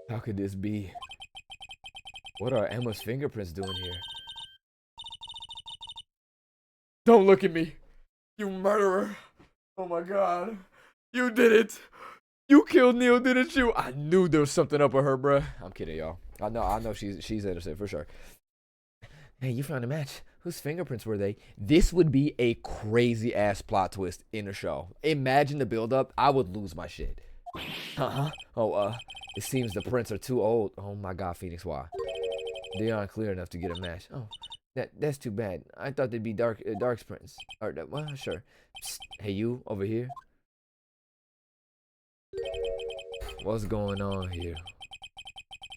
How could this be? What are Emma's fingerprints doing here? Don't look at me. You murderer. Oh my God. You did it. You killed Neil, didn't you? I knew there was something up with her, bruh. I'm kidding, y'all. I know she's innocent for sure. Hey, you found a match. Whose fingerprints were they? This would be a crazy ass plot twist in the show. Imagine the build-up. I would lose my shit. Oh, it seems the prints are too old. Oh my God, Phoenix, why? They aren't clear enough to get a match. Oh, that's too bad. I thought they'd be dark prints. Or well, sure. Psst. Hey, you over here. What's going on here?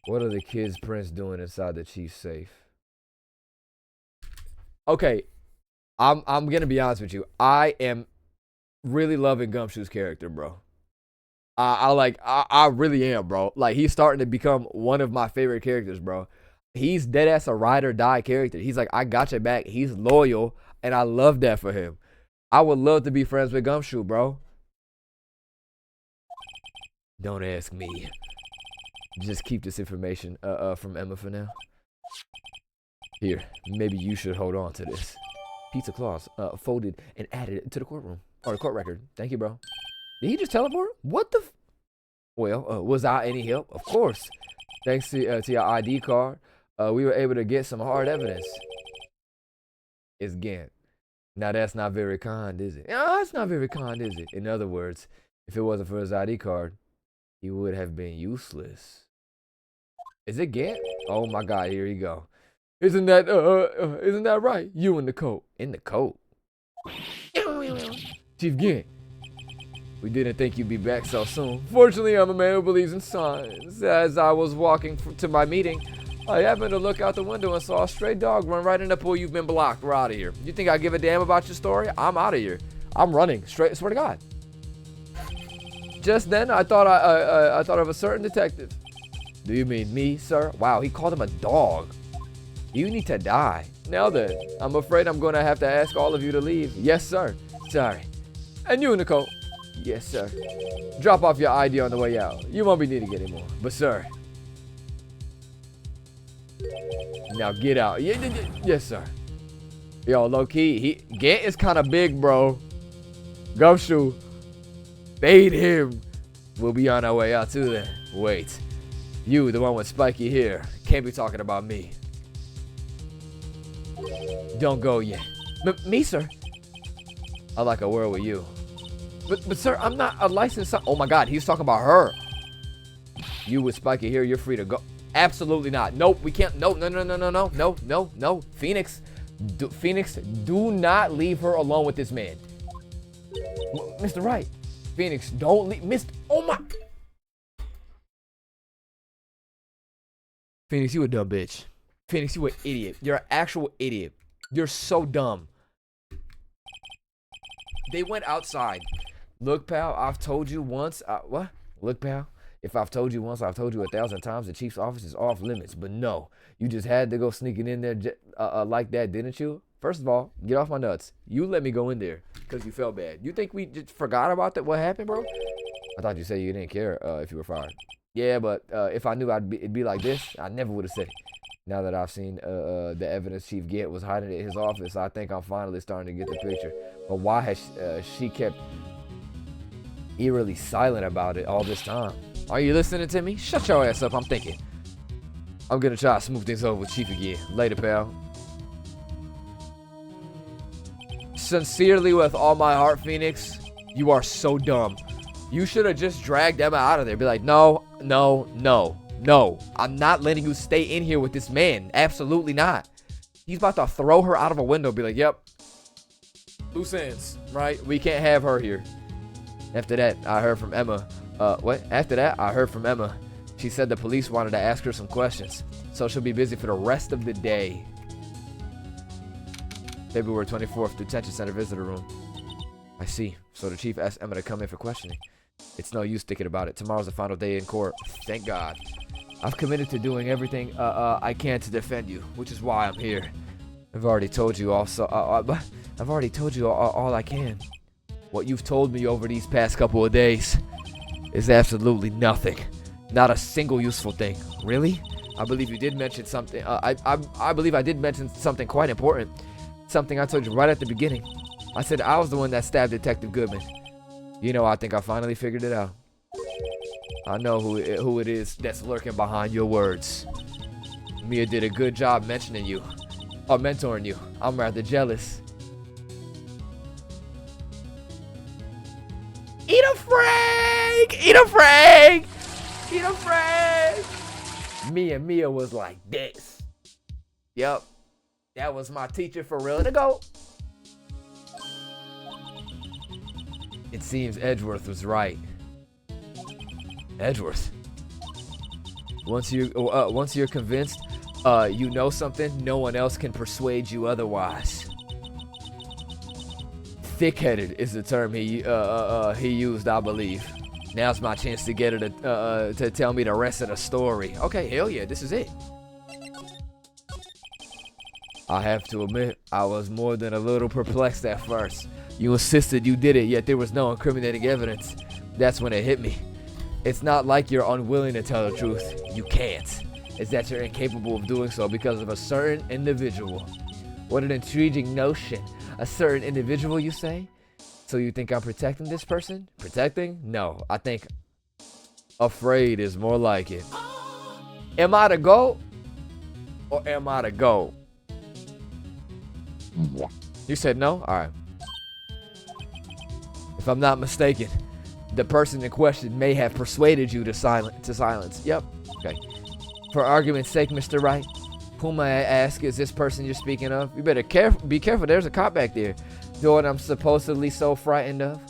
What are the kids' prints doing inside the chief's safe? Okay, I'm gonna be honest with you. I am really loving Gumshoe's character, bro. I really am, bro. Like, he's starting to become one of my favorite characters, bro. He's dead ass a ride or die character. He's like, I got your back. He's loyal, and I love that for him. I would love to be friends with Gumshoe, bro. Don't ask me. Just keep this information from Emma for now. Here, maybe you should hold on to this. Pizza claws, folded and added to the courtroom. Or the court record. Thank you, bro. Did he just teleport? What the Well, was I any help? Of course. Thanks to your ID card, we were able to get some hard evidence. It's Gant. Now that's not very kind, is it? No, it's not very kind, is it? In other words, if it wasn't for his ID card, he would have been useless. Is it Gant? Oh my God, here you go. Isn't that right? You in the coat. In the coat? Chief Gant. We didn't think you'd be back so soon. Fortunately, I'm a man who believes in signs. As I was walking to my meeting, I happened to look out the window and saw a stray dog run right in the pool. You've been blocked. We're out of here. You think I give a damn about your story? I'm out of here. I'm running. Straight. Swear to God. Just then, I thought of a certain detective. Do you mean me, sir? Wow, he called him a dog. You need to die. Now then, I'm afraid I'm going to have to ask all of you to leave. Yes, sir. Sorry. And you, Nicole. Yes, sir. Drop off your ID on the way out. You won't be needing it anymore. But, sir. Now get out. Yes, sir. Yo, low-key, Gant is kind of big, bro. Gumshoe. Bait him. We'll be on our way out, too, then. Wait. You, the one with spiky hair. Can't be talking about me. Don't go yet. Me, sir? I'd like a word with you. But sir, I'm not a licensed. Oh my God, he's talking about her. You with spiky hair, you're free to go. Absolutely not. Nope, we can't. No. Phoenix, do not leave her alone with this man. Mr. Wright, Phoenix, don't leave. Oh my. Phoenix, you a dumb bitch. Phoenix, you an idiot. You're an actual idiot. You're so dumb. They went outside. Look, pal, I've told you once. What? Look, pal, if I've told you once, I've told you 1,000 times the chief's office is off limits. But no, you just had to go sneaking in there like that, didn't you? First of all, get off my nuts. You let me go in there because you felt bad. You think we just forgot about that? What happened, bro? I thought you said you didn't care if you were fired. Yeah, but if I knew it'd be like this, I never would have said it. Now that I've seen the evidence Chief Gant was hiding at his office, I think I'm finally starting to get the picture. But why has she kept eerily silent about it all this time? Are you listening to me? Shut your ass up, I'm thinking. I'm gonna try to smooth things over with Chief again. Later, pal. Sincerely, with all my heart, Phoenix, You are so dumb. You should have just dragged Emma out of there. Be like, no, no, no, no. I'm not letting you stay in here with this man. Absolutely not. He's about to throw her out of a window. Be like, yep. Loose ends, right? We can't have her here. After that, I heard from Emma. After that, I heard from Emma. She said the police wanted to ask her some questions, so she'll be busy for the rest of the day. February 24th, Detention Center Visitor Room. I see. So the chief asked Emma to come in for questioning. It's no use thinking about it. Tomorrow's the final day in court. Thank God. I've committed to doing everything I can to defend you, which is why I'm here. I've already told you also. I've already told you all I can. What you've told me over these past couple of days is absolutely nothing. Not a single useful thing. Really? I believe you did mention something. I believe I did mention something quite important. Something I told you right at the beginning. I said I was the one that stabbed Detective Goodman. You know, I think I finally figured it out. I know who it is that's lurking behind your words. Mia did a good job mentioning you. Or mentoring you. I'm rather jealous. Eat a Frank! Eat a Frank! Eat a Frank! Mia was like this. Yep. That was my teacher for real. To go. It seems Edgeworth was right. Edgeworth. Once you're convinced, you know something, no one else can persuade you otherwise. Thick-headed is the term he used, I believe. Now's my chance to get her to tell me the rest of the story. Okay, hell yeah, this is it. I have to admit, I was more than a little perplexed at first. You insisted you did it, yet there was no incriminating evidence. That's when it hit me. It's not like you're unwilling to tell the truth. You can't. It's that you're incapable of doing so because of a certain individual. What an intriguing notion. A certain individual, you say? So you think I'm protecting this person? Protecting? No, I think afraid is more like it. Am I the GOAT? Or am I the GOAT? You said no? Alright. If I'm not mistaken, the person in question may have persuaded you to silence. Yep. Okay. For argument's sake, Mr. Wright, whom I ask is this person you're speaking of? You better be careful. There's a cop back there. The one I'm supposedly so frightened of.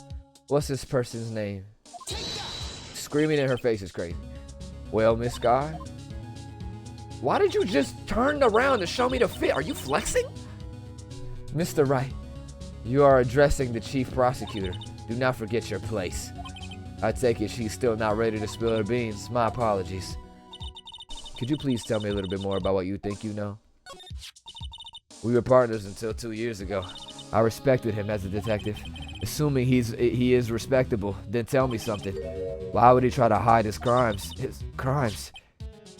What's this person's name? Screaming in her face is crazy. Well, Miss Guy, why did you just turn around to show me the fit? Are you flexing? Mr. Wright, you are addressing the chief prosecutor. Do not forget your place. I take it she's still not ready to spill her beans. My apologies. Could you please tell me a little bit more about what you think you know? We were partners until 2 years ago. I respected him as a detective. Assuming he is respectable, then tell me something. Why would he try to hide his crimes?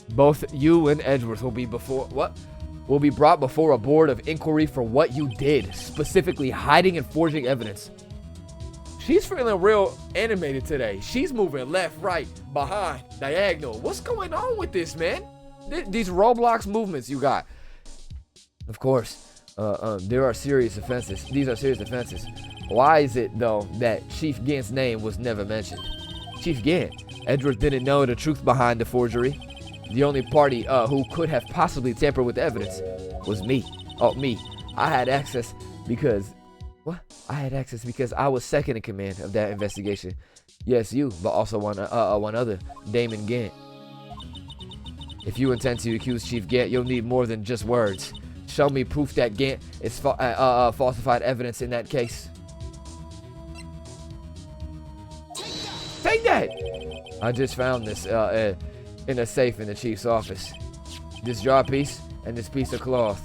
Both you and Edgeworth will be brought before a board of inquiry for what you did, specifically hiding and forging evidence. She's feeling real animated today. She's moving left, right, behind, diagonal. What's going on with this, man? These Roblox movements you got. Of course, there are serious offenses. These are serious offenses. Why is it, though, that Chief Gant's name was never mentioned? Chief Gant, Edgeworth didn't know the truth behind the forgery. The only party who could have possibly tampered with the evidence was me. Oh, me. I had access because I was second in command of that investigation. Yes, you, but also one other, Damon Gant. If you intend to accuse Chief Gant, you'll need more than just words. Show me proof that Gant is falsified evidence in that case. Take that! I just found this in a safe in the chief's office. This jar piece and this piece of cloth.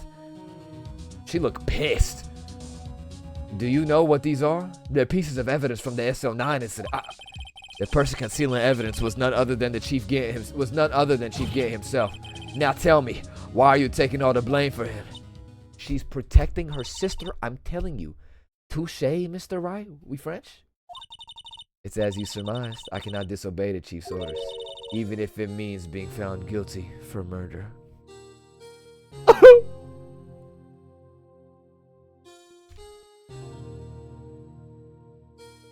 She looked pissed. Do you know what these are? They're pieces of evidence from the SL9 incident. The person concealing evidence was none other than Chief Gant himself. Now tell me, why are you taking all the blame for him? She's protecting her sister, I'm telling you. Touché, Mr. Wright? We French? It's as you surmised. I cannot disobey the chief's orders, even if it means being found guilty for murder.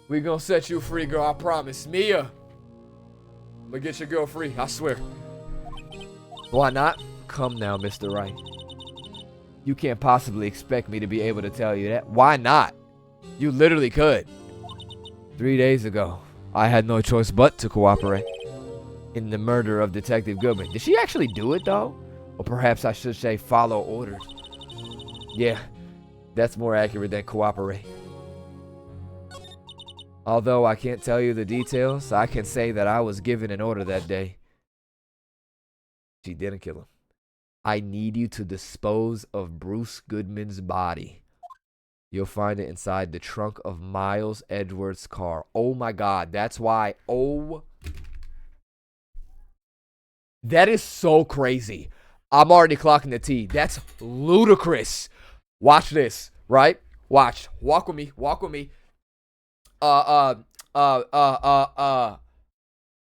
We gonna set you free, girl, I promise. Mia, I'm gonna get your girl free, I swear. Why not? Come now, Mr. Wright. You can't possibly expect me to be able to tell you that. Why not? You literally could. 3 days ago, I had no choice but to cooperate in the murder of Detective Goodman. Did she actually do it, though? Or perhaps I should say follow orders. Yeah, that's more accurate than cooperate. Although I can't tell you the details, I can say that I was given an order that day. She didn't kill him. I need you to dispose of Bruce Goodman's body. You'll find it inside the trunk of Miles Edgeworth's car. Oh my God, that's why. Oh, that is so crazy. I'm already clocking the T. That's ludicrous. Watch this, right? Watch. Walk with me. Walk with me.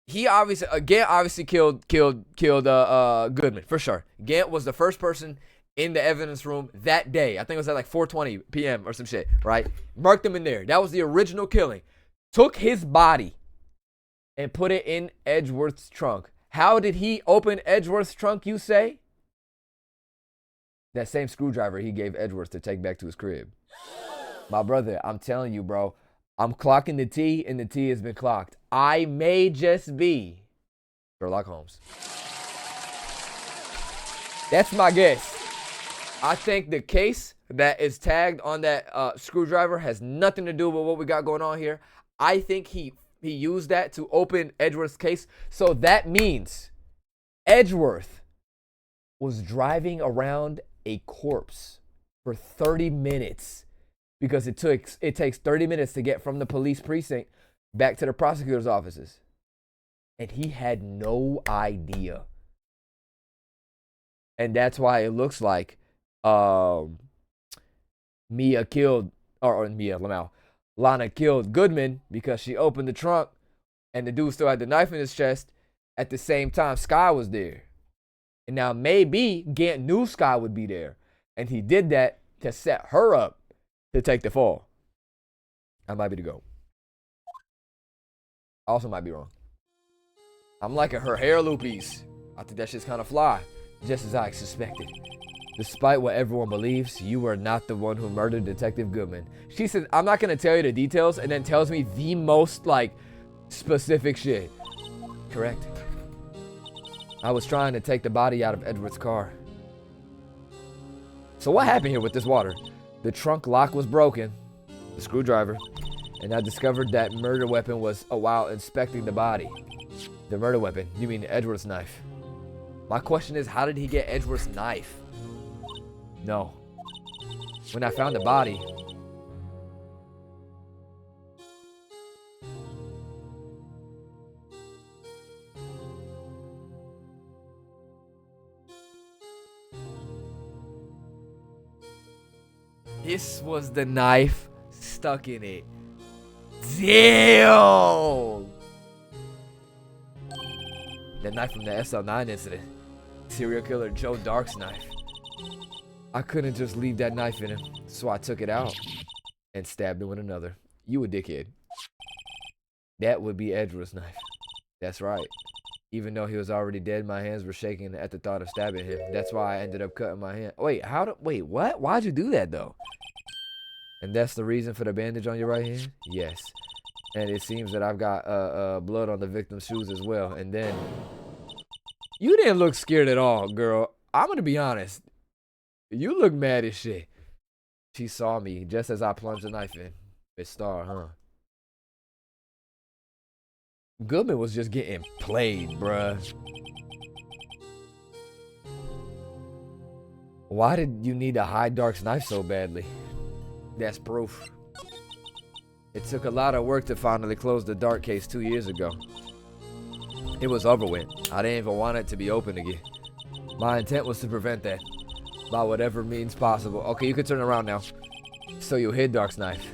He obviously, Gant obviously killed Goodman for sure. Gant was the first person in the evidence room that day. I think it was at like 4:20 p.m. or some shit, right? Marked him in there. That was the original killing. Took his body and put it in Edgeworth's trunk. How did he open Edgeworth's trunk, you say? That same screwdriver he gave Edgeworth to take back to his crib. My brother, I'm telling you, bro. I'm clocking the T, and the T has been clocked. I may just be Sherlock Holmes. That's my guess. I think the case that is tagged on that screwdriver has nothing to do with what we got going on here. I think he used that to open Edgeworth's case. So that means Edgeworth was driving around a corpse for 30 minutes. Because it takes 30 minutes to get from the police precinct back to the prosecutor's offices. And he had no idea. And that's why it looks like Lana killed Goodman because she opened the trunk and the dude still had the knife in his chest. At the same time, Sky was there. And now maybe Gant knew Sky would be there. And he did that to set her up to take the fall. I might be the GOAT. I also might be wrong. I'm liking her hair loopies. I think that shit's kind of fly, just as I suspected. Despite what everyone believes, you are not the one who murdered Detective Goodman. She said, I'm not going to tell you the details, and then tells me the most, like, specific shit. Correct. I was trying to take the body out of Edward's car. So what happened here with this water? The trunk lock was broken, the screwdriver, and I discovered that murder weapon was while inspecting the body. The murder weapon, you mean Edgeworth's knife. My question is, how did he get Edgeworth's knife? No. When I found the body, this was the knife stuck in it. Damn! The knife from the SL9 incident. Serial killer Joe Dark's knife. I couldn't just leave that knife in him, so I took it out and stabbed him with another. You a dickhead. That would be Edgeworth's knife. That's right. Even though he was already dead, my hands were shaking at the thought of stabbing him. That's why I ended up cutting my hand. Wait, what? Why'd you do that, though? And that's the reason for the bandage on your right hand? Yes. And it seems that I've got blood on the victim's shoes as well. And then, you didn't look scared at all, girl. I'm going to be honest. You look mad as shit. She saw me just as I plunged the knife in. It's Star, huh? Goodman was just getting played, bruh. Why did you need to hide Dark's knife so badly? That's proof. It took a lot of work to finally close the Dark case 2 years ago. It was over with. I didn't even want it to be open again. My intent was to prevent that. By whatever means possible. Okay, you can turn around now. So you hid Dark's knife.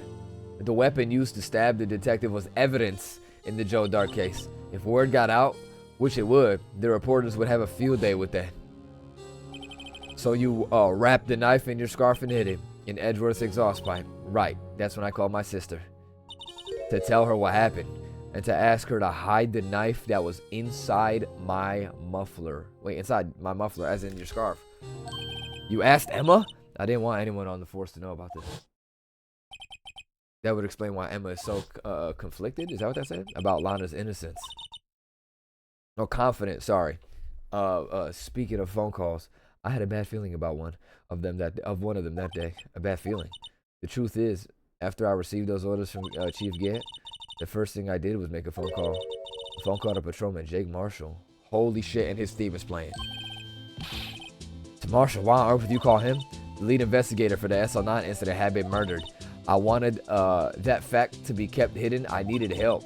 The weapon used to stab the detective was evidence in the Joe Dark case. If word got out, which it would, the reporters would have a field day with that. So you wrapped the knife in your scarf and hid it in Edgeworth's exhaust pipe. Right, that's when I called my sister to tell her what happened and to ask her to hide the knife that was inside my muffler. Wait, inside my muffler, as in your scarf. You asked Emma? I didn't want anyone on the force to know about this. That would explain why Emma is so conflicted. Is that what that said? About Lana's innocence. Oh, confident, sorry. Speaking of phone calls, I had a bad feeling about one of them that day. A bad feeling. The truth is, after I received those orders from Chief Gant, the first thing I did was make a phone call. A phone call to Patrolman Jake Marshall. Holy shit, and his theme is playing. To Marshall, why on earth would you call him? The lead investigator for the SL9 incident had been murdered. I wanted that fact to be kept hidden. I needed help.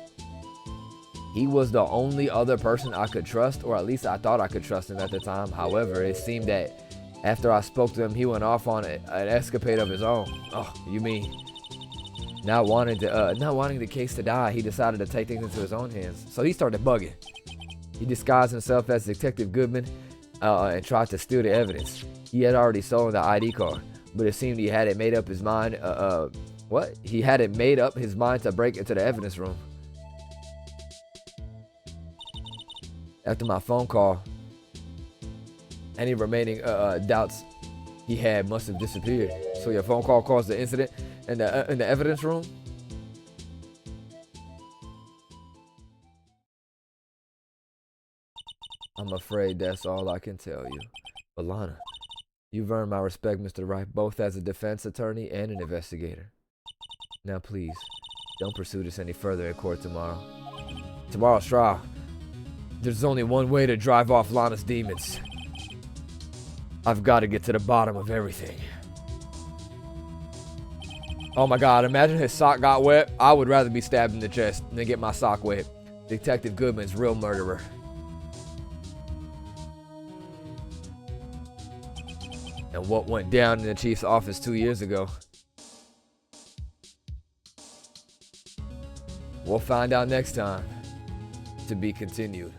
He was the only other person I could trust, or at least I thought I could trust him at the time. However, it seemed that after I spoke to him, he went off on an escapade of his own. Oh, you mean not wanting the case to die, he decided to take things into his own hands. So he started bugging. He disguised himself as Detective Goodman and tried to steal the evidence. He had already stolen the ID card, but it seemed he hadn't made up his mind. He hadn't made up his mind to break into the evidence room. After my phone call, any remaining doubts he had must have disappeared. So your phone call caused the incident in the evidence room? I'm afraid that's all I can tell you. But Lana, you've earned my respect, Mr. Wright, both as a defense attorney and an investigator. Now please, don't pursue this any further in court tomorrow. Tomorrow's trial. There's only one way to drive off Lana's demons. I've got to get to the bottom of everything. Oh my god, imagine his sock got wet. I would rather be stabbed in the chest than get my sock wet. Detective Goodman's real murderer. And what went down in the chief's office 2 years ago? We'll find out next time. To be continued.